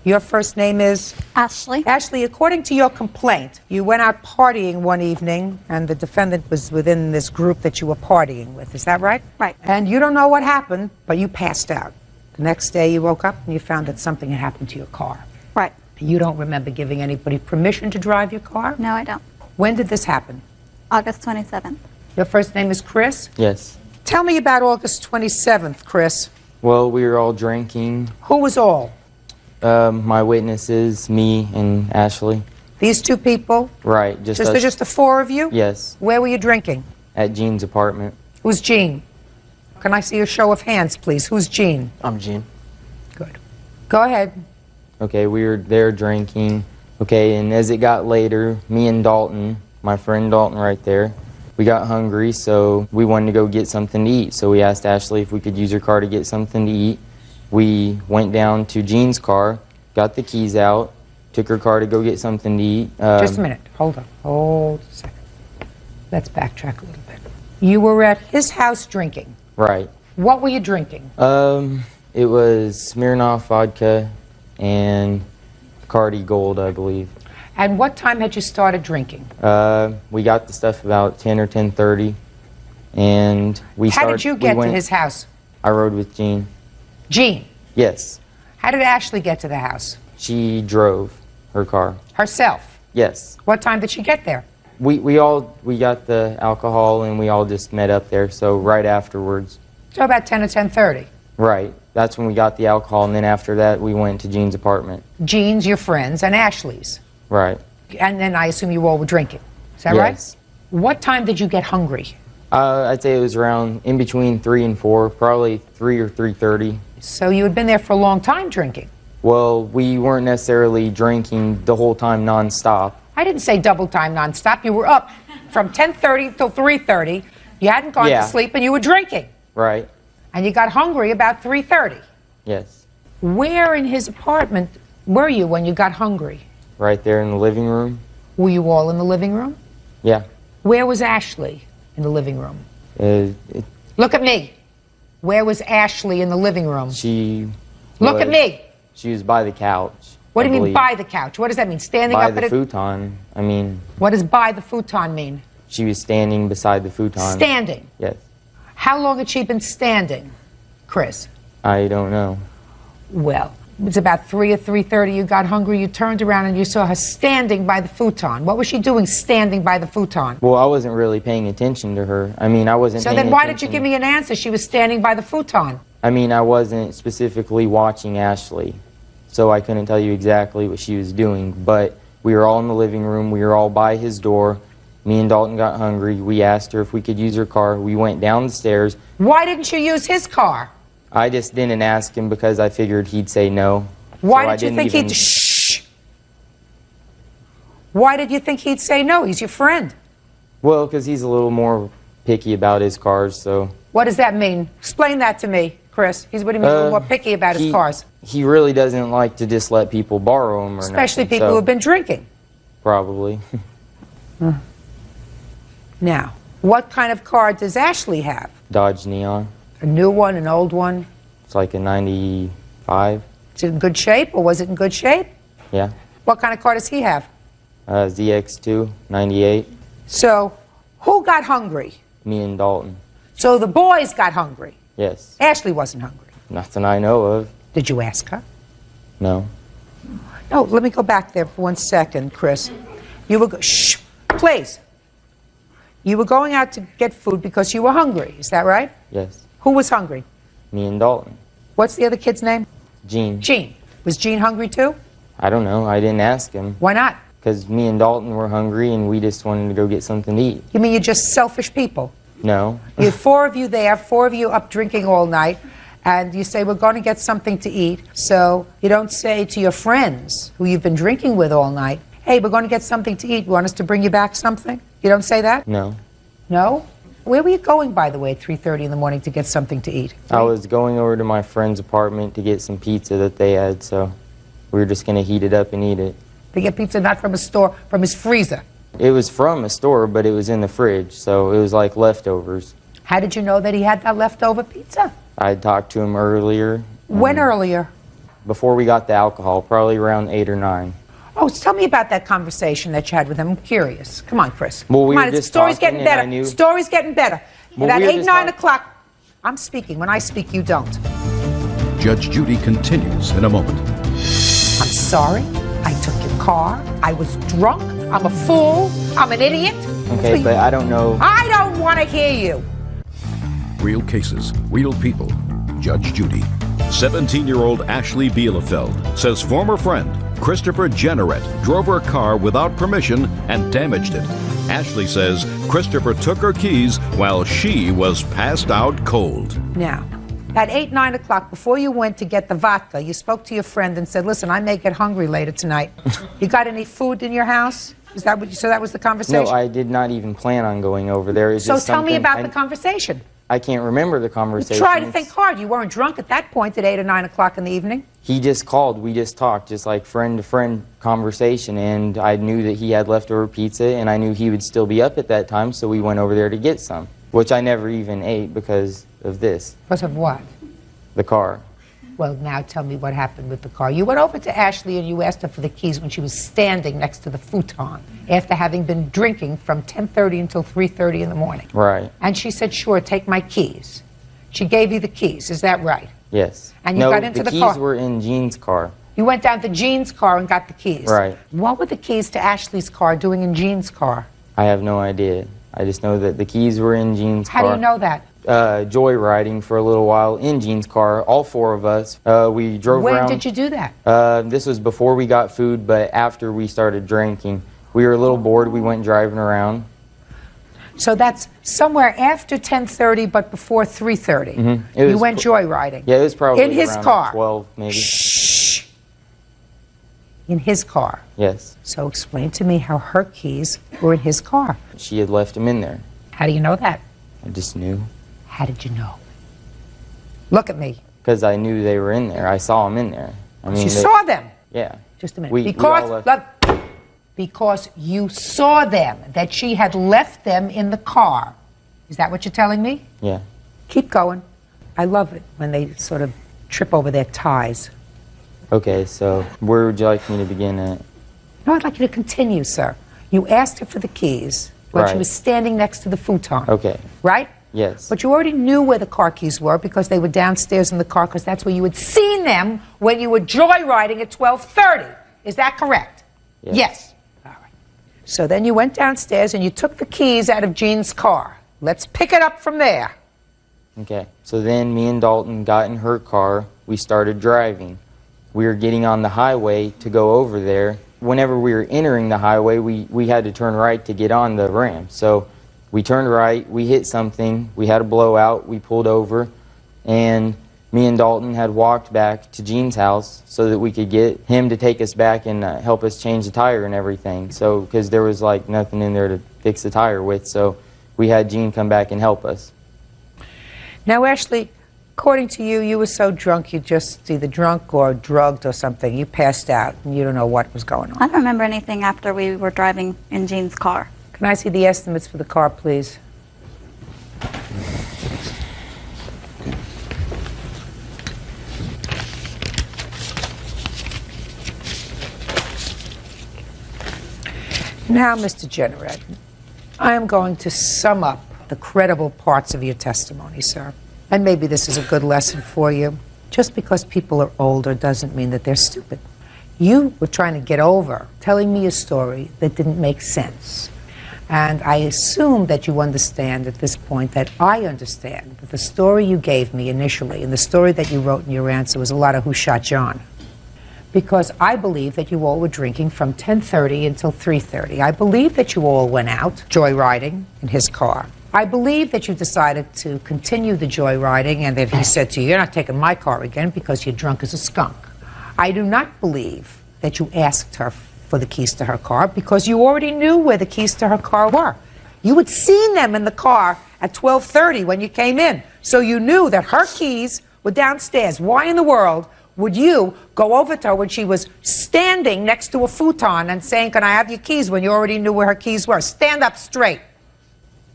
Speaker 3: Your first name is?
Speaker 22: Ashley.
Speaker 3: Ashley, according to your complaint, you went out partying one evening and the defendant was within this group that you were partying with. Is that right?
Speaker 22: Right.
Speaker 3: And you don't know what happened, but you passed out. The next day you woke up and you found that something had happened to your car.
Speaker 22: Right.
Speaker 3: You don't remember giving anybody permission to drive your car?
Speaker 22: No, I don't.
Speaker 3: When did this happen?
Speaker 22: August 27th.
Speaker 3: Your first name is Chris?
Speaker 25: Yes.
Speaker 3: Tell me about August 27th, Chris.
Speaker 25: Well, we were all drinking.
Speaker 3: Who was all?
Speaker 25: My witnesses, me and Ashley.
Speaker 3: These two people?
Speaker 25: Right. Just
Speaker 3: the four of you?
Speaker 25: Yes.
Speaker 3: Where were you drinking?
Speaker 25: At Jean's apartment.
Speaker 3: Who's Jean? Can I see a show of hands, please? Who's Jean?
Speaker 25: I'm Jean.
Speaker 3: Good. Go ahead.
Speaker 25: Okay, we were there drinking. Okay, and as it got later, me and Dalton, my friend Dalton right there. We got hungry, so we wanted to go get something to eat. So we asked Ashley if we could use her car to get something to eat. We went down to Jean's car, got the keys out, took her car to go get something to eat.
Speaker 3: Just a minute. Hold on. Hold a second. Let's backtrack a little bit. You were at his house drinking.
Speaker 25: Right.
Speaker 3: What were you drinking?
Speaker 25: It was Smirnoff vodka and Cardi Gold, I believe.
Speaker 3: And what time had you started drinking?
Speaker 25: We got the stuff about 10 or 10:30, and
Speaker 3: How did you get to his house?
Speaker 25: I rode with Jean.
Speaker 3: Jean?
Speaker 25: Yes.
Speaker 3: How did Ashley get to the house?
Speaker 25: She drove her car.
Speaker 3: Herself?
Speaker 25: Yes.
Speaker 3: What time did she get there?
Speaker 25: We got the alcohol and we all just met up there, so right afterwards.
Speaker 3: So about 10 or 10:30?
Speaker 25: Right. That's when we got the alcohol, and then after that we went to Jean's apartment.
Speaker 3: Jean's, your friends, and Ashley's?
Speaker 25: Right.
Speaker 3: And then I assume you all were drinking. Is that right?
Speaker 25: Yes.
Speaker 3: What time did you get hungry?
Speaker 25: I'd say it was around in between 3 and 4, probably 3 or 3:30.
Speaker 3: So you had been there for a long time drinking?
Speaker 25: Well, we weren't necessarily drinking the whole time nonstop.
Speaker 3: I didn't say double time nonstop. You were up from 10:30 till 3:30. You hadn't gone to sleep and you were drinking.
Speaker 25: Right.
Speaker 3: And you got hungry about 3:30.
Speaker 25: Yes.
Speaker 3: Where in his apartment were you when you got hungry?
Speaker 25: Right there in the living room.
Speaker 3: Were you all in the living room?
Speaker 25: Yeah.
Speaker 3: Where was Ashley in the living room?
Speaker 25: Look
Speaker 3: at me. Where was Ashley in the living room? Look at me.
Speaker 25: She was by the couch.
Speaker 3: What do you mean by the couch? What does that mean? Standing
Speaker 25: by
Speaker 3: up
Speaker 25: the
Speaker 3: at
Speaker 25: futon. I mean.
Speaker 3: What does by the futon mean?
Speaker 25: She was standing beside the futon.
Speaker 3: Standing?
Speaker 25: Yes.
Speaker 3: How long had she been standing, Chris?
Speaker 25: I don't know.
Speaker 3: Well, it was about 3 or 3:30. You got hungry. You turned around and you saw her standing by the futon. What was she doing standing by the futon?
Speaker 25: Well, I wasn't really paying attention to her. I mean, I wasn't
Speaker 3: So
Speaker 25: paying
Speaker 3: then why
Speaker 25: attention.
Speaker 3: did you give me an answer? She was standing by the futon.
Speaker 25: I mean, I wasn't specifically watching Ashley, so I couldn't tell you exactly what she was doing. But we were all in the living room. We were all by his door. Me and Dalton got hungry. We asked her if we could use her car. We went down the stairs.
Speaker 3: Why didn't you use his car?
Speaker 25: I just didn't ask him because I figured he'd say no.
Speaker 3: Why did you think he'd... Shh! Why did you think he'd say no? He's your friend.
Speaker 25: Well, because he's a little more picky about his cars, so...
Speaker 3: What does that mean? Explain that to me, Chris. What do you mean a little more picky about his cars?
Speaker 25: He really doesn't like to just let people borrow them or
Speaker 3: Especially
Speaker 25: nothing,
Speaker 3: people
Speaker 25: so
Speaker 3: who have been drinking.
Speaker 25: Probably.
Speaker 3: Now, what kind of car does Ashley have?
Speaker 25: Dodge Neon.
Speaker 3: A new one, an old one?
Speaker 25: It's like a 95.
Speaker 3: Is it in good shape, or was it in good shape?
Speaker 25: Yeah.
Speaker 3: What kind of car does he have?
Speaker 25: ZX2, 98.
Speaker 3: So, who got hungry?
Speaker 25: Me and Dalton.
Speaker 3: So the boys got hungry.
Speaker 25: Yes.
Speaker 3: Ashley wasn't hungry.
Speaker 25: Nothing I know of.
Speaker 3: Did you ask her?
Speaker 25: No.
Speaker 3: No, let me go back there for 1 second, Chris. You were shh, please. You were going out to get food because you were hungry. Is that right?
Speaker 25: Yes.
Speaker 3: Who was hungry?
Speaker 25: Me and Dalton.
Speaker 3: What's the other kid's name?
Speaker 25: Gene.
Speaker 3: Gene. Was Gene hungry too?
Speaker 25: I don't know. I didn't ask him.
Speaker 3: Why not?
Speaker 25: Because me and Dalton were hungry and we just wanted to go get something to eat.
Speaker 3: You mean you're just selfish people?
Speaker 25: No.
Speaker 3: You had 4 of you there, 4 of you up drinking all night, and you say, we're going to get something to eat. So you don't say to your friends who you've been drinking with all night, hey, we're going to get something to eat. You want us to bring you back something? You don't say that?
Speaker 25: No.
Speaker 3: No? Where were you going, by the way, at 3:30 in the morning to get something to eat?
Speaker 25: I was going over to my friend's apartment to get some pizza that they had, so we were just going to heat it up and eat it.
Speaker 3: To get pizza not from a store, from his freezer?
Speaker 25: It was from a store, but it was in the fridge, so it was like leftovers.
Speaker 3: How did you know that he had that leftover pizza?
Speaker 25: I talked to him earlier.
Speaker 3: When earlier?
Speaker 25: Before we got the alcohol, probably around 8 or 9.
Speaker 3: Oh, tell me about that conversation that you had with him. I'm curious. Come on, Chris.
Speaker 25: Well, we
Speaker 3: Come
Speaker 25: were
Speaker 3: on,
Speaker 25: just
Speaker 3: story's
Speaker 25: talking
Speaker 3: getting better.
Speaker 25: and I knew...
Speaker 3: Story's getting better.
Speaker 25: Well,
Speaker 3: About
Speaker 25: we were
Speaker 3: 8,
Speaker 25: just
Speaker 3: 9 o'clock. I'm speaking. When I speak, you don't.
Speaker 1: Judge Judy continues in a moment.
Speaker 3: I'm sorry. I took your car. I was drunk. I'm a fool. I'm an idiot.
Speaker 25: Okay, but I don't know...
Speaker 3: I don't want to hear you.
Speaker 1: Real cases, real people. Judge Judy. 17-year-old Ashley Bielefeld says former friend Christopher Jenneret drove her car without permission and damaged it. Ashley says Christopher took her keys while she was passed out cold.
Speaker 3: Now, at 8, 9 o'clock, before you went to get the vodka, you spoke to your friend and said, listen, I may get hungry later tonight. You got any food in your house? Is that what? So that was the conversation.
Speaker 25: No, I did not even plan on going over there. It's
Speaker 3: So
Speaker 25: just
Speaker 3: tell me
Speaker 25: something
Speaker 3: about the conversation.
Speaker 25: I can't remember the conversation.
Speaker 3: Try to think hard. You weren't drunk at that point at 8 or 9 o'clock in the evening.
Speaker 25: He just called. We just talked, just like friend-to-friend conversation, and I knew that he had leftover pizza, and I knew he would still be up at that time, so we went over there to get some, which I never even ate because of this.
Speaker 3: Because of what?
Speaker 25: The car.
Speaker 3: Well, now tell me what happened with the car. You went over to Ashley and you asked her for the keys when she was standing next to the futon after having been drinking from 10:30 until 3:30 in the morning.
Speaker 25: Right.
Speaker 3: And she said, sure, take my keys. She gave you the keys, is that right?
Speaker 25: Yes.
Speaker 3: And you
Speaker 25: no,
Speaker 3: got into the
Speaker 25: keys
Speaker 3: car.
Speaker 25: were in Jean's car.
Speaker 3: You went down to Jean's car and got the keys.
Speaker 25: Right.
Speaker 3: What were the keys to Ashley's car doing in Jean's car?
Speaker 25: I have no idea. I just know that the keys were in Jean's car.
Speaker 3: How do you know that?
Speaker 25: Joyriding for a little while in Jean's car, all four of us. We drove around.
Speaker 3: When did you do that?
Speaker 25: This was before we got food, but after we started drinking. We were a little bored. We went driving around.
Speaker 3: So that's somewhere after 10:30, but before 3:30.
Speaker 25: Mm-hmm.
Speaker 3: You went joyriding.
Speaker 25: Yeah, it was probably
Speaker 3: in his
Speaker 25: around
Speaker 3: car.
Speaker 25: 12, maybe.
Speaker 3: Shh. In his car.
Speaker 25: Yes.
Speaker 3: So explain to me how her keys were in his car.
Speaker 25: She had left them in there.
Speaker 3: How do you know that?
Speaker 25: I just knew.
Speaker 3: How did you know? Look at me.
Speaker 25: Because I knew they were in there. I saw them in there. I mean,
Speaker 3: You saw them?
Speaker 25: Yeah.
Speaker 3: Just a minute.
Speaker 25: We all
Speaker 3: Because you saw them, that she had left them in the car. Is that what you're telling me?
Speaker 25: Yeah.
Speaker 3: Keep going. I love it when they sort of trip over their ties.
Speaker 25: Okay, so where would you like me to begin at?
Speaker 3: No, I'd like you to continue, sir. You asked her for the keys when she
Speaker 25: Right.
Speaker 3: was standing next to the futon.
Speaker 25: Okay.
Speaker 3: Right?
Speaker 25: Yes.
Speaker 3: But you already knew where the car keys were because they were downstairs in the car because that's where you had seen them when you were joyriding at 12:30. Is that correct? Yes. All right. So then you went downstairs and you took the keys out of Jean's car. Let's pick it up from there.
Speaker 25: Okay. So then me and Dalton got in her car. We started driving. We were getting on the highway to go over there. Whenever we were entering the highway, we had to turn right to get on the ramp. So we turned right, we hit something, we had a blowout, we pulled over, and me and Dalton had walked back to Jean's house so that we could get him to take us back and help us change the tire and everything. So, because there was like nothing in there to fix the tire with, so we had Jean come back and help us.
Speaker 3: Now, Ashley, according to you, you were so drunk you just either drunk or drugged or something. You passed out and you don't know what was going on.
Speaker 15: I don't remember anything after we were driving in Jean's car.
Speaker 3: Can I see the estimates for the car, please? Now, Mr. Generette, I am going to sum up the credible parts of your testimony, sir. And maybe this is a good lesson for you. Just because people are older doesn't mean that they're stupid. You were trying to get over telling me a story that didn't make sense. And I assume that you understand at this point that I understand that the story you gave me initially and the story that you wrote in your answer was a lot of who shot John. Because I believe that you all were drinking from 10:30 until 3:30. I believe that you all went out joyriding in his car. I believe that you decided to continue the joyriding and that he said to you, you're not taking my car again because you're drunk as a skunk. I do not believe that you asked her for the keys to her car because you already knew where the keys to her car were. You had seen them in the car at 12:30 when you came in. So you knew that her keys were downstairs. Why in the world would you go over to her when she was standing next to a futon and saying, can I have your keys, when you already knew where her keys were? Stand up straight.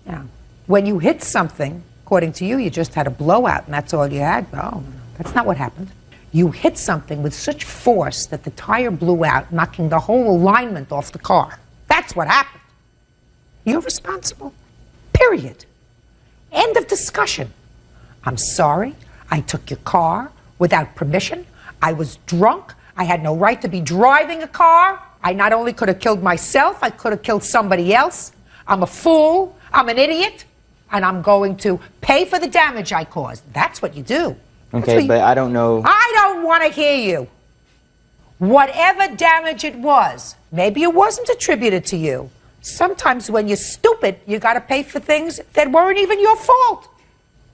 Speaker 3: Now, when you hit something, according to you, you just had a blowout and that's all you had. Oh, that's not what happened. You hit something with such force that the tire blew out, knocking the whole alignment off the car. That's what happened. You're responsible. Period. End of discussion. I'm sorry. I took your car without permission. I was drunk. I had no right to be driving a car. I not only could have killed myself, I could have killed somebody else. I'm a fool. I'm an idiot. And I'm going to pay for the damage I caused. That's what you do.
Speaker 25: Okay, but I don't know.
Speaker 3: I don't want to hear you. Whatever damage it was, maybe it wasn't attributed to you. Sometimes when you're stupid, you got to pay for things that weren't even your fault.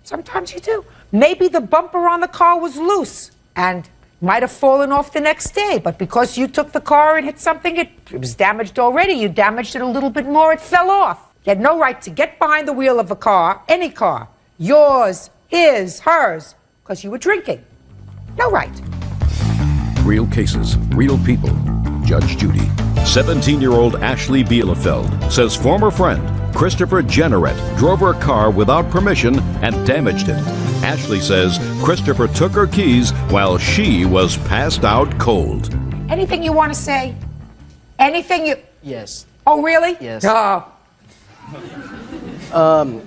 Speaker 3: Sometimes you do. Maybe the bumper on the car was loose, and might have fallen off the next day, but because you took the car and hit something, it was damaged already. You damaged it a little bit more, it fell off. You had no right to get behind the wheel of a car, any car, yours, his, hers, because you were drinking. No right.
Speaker 1: Real cases, real people. Judge Judy. 17-year-old Ashley Bielefeld says former friend Christopher Jenneret drove her car without permission and damaged it. Ashley says Christopher took her keys while she was passed out cold.
Speaker 3: Anything you want to say? Anything you...
Speaker 16: Yes.
Speaker 3: Oh, really?
Speaker 16: Yes.
Speaker 3: Oh.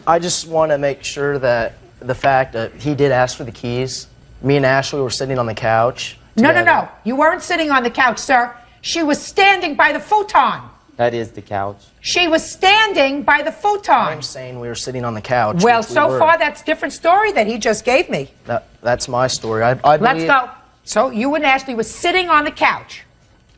Speaker 16: I just want to make sure that the fact that he did ask for the keys, me and Ashley were sitting on the couch.
Speaker 3: No. You weren't sitting on the couch, sir. She was standing by the futon.
Speaker 25: That is the couch.
Speaker 3: She was standing by the futon.
Speaker 16: I'm saying we were sitting on the couch.
Speaker 3: Well, so far, that's a different story that he just gave me.
Speaker 16: That's my story. I believe...
Speaker 3: Let's go. So you and Ashley were sitting on the couch.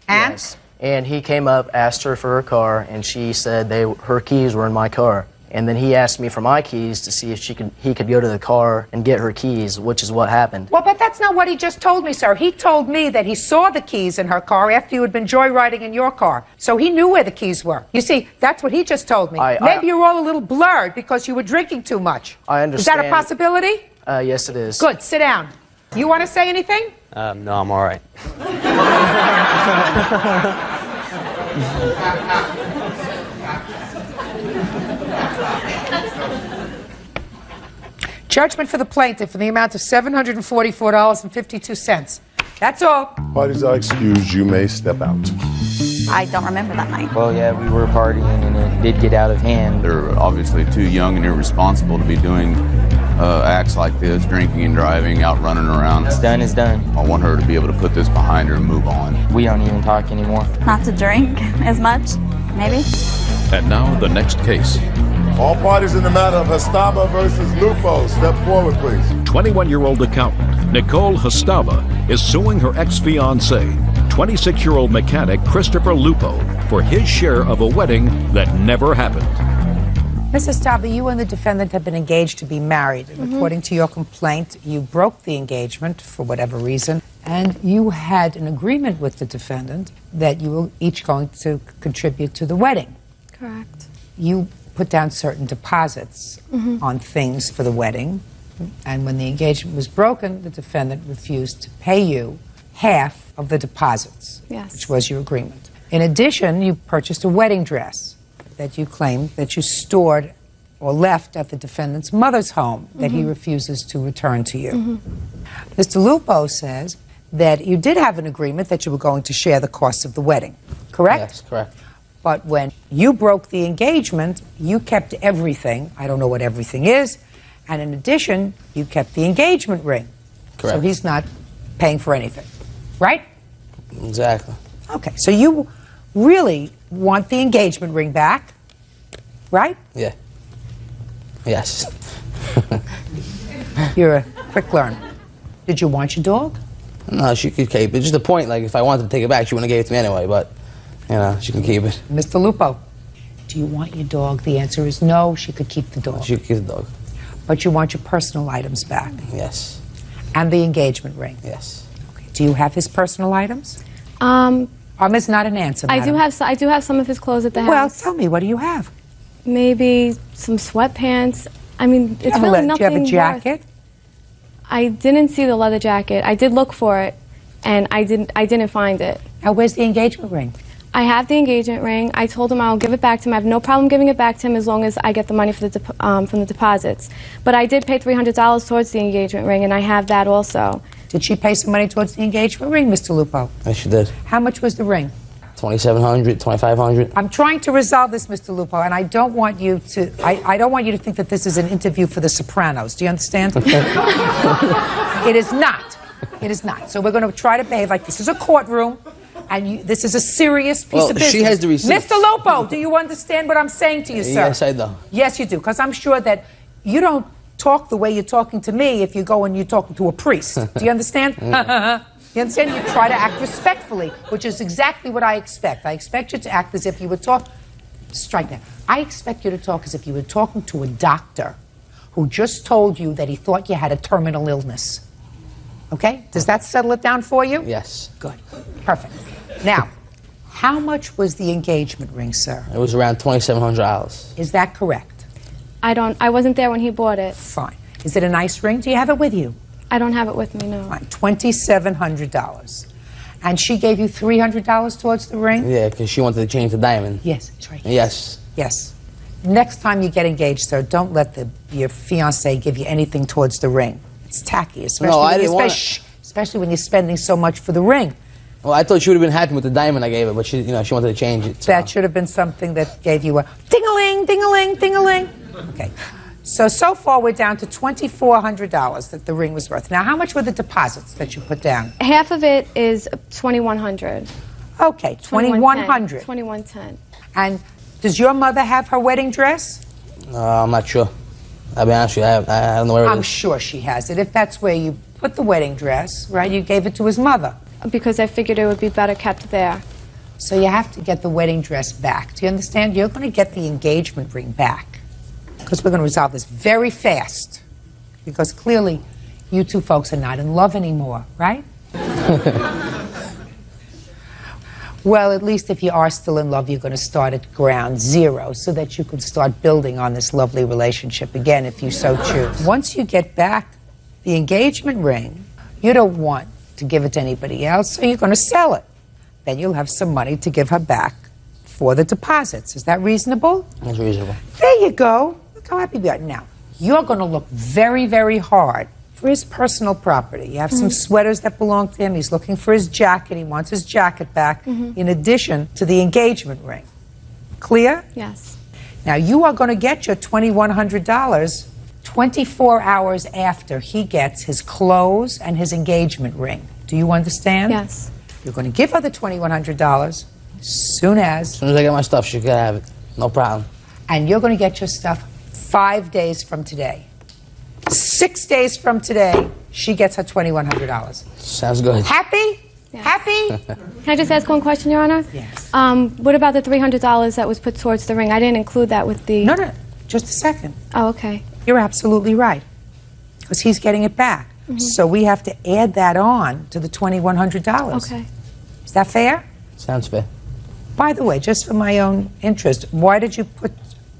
Speaker 3: And?
Speaker 16: Yes. And he came up, asked her for her car, and she said her keys were in my car. And then he asked me for my keys to see if he could go to the car and get her keys, which is what happened.
Speaker 3: Well, but that's not what he just told me, sir. He told me that he saw the keys in her car after you had been joyriding in your car. So he knew where the keys were. You see, that's what he just told me. Maybe you're all a little blurred because you were drinking too much.
Speaker 16: I understand.
Speaker 3: Is that a possibility?
Speaker 16: Yes, it is.
Speaker 3: Good. Sit down. You want to say anything?
Speaker 25: No, I'm all right.
Speaker 3: Judgment for the plaintiff in the amount of $744.52. That's all.
Speaker 24: Parties are excused. You may step out.
Speaker 15: I don't remember that night.
Speaker 25: Well, yeah, we were partying and it did get out of hand.
Speaker 14: They're obviously too young and irresponsible to be doing acts like this, drinking and driving, out running around.
Speaker 25: What's done is done.
Speaker 14: I want her to be able to put this behind her and move on.
Speaker 25: We don't even talk anymore.
Speaker 15: Not to drink as much, maybe.
Speaker 1: And now the next case.
Speaker 24: All parties in the matter of Hastava versus Lupo, step forward, please.
Speaker 1: 21-year-old accountant Nicole Hastava is suing her ex-fiancé, 26-year-old mechanic Christopher Lupo, for his share of a wedding that never happened.
Speaker 3: Mrs. Hastava, you and the defendant have been engaged to be married. And according to your complaint, you broke the engagement for whatever reason, and you had an agreement with the defendant that you were each going to contribute to the wedding.
Speaker 17: Correct.
Speaker 3: You put down certain deposits on things for the wedding, and when the engagement was broken, the defendant refused to pay you half of the deposits, which was your agreement. In addition, you purchased a wedding dress that you claimed that you stored or left at the defendant's mother's home that he refuses to return to you. Mr. Lupo says that you did have an agreement that you were going to share the costs of the wedding, correct?
Speaker 16: Yes, correct.
Speaker 3: But when you broke the engagement, you kept everything. I don't know what everything is. And in addition, you kept the engagement ring.
Speaker 16: Correct.
Speaker 3: So he's not paying for anything, right?
Speaker 16: Exactly.
Speaker 3: Okay, so you really want the engagement ring back, right?
Speaker 16: Yeah. Yes.
Speaker 3: You're a quick learner. Did you want your dog?
Speaker 16: No, she could keep it. Just the point, like, if I wanted to take it back, she wouldn't have gave it to me anyway, but... You know, she can keep it.
Speaker 3: Mr. Lupo, do you want your dog? The answer is no, she could keep the dog.
Speaker 16: She could keep the dog.
Speaker 3: But you want your personal items back?
Speaker 16: Yes.
Speaker 3: And the engagement ring?
Speaker 16: Yes.
Speaker 3: Okay. Do you have his personal items? It's not an answer, madam.
Speaker 17: I do have some of his clothes at the house.
Speaker 3: Well, tell me, what do you have?
Speaker 17: Maybe some sweatpants. I mean, it's really nothing.
Speaker 3: Do you have a jacket?
Speaker 17: I didn't see the leather jacket. I did look for it, and I didn't find it.
Speaker 3: Now, where's the engagement ring?
Speaker 17: I have the engagement ring. I told him I'll give it back to him. I have no problem giving it back to him as long as I get the money for from the deposits. But I did pay $300 towards the engagement ring, and I have that also.
Speaker 3: Did she pay some money towards the engagement ring, Mr. Lupo?
Speaker 16: Yes, she did.
Speaker 3: How much was the ring?
Speaker 16: $2,700, $2,500.
Speaker 3: I'm trying to resolve this, Mr. Lupo, and I don't want you to. I don't want you to think that this is an interview for The Sopranos. Do you understand? It is not. It is not. So we're going to try to behave like this is a courtroom. And this is a serious piece of business.
Speaker 16: She has the receipts.
Speaker 3: Mr. Lupo, do you understand what I'm saying to you, sir?
Speaker 16: Yes, I do.
Speaker 3: Yes, you do, because I'm sure that you don't talk the way you're talking to me if you go and you're talking to a priest. Do you understand? You understand? You try to act respectfully, which is exactly what I expect. I expect you to act as if you would talk. Strike that. I expect you to talk as if you were talking to a doctor who just told you that he thought you had a terminal illness. Okay? Does that settle it down for you?
Speaker 10: Yes.
Speaker 3: Good. Perfect. Now, how much was the engagement ring, sir?
Speaker 10: It was around $2,700.
Speaker 3: Is that correct?
Speaker 17: I wasn't there when he bought it.
Speaker 3: Fine. Is it a nice ring? Do you have it with you?
Speaker 17: I don't have it with me, no.
Speaker 3: Fine. $2,700. And she gave you $300 towards the ring?
Speaker 10: Yeah, because she wanted to change the diamond.
Speaker 3: Yes, that's right.
Speaker 10: Yes.
Speaker 3: Yes. Next time you get engaged, sir, don't let your fiancé give you anything towards the ring. It's tacky, especially when you're spending so much for the ring.
Speaker 10: Well, I thought she would have been happy with the diamond I gave her, but she wanted to change it. So.
Speaker 3: That should have been something that gave you a ding-a-ling, ding-a-ling, ding-a-ling. Okay. So far we're down to $2,400 that the ring was worth. Now, how much were the deposits that you put down?
Speaker 17: Half of it is $2,100.
Speaker 3: Okay, $2,100.
Speaker 17: $2,110.
Speaker 3: And does your mother have her wedding dress?
Speaker 10: I'm not sure. I'll be honest with you, I don't know where it is.
Speaker 3: I'm sure she has it. If that's where you put the wedding dress, right, you gave it to his mother.
Speaker 17: Because I figured it would be better kept there.
Speaker 3: So you have to get the wedding dress back. Do you understand? You're going to get the engagement ring back. Because we're going to resolve this very fast. Because clearly, you two folks are not in love anymore, right? Well, at least if you are still in love, you're going to start at ground zero so that you can start building on this lovely relationship again if you so choose. Once you get back the engagement ring, you don't want to give it to anybody else, so you're going to sell it. Then you'll have some money to give her back for the deposits. Is that reasonable?
Speaker 10: That's reasonable.
Speaker 3: There you go. Look how happy we are. Now, you're going to look very, very hard for his personal property. You have some sweaters that belong to him. He's looking for his jacket. He wants his jacket back in addition to the engagement ring. Clear?
Speaker 17: Yes.
Speaker 3: Now, you are going to get your $2,100 24 hours after he gets his clothes and his engagement ring. Do you understand?
Speaker 17: Yes.
Speaker 3: You're going to give her the $2,100 soon as
Speaker 10: I get my stuff, she can have it. No problem.
Speaker 3: And you're going to get your stuff 5 days from today. 6 days from today, she gets her $2,100.
Speaker 10: Sounds good.
Speaker 3: Happy?
Speaker 17: Yes.
Speaker 3: Happy?
Speaker 17: Can I just ask one question, Your Honor?
Speaker 3: Yes.
Speaker 17: What about the $300 that was put towards the ring? I didn't include that with the...
Speaker 3: No, just a second.
Speaker 17: Oh, okay.
Speaker 3: You're absolutely right, because he's getting it back. So we have to add that on to the $2,100.
Speaker 17: Okay.
Speaker 3: Is that fair?
Speaker 10: Sounds fair.
Speaker 3: By the way, just for my own interest, why did you put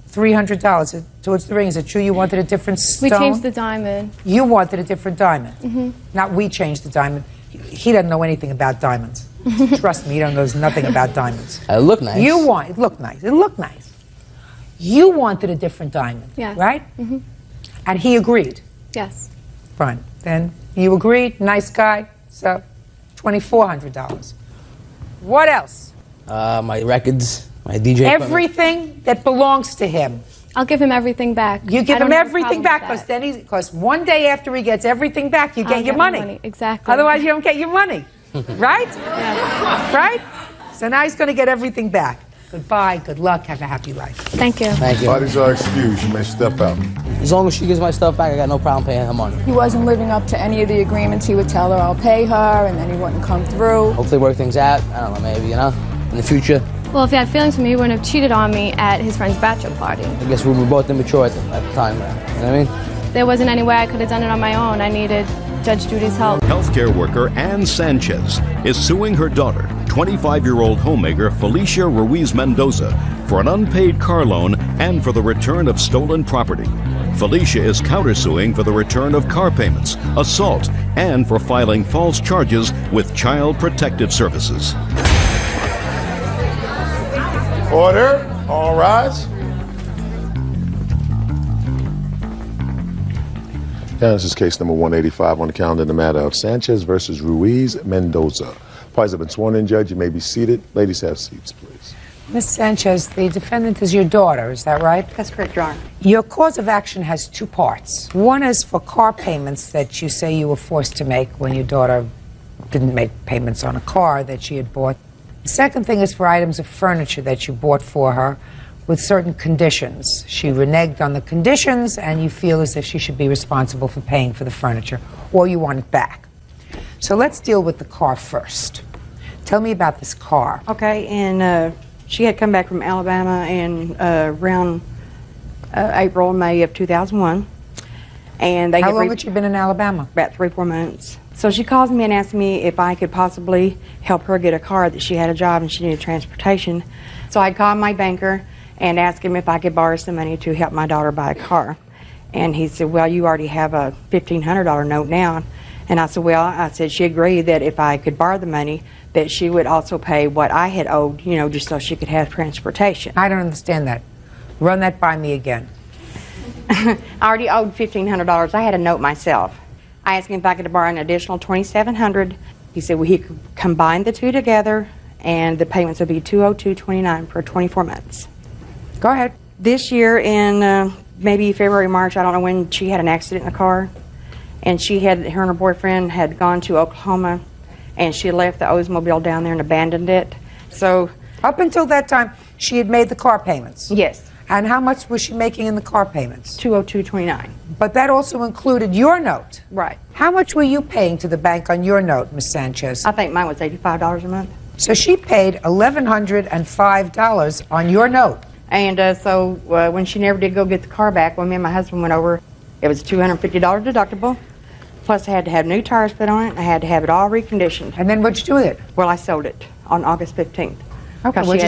Speaker 3: $300 towards the ring? Is it true you wanted a different stone?
Speaker 17: We changed the diamond.
Speaker 3: You wanted a different diamond. Not we changed the diamond. He doesn't know anything about diamonds. Trust me, he knows nothing about diamonds.
Speaker 10: It looked nice.
Speaker 3: It looked nice. It looked nice. You wanted a different diamond,
Speaker 17: Yes.
Speaker 3: right? And he agreed.
Speaker 17: Yes.
Speaker 3: Fine. Then you agreed. Nice guy. So $2,400. What else?
Speaker 10: My records, my DJ equipment.
Speaker 3: Everything that belongs to him.
Speaker 17: I'll give him everything back.
Speaker 3: You give
Speaker 17: I don't
Speaker 3: him
Speaker 17: have a
Speaker 3: everything
Speaker 17: problem
Speaker 3: back
Speaker 17: with
Speaker 3: because one day after he gets everything back, you
Speaker 17: I'll
Speaker 3: get your
Speaker 17: get my
Speaker 3: money.
Speaker 17: Exactly.
Speaker 3: Otherwise, you don't get your money. Right?
Speaker 17: Yes.
Speaker 3: Right? So now he's going to get everything back. Goodbye. Good luck. Have a happy life.
Speaker 17: Thank you.
Speaker 10: Thank you.
Speaker 7: Parties are excused. You may step out.
Speaker 10: As long as she gives my stuff back, I got no problem paying her money.
Speaker 19: He wasn't living up to any of the agreements. He would tell her, I'll pay her, and then he wouldn't come through.
Speaker 10: Hopefully work things out. I don't know, maybe, in the future.
Speaker 17: Well, if he had feelings for me, he wouldn't have cheated on me at his friend's bachelor party.
Speaker 10: I guess we were both immature at the time, you know what I mean?
Speaker 17: There wasn't any way I could have done it on my own. I needed Judge Judy's help.
Speaker 1: Healthcare worker Ann Sanchez is suing her daughter, 25-year-old homemaker Felicia Ruiz Mendoza, for an unpaid car loan and for the return of stolen property. Felicia is countersuing for the return of car payments, assault, and for filing false charges with Child Protective Services.
Speaker 7: Order. All rise. Now, this is case number 185 on the calendar in the matter of Sanchez versus Ruiz Mendoza. Parties have been sworn in, Judge. You may be seated. Ladies, have seats, please.
Speaker 3: Ms. Sanchez, the defendant is your daughter, is that right?
Speaker 20: That's correct, Your Honor.
Speaker 3: Your cause of action has two parts. One is for car payments that you say you were forced to make when your daughter didn't make payments on a car that she had bought. The second thing is for items of furniture that you bought for her with certain conditions. She reneged on the conditions, and you feel as if she should be responsible for paying for the furniture, or you want it back. So let's deal with the car first. Tell me about this car.
Speaker 20: Okay, and she had come back from Alabama in around April, May of 2001. And they
Speaker 3: How long had you been in Alabama?
Speaker 20: About 3-4 months. So she calls me and asks me if I could possibly help her get a car, that she had a job and she needed transportation. So I called my banker and asked him if I could borrow some money to help my daughter buy a car. And he said, well, you already have a $1,500 note now. And I said, well, I said she agreed that if I could borrow the money, that she would also pay what I had owed, you know, just so she could have transportation.
Speaker 3: I don't understand that. Run that by me again.
Speaker 20: I already owed $1,500. I had a note myself. I asked him if I could borrow an additional $2,700. He said, well, he could combine the two together, and the payments would be $202.29 for 24 months.
Speaker 3: Go ahead.
Speaker 20: This year in maybe February, March, I don't know when, she had an accident in the car, and her and her boyfriend had gone to Oklahoma, and she left the Oldsmobile down there and abandoned it. So
Speaker 3: up until that time, she had made the car payments?
Speaker 20: Yes.
Speaker 3: And how much was she making in the car payments?
Speaker 20: $202.29.
Speaker 3: But that also included your note.
Speaker 20: Right.
Speaker 3: How much were you paying to the bank on your note, Ms. Sanchez?
Speaker 20: I think mine was $85 a month.
Speaker 3: So she paid $1,105 on your note.
Speaker 20: And so when she never did go get the car back, when me and my husband went over, it was $250 deductible. Plus I had to have new tires put on it, and I had to have it all reconditioned.
Speaker 3: And then what'd you do with it?
Speaker 20: Well, I sold it on August 15th.
Speaker 3: Okay, what did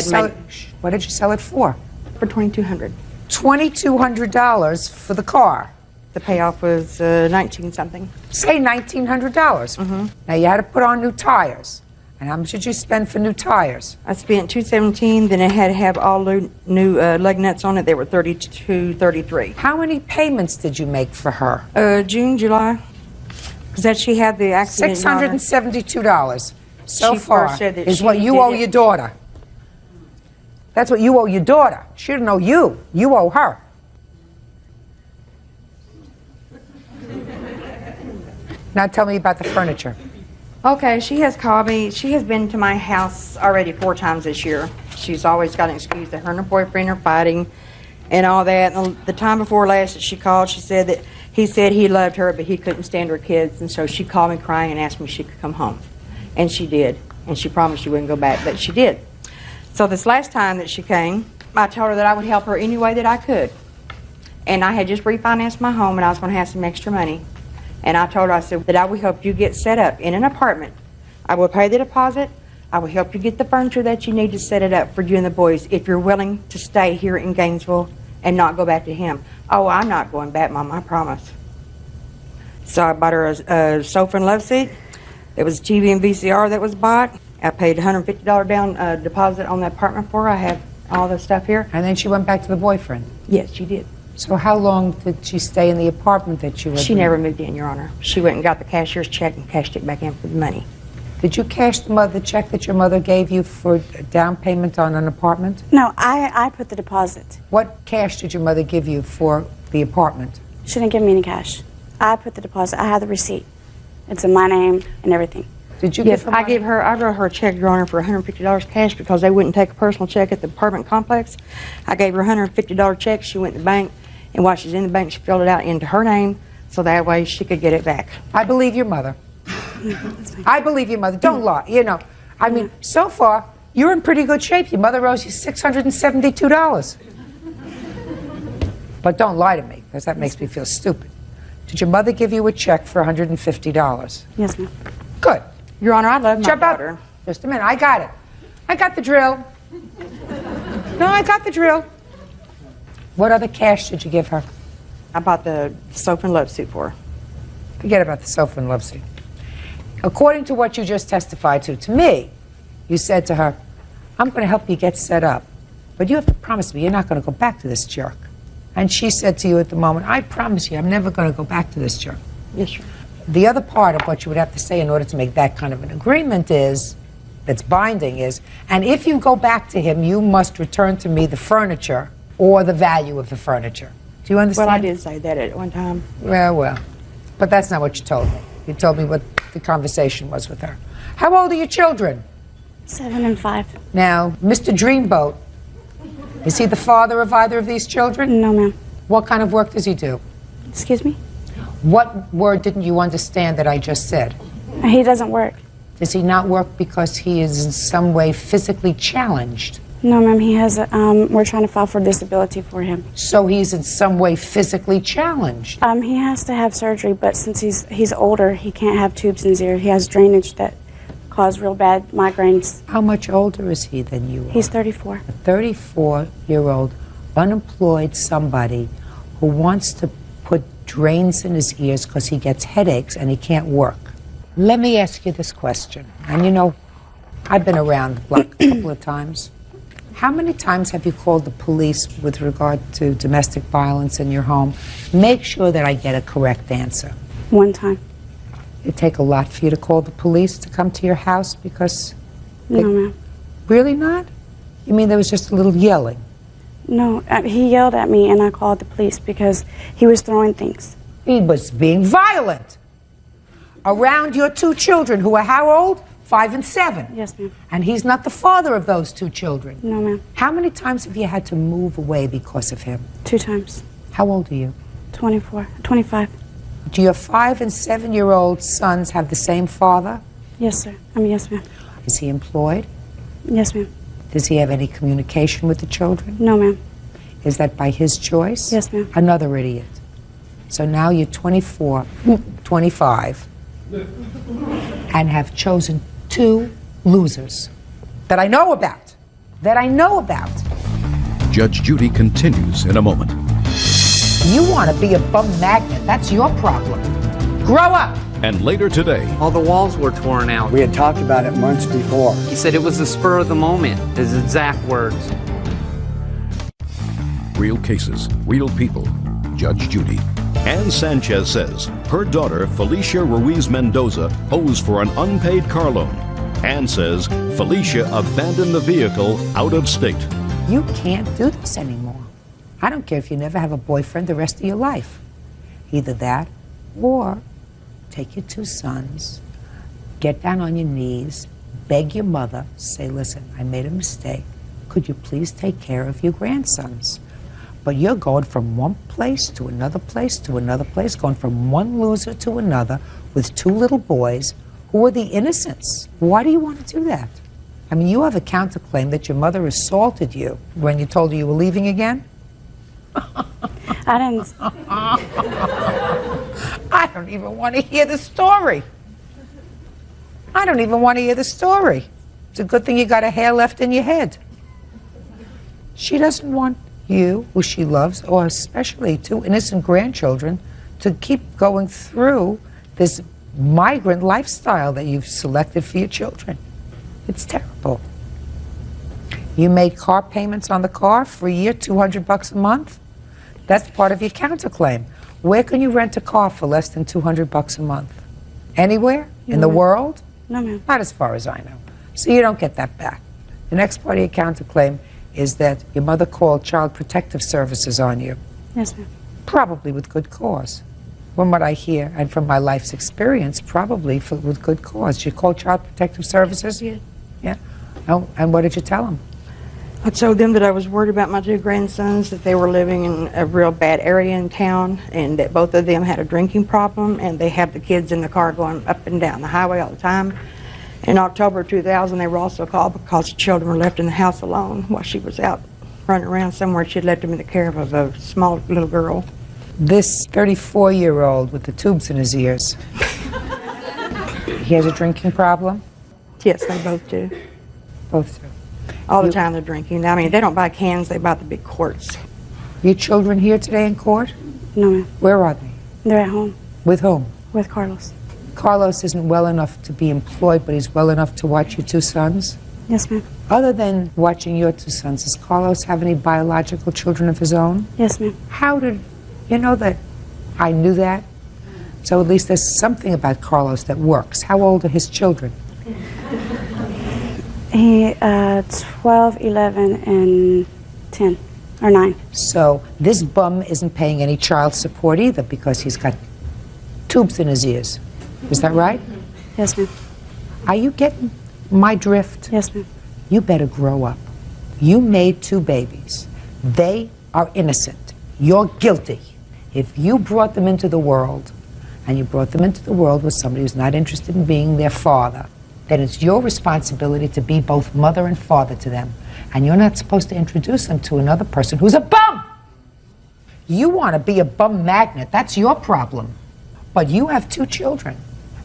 Speaker 3: you sell it for?
Speaker 20: For $2,200.
Speaker 3: $2,200 for the car.
Speaker 20: The payoff was 19 something.
Speaker 3: Say $1,900. Mm-hmm. Now you had to put on new tires. And how much did you spend for new tires?
Speaker 20: I spent $217. Then I had to have all new lug nuts on it. They were $32.33.
Speaker 3: How many payments did you make for her?
Speaker 20: June, July. Because that she had the accident.
Speaker 3: $672 so
Speaker 20: She
Speaker 3: far
Speaker 20: first said that
Speaker 3: is
Speaker 20: she
Speaker 3: what you
Speaker 20: did
Speaker 3: owe
Speaker 20: it.
Speaker 3: your daughter. That's what you owe your daughter. She didn't owe you. You owe her. Now tell me about the furniture.
Speaker 20: Okay, she has called me. She has been to my house already 4 times this year. She's always got an excuse that her and her boyfriend are fighting and all that. And the time before last that she called, she said that he said he loved her, but he couldn't stand her kids. And so she called me crying and asked me if she could come home. And she did. And she promised she wouldn't go back, but she did. So this last time that she came, I told her that I would help her any way that I could. And I had just refinanced my home, and I was going to have some extra money. And I told her, I said, that I will help you get set up in an apartment. I will pay the deposit. I will help you get the furniture that you need to set it up for you and the boys if you're willing to stay here in Gainesville and not go back to him. Oh, I'm not going back, Mom, I promise. So I bought her a sofa and love seat. There was a TV and VCR that was bought. I paid $150 down deposit on the apartment for her. I have all the stuff here.
Speaker 3: And then she went back to the boyfriend?
Speaker 20: Yes, she did.
Speaker 3: So how long did she stay in the apartment that you lived in?
Speaker 20: She never moved in, Your Honor. She went and got the cashier's check and cashed it back in for the money.
Speaker 3: Did you cash the check that your mother gave you for down payment on an apartment?
Speaker 15: No, I put the deposit.
Speaker 3: What cash did your mother give you for the apartment?
Speaker 15: She didn't give me any cash. I put the deposit. I have the receipt. It's in my name and everything.
Speaker 3: Did you
Speaker 20: Yes,
Speaker 3: give her
Speaker 20: I wrote her a check, Your Honor, for $150 cash because they wouldn't take a personal check at the apartment complex. I gave her a $150 check. She went to the bank, and while she's in the bank, she filled it out into her name so that way she could get it back.
Speaker 3: I believe your mother. I believe your mother. Don't lie. You know, I mean, so far, you're in pretty good shape. Your mother owes you $672. But don't lie to me, because that makes me feel stupid. Did your mother give you a check for $150?
Speaker 15: Yes, ma'am.
Speaker 3: Good.
Speaker 20: Your Honor, I love my
Speaker 3: Jump
Speaker 20: daughter.
Speaker 3: up. Just a minute. I got it. I got the drill. No, I got the drill. What other cash did you give her?
Speaker 20: I bought the sofa and love suit for her.
Speaker 3: Forget about the sofa and love seat. According to what you just testified to me, you said to her, I'm going to help you get set up, but you have to promise me you're not going to go back to this jerk. And she said to you at the moment, I promise you I'm never going to go back to this jerk.
Speaker 20: Yes, sir.
Speaker 3: The other part of what you would have to say in order to make that kind of an agreement is, that's binding is, and if you go back to him, you must return to me the furniture or the value of the furniture. Do you understand?
Speaker 20: Well, I did say that at one time.
Speaker 3: Well. But that's not what you told me. You told me what the conversation was with her. How old are your children?
Speaker 15: 7 and 5.
Speaker 3: Now, Mr. Dreamboat, is he the father of either of these children?
Speaker 15: No, ma'am.
Speaker 3: What kind of work does he do?
Speaker 15: Excuse me?
Speaker 3: What word didn't you understand that I just said?
Speaker 15: He doesn't work.
Speaker 3: Does he not work because he is in some way physically challenged?
Speaker 17: No, ma'am, he has we're trying to file for disability for him.
Speaker 3: So he's in some way physically challenged?
Speaker 17: He has to have surgery, but since he's older, he can't have tubes in his ear. He has drainage that cause real bad migraines.
Speaker 3: How much older is he than you are?
Speaker 17: He's 34.
Speaker 3: A 34-year-old unemployed somebody who wants to put drains in his ears because he gets headaches and he can't work. Let me ask you this question. And you know, I've been around the block a couple of times. How many times have you called the police with regard to domestic violence in your home? Make sure that I get a correct answer.
Speaker 17: One time.
Speaker 3: It'd take a lot for you to call the police to come to your house because...
Speaker 17: No, ma'am.
Speaker 3: Really not? You mean there was just a little yelling?
Speaker 17: No, he yelled at me and I called the police because he was throwing things.
Speaker 3: He was being violent around your two children who are how old? 5 and 7.
Speaker 17: Yes, ma'am.
Speaker 3: And he's not the father of those two children.
Speaker 17: No, ma'am.
Speaker 3: How many times have you had to move away because of him?
Speaker 17: 2 times.
Speaker 3: How old are you?
Speaker 17: 25.
Speaker 3: Do your 5 and 7-year-old sons have the same father?
Speaker 17: Yes, sir. Yes, ma'am.
Speaker 3: Is he employed?
Speaker 17: Yes, ma'am.
Speaker 3: Does he have any communication with the children?
Speaker 17: No, ma'am.
Speaker 3: Is that by his choice?
Speaker 17: Yes, ma'am.
Speaker 3: Another idiot. So now you're 25, and have chosen 2 losers that I know about.
Speaker 1: Judge Judy continues in a moment.
Speaker 3: You want to be a bum magnet. That's your problem. Grow up.
Speaker 1: And later today,
Speaker 2: all the walls were torn out.
Speaker 8: We had talked about it months before.
Speaker 2: He said it was the spur of the moment, his exact words.
Speaker 1: Real cases, real people. Judge Judy. Ann Sanchez says her daughter, Felicia Ruiz Mendoza, owes for an unpaid car loan. Ann says Felicia abandoned the vehicle out of state.
Speaker 3: You can't do this anymore. I don't care if you never have a boyfriend the rest of your life. Either that, or take your 2 sons, get down on your knees, beg your mother, say, listen, I made a mistake. Could you please take care of your grandsons? But you're going from one place to another place to another place, going from one loser to another with 2 little boys who are the innocents. Why do you want to do that? I mean, you have a counterclaim that your mother assaulted you when you told her you were leaving again?
Speaker 17: I didn't.
Speaker 3: I don't even want to hear the story. It's a good thing you got a hair left in your head. She doesn't want you, who she loves, or especially 2 innocent grandchildren, to keep going through this migrant lifestyle that you've selected for your children. It's terrible. You made car payments on the car for a year, $200 a month. That's part of your counterclaim. Where can you rent a car for less than $200 a month? Anywhere in the world?
Speaker 17: No, ma'am.
Speaker 3: Not as far as I know. So you don't get that back. The next part of your counterclaim is that your mother called Child Protective Services on you.
Speaker 17: Yes, ma'am.
Speaker 3: Probably with good cause. From what I hear and from my life's experience, probably with good cause. You called Child Protective Services? Yeah. Oh, and what did you tell them?
Speaker 20: I told them that I was worried about my 2 grandsons, that they were living in a real bad area in town, and that both of them had a drinking problem, and they have the kids in the car going up and down the highway all the time. In October 2000, they were also called because the children were left in the house alone while she was out running around somewhere. She had left them in the care of a small little girl.
Speaker 3: This 34-year-old with the tubes in his ears, he has a drinking problem?
Speaker 20: Yes, they both do.
Speaker 3: Both do.
Speaker 20: All the time they're drinking. I mean, they don't buy cans, they buy the big quarts.
Speaker 3: Your children here today in court?
Speaker 17: No, ma'am.
Speaker 3: Where are they?
Speaker 17: They're at home.
Speaker 3: With whom?
Speaker 17: With Carlos.
Speaker 3: Carlos isn't well enough to be employed, but he's well enough to watch your 2 sons?
Speaker 17: Yes, ma'am.
Speaker 3: Other than watching your 2 sons, does Carlos have any biological children of his own?
Speaker 17: Yes, ma'am.
Speaker 3: How did, you know that I knew that? So at least there's something about Carlos that works. How old are his children?
Speaker 17: He 12, 11, and 10, or 9.
Speaker 3: So this bum isn't paying any child support either because he's got tubes in his ears. Is that right?
Speaker 17: Yes, ma'am.
Speaker 3: Are you getting my drift?
Speaker 17: Yes, ma'am.
Speaker 3: You better grow up. You made 2 babies. They are innocent. You're guilty. If you brought them into the world, and you brought them into the world with somebody who's not interested in being their father, then it's your responsibility to be both mother and father to them. And you're not supposed to introduce them to another person who's a bum. You want to be a bum magnet. That's your problem. But you have 2 children.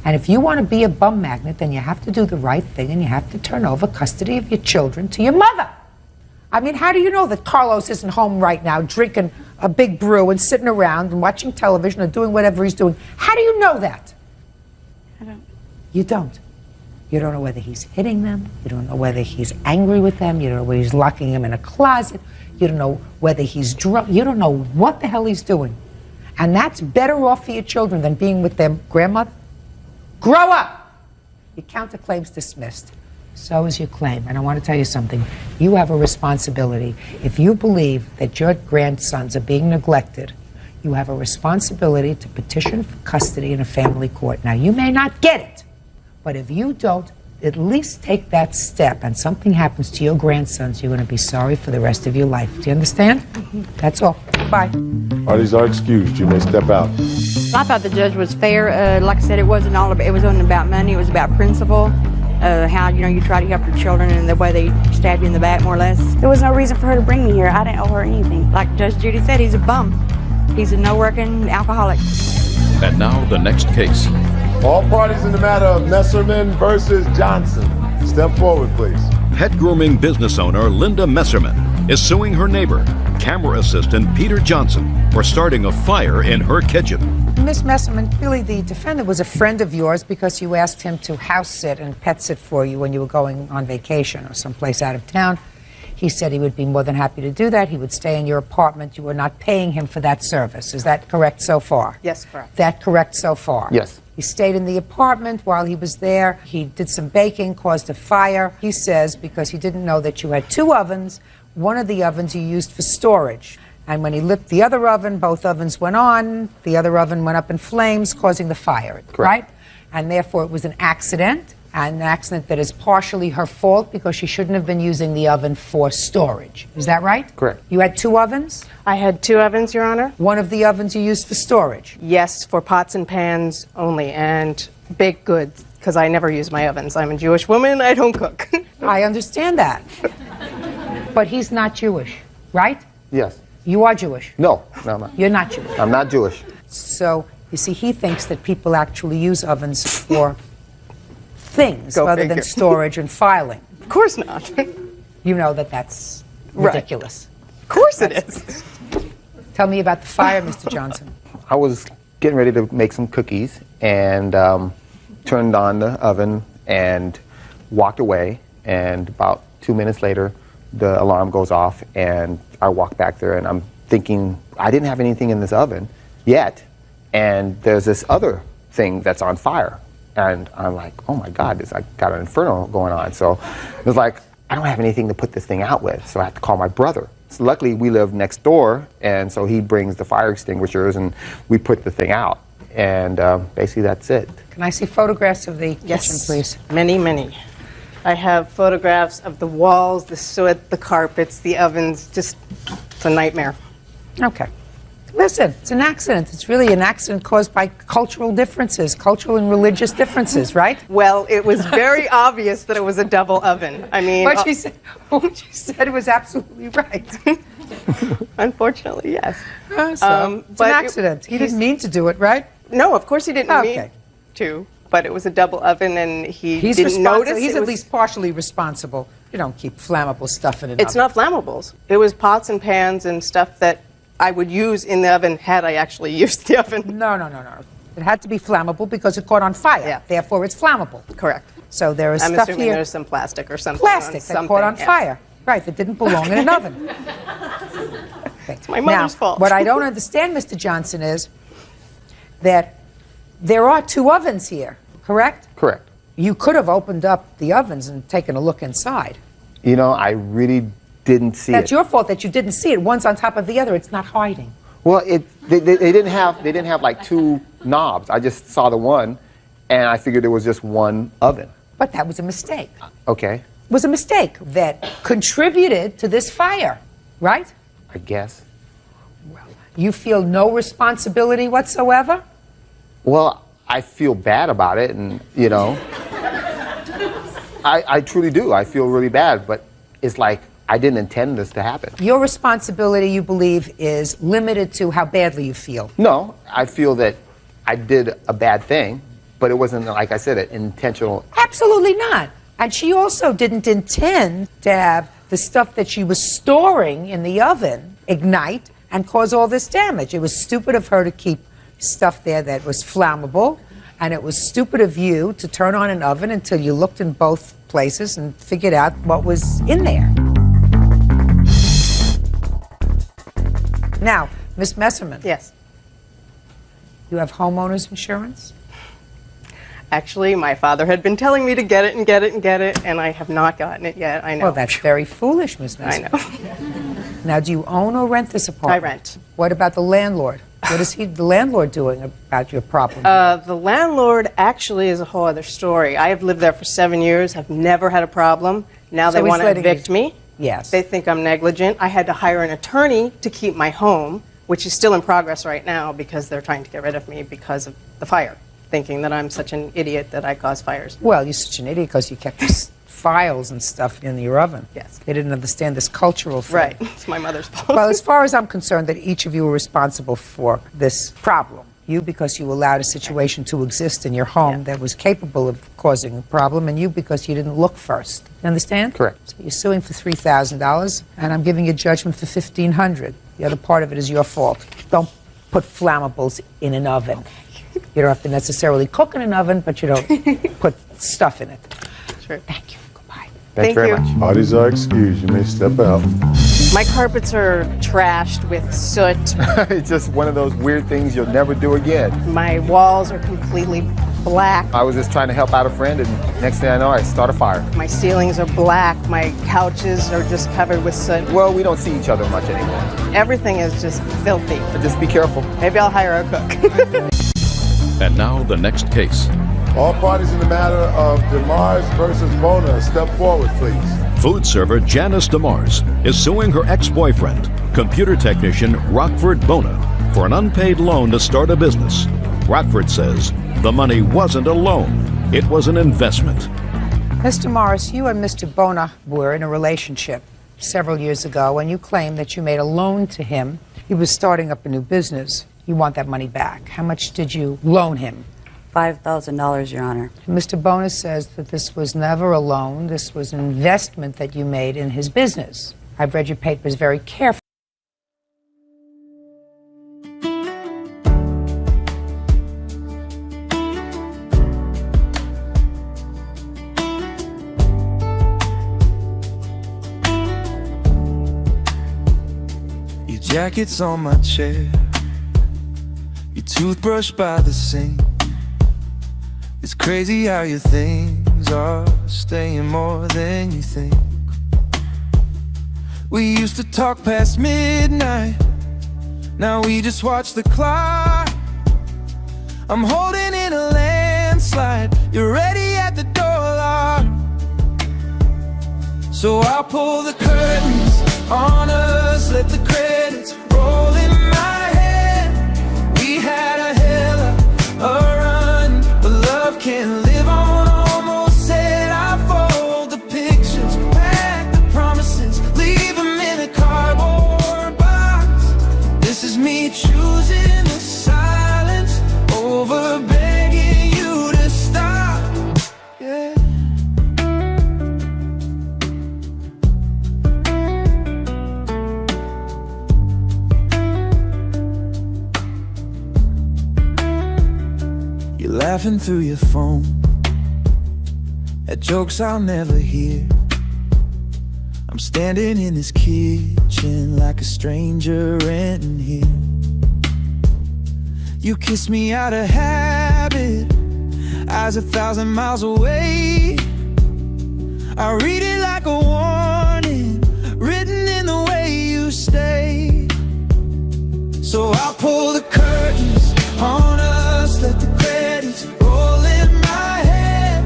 Speaker 3: And if you want to be a bum magnet, then you have to do the right thing and you have to turn over custody of your children to your mother. I mean, how do you know that Carlos isn't home right now drinking a big brew and sitting around and watching television or doing whatever he's doing? How do you know that?
Speaker 15: I don't.
Speaker 3: You don't. You don't know whether he's hitting them. You don't know whether he's angry with them. You don't know whether he's locking them in a closet. You don't know whether he's drunk. You don't know what the hell he's doing. And that's better off for your children than being with their grandmother. Grow up! Your counterclaim's dismissed. So is your claim. And I want to tell you something. You have a responsibility. If you believe that your grandsons are being neglected, you have a responsibility to petition for custody in a family court. Now, you may not get it, but if you don't at least take that step and something happens to your grandsons, you're going to be sorry for the rest of your life. Do you understand? That's all. Bye.
Speaker 24: Parties are excused. You may step out.
Speaker 20: I thought the judge was fair. Like I said, it wasn't about money. It was about principle. How, you try to help your children and the way they stabbed you in the back, more or less.
Speaker 15: There was no reason for her to bring me here. I didn't owe her anything.
Speaker 20: Like Judge Judy said, he's a bum. He's a no-working alcoholic.
Speaker 1: And now the next case.
Speaker 24: All parties in the matter of Messerman versus Johnson. Step forward, please.
Speaker 1: Pet grooming business owner Linda Messerman is suing her neighbor, camera assistant Peter Johnson, for starting a fire in her kitchen.
Speaker 3: Miss Messerman, really the defendant was a friend of yours because you asked him to house sit and pet sit for you when you were going on vacation or someplace out of town. He said he would be more than happy to do that. He would stay in your apartment. You were not paying him for that service. Is that correct so far?
Speaker 20: Yes, correct.
Speaker 3: That correct so far?
Speaker 24: Yes.
Speaker 3: He stayed in the apartment while he was there. He did some baking, caused a fire. He says because he didn't know that you had 2 ovens. One of the ovens you used for storage. And when he lit the other oven, both ovens went on. The other oven went up in flames, causing the fire.
Speaker 24: Correct.
Speaker 3: Right? And therefore it was an accident. And an accident that is partially her fault because she shouldn't have been using the oven for storage. Is that right?
Speaker 24: Correct.
Speaker 3: You had 2 ovens?
Speaker 4: I had 2 ovens, Your Honor.
Speaker 3: One of the ovens you used for storage?
Speaker 4: Yes, for pots and pans only, and baked goods, because I never use my ovens. I'm a Jewish woman, I don't cook.
Speaker 3: I understand that. But he's not Jewish, right?
Speaker 24: Yes.
Speaker 3: You are Jewish?
Speaker 24: No, I'm not.
Speaker 3: You're not Jewish?
Speaker 24: I'm not Jewish.
Speaker 3: So, you see, he thinks that people actually use ovens for things rather than storage and filing.
Speaker 4: Of course not.
Speaker 3: You know that that's ridiculous.
Speaker 4: Right. Of course it is.
Speaker 3: Tell me about the fire, Mr. Johnson.
Speaker 24: I was getting ready to make some cookies and turned on the oven and walked away. And about 2 minutes later, the alarm goes off and I walk back there and I'm thinking, I didn't have anything in this oven yet. And there's this other thing that's on fire. And I'm like, oh my God, I got an inferno going on. So it was like, I don't have anything to put this thing out with. So I have to call my brother. So luckily we live next door. And so he brings the fire extinguishers and we put the thing out. And basically that's it.
Speaker 3: Can I see photographs of the
Speaker 4: Yes.
Speaker 3: kitchen, please?
Speaker 4: Many, many. I have photographs of the walls, the soot, the carpets, the ovens. Just, it's a nightmare.
Speaker 3: Okay. Listen, it's an accident. It's really an accident caused by cultural differences, cultural and religious differences, right?
Speaker 4: Well, it was very obvious that it was a double oven. I mean...
Speaker 3: What you said was absolutely right.
Speaker 4: Unfortunately, yes.
Speaker 3: It's an accident. He didn't mean to do it, right?
Speaker 4: No, of course he didn't mean to. But it was a double oven, and he's didn't notice.
Speaker 3: He's at least partially responsible. You don't keep flammable stuff in an
Speaker 4: It's
Speaker 3: oven.
Speaker 4: not flammables. It was pots and pans and stuff that I would use in the oven had I actually used the oven.
Speaker 3: No. It had to be flammable because it caught on fire.
Speaker 4: Yeah.
Speaker 3: Therefore, it's flammable.
Speaker 4: Correct.
Speaker 3: So there is
Speaker 4: I'm
Speaker 3: stuff
Speaker 4: assuming
Speaker 3: here.
Speaker 4: there's some plastic or something.
Speaker 3: Plastic that caught on fire. Right, that didn't belong in an oven. Okay.
Speaker 4: It's my mother's fault.
Speaker 3: What I don't understand, Mr. Johnson, is that there are 2 ovens here, correct?
Speaker 24: Correct.
Speaker 3: You could have opened up the ovens and taken a look inside.
Speaker 24: You know, I really didn't see
Speaker 3: That's
Speaker 24: it.
Speaker 3: your fault that you didn't see it. One's on top of the other. It's not hiding.
Speaker 24: Well, they didn't have like 2 knobs. I just saw the one, and I figured it was just one oven.
Speaker 3: But that was a mistake.
Speaker 24: Okay,
Speaker 3: It was a mistake that contributed to this fire, right?
Speaker 24: I guess.
Speaker 3: You feel no responsibility whatsoever?
Speaker 24: Well, I feel bad about it, and you know, I truly do. I feel really bad, but it's like I didn't intend this to happen.
Speaker 3: Your responsibility, you believe, is limited to how badly you feel.
Speaker 24: No, I feel that I did a bad thing, but it wasn't, like I said, an intentional.
Speaker 3: Absolutely not. And she also didn't intend to have the stuff that she was storing in the oven ignite and cause all this damage. It was stupid of her to keep stuff there that was flammable, and it was stupid of you to turn on an oven until you looked in both places and figured out what was in there. Now, Ms. Messerman.
Speaker 4: Yes.
Speaker 3: You have homeowners insurance?
Speaker 4: Actually, my father had been telling me to get it and get it and get it, and I have not gotten it yet. I know.
Speaker 3: Well, that's very foolish, Ms. Messerman.
Speaker 4: I know.
Speaker 3: Now, do you own or rent this apartment?
Speaker 4: I rent.
Speaker 3: What about the landlord? What is the landlord doing about your problem?
Speaker 4: The landlord actually is a whole other story. I have lived there for 7 years. I've never had a problem. Now they want to evict me.
Speaker 3: Yes.
Speaker 4: They think I'm negligent. I had to hire an attorney to keep my home, which is still in progress right now because they're trying to get rid of me because of the fire, thinking that I'm such an idiot that I cause fires.
Speaker 3: Well, you're such an idiot because you kept files and stuff in your oven.
Speaker 4: Yes.
Speaker 3: They didn't understand this cultural thing.
Speaker 4: Right. It's my mother's fault.
Speaker 3: Well, as far as I'm concerned, that each of you are responsible for this problem. You because you allowed a situation to exist in your home that was capable of causing a problem, and you because you didn't look first. You understand?
Speaker 24: Correct.
Speaker 3: So you're suing for $3,000, and I'm giving you judgment for $1,500. The other part of it is your fault. Don't put flammables in an oven. You don't have to necessarily cook in an oven, but you don't put stuff in it.
Speaker 4: Sure.
Speaker 3: Thank you. Goodbye.
Speaker 24: Thank you very much.
Speaker 7: Parties are excused. You may step out.
Speaker 4: My carpets are trashed with soot.
Speaker 24: It's just one of those weird things you'll never do again.
Speaker 4: My walls are completely black.
Speaker 24: I was just trying to help out a friend, and next thing I know, I start a fire.
Speaker 4: My ceilings are black. My couches are just covered with soot.
Speaker 24: Well, we don't see each other much anymore.
Speaker 4: Everything is just filthy.
Speaker 24: But just be careful.
Speaker 4: Maybe I'll hire a cook.
Speaker 1: And now the next case.
Speaker 7: All parties in the matter of DeMars versus Bona, step forward, please.
Speaker 1: Food server Janice DeMars is suing her ex-boyfriend, computer technician Rockford Bona, for an unpaid loan to start a business. Rockford says the money wasn't a loan, it was an investment.
Speaker 3: Mr. Morris, you and Mr. Bona were in a relationship several years ago, and you claim that you made a loan to him. He was starting up a new business. You want that money back. How much did you loan him?
Speaker 6: $5,000, Your Honor.
Speaker 3: Mr. Bona says that this was never a loan. This was an investment that you made in his business. I've read your papers very carefully.
Speaker 9: Your jacket's on my chair, your toothbrush by the sink. It's crazy how your things are staying more than you think. We used to talk past midnight, now we just watch the clock. I'm holding in a landslide, you're ready at the door lock. So I'll pull the curtains on us, let the credits roll in my head. We had a hell of a run, but love can't live on almost said. I fold the pictures, pack the promises, leave them in a cardboard box. This is me choosing the silence over begging you to stop. Yeah. You're laughing through your phone at jokes I'll never hear. I'm standing in this kitchen like a stranger renting here. You kiss me out of habit, eyes 1,000 miles away. I read it like a warning, written in the way you stay. So I'll pull the curtains on us, let the credits roll in my head.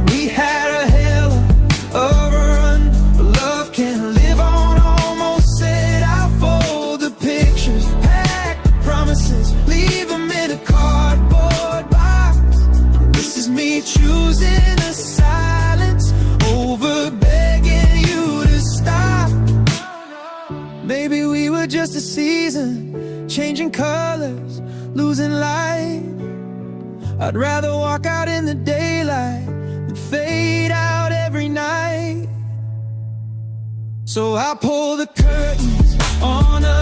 Speaker 9: We had a hell of a run, but love can't live on almost said. I fold the pictures, pack the promises, leave them in a cardboard box. This is me choosing the silence over begging you to stop. the season, changing colors, losing light. I'd rather walk out in the daylight than fade out every night. So I pull the curtains on us.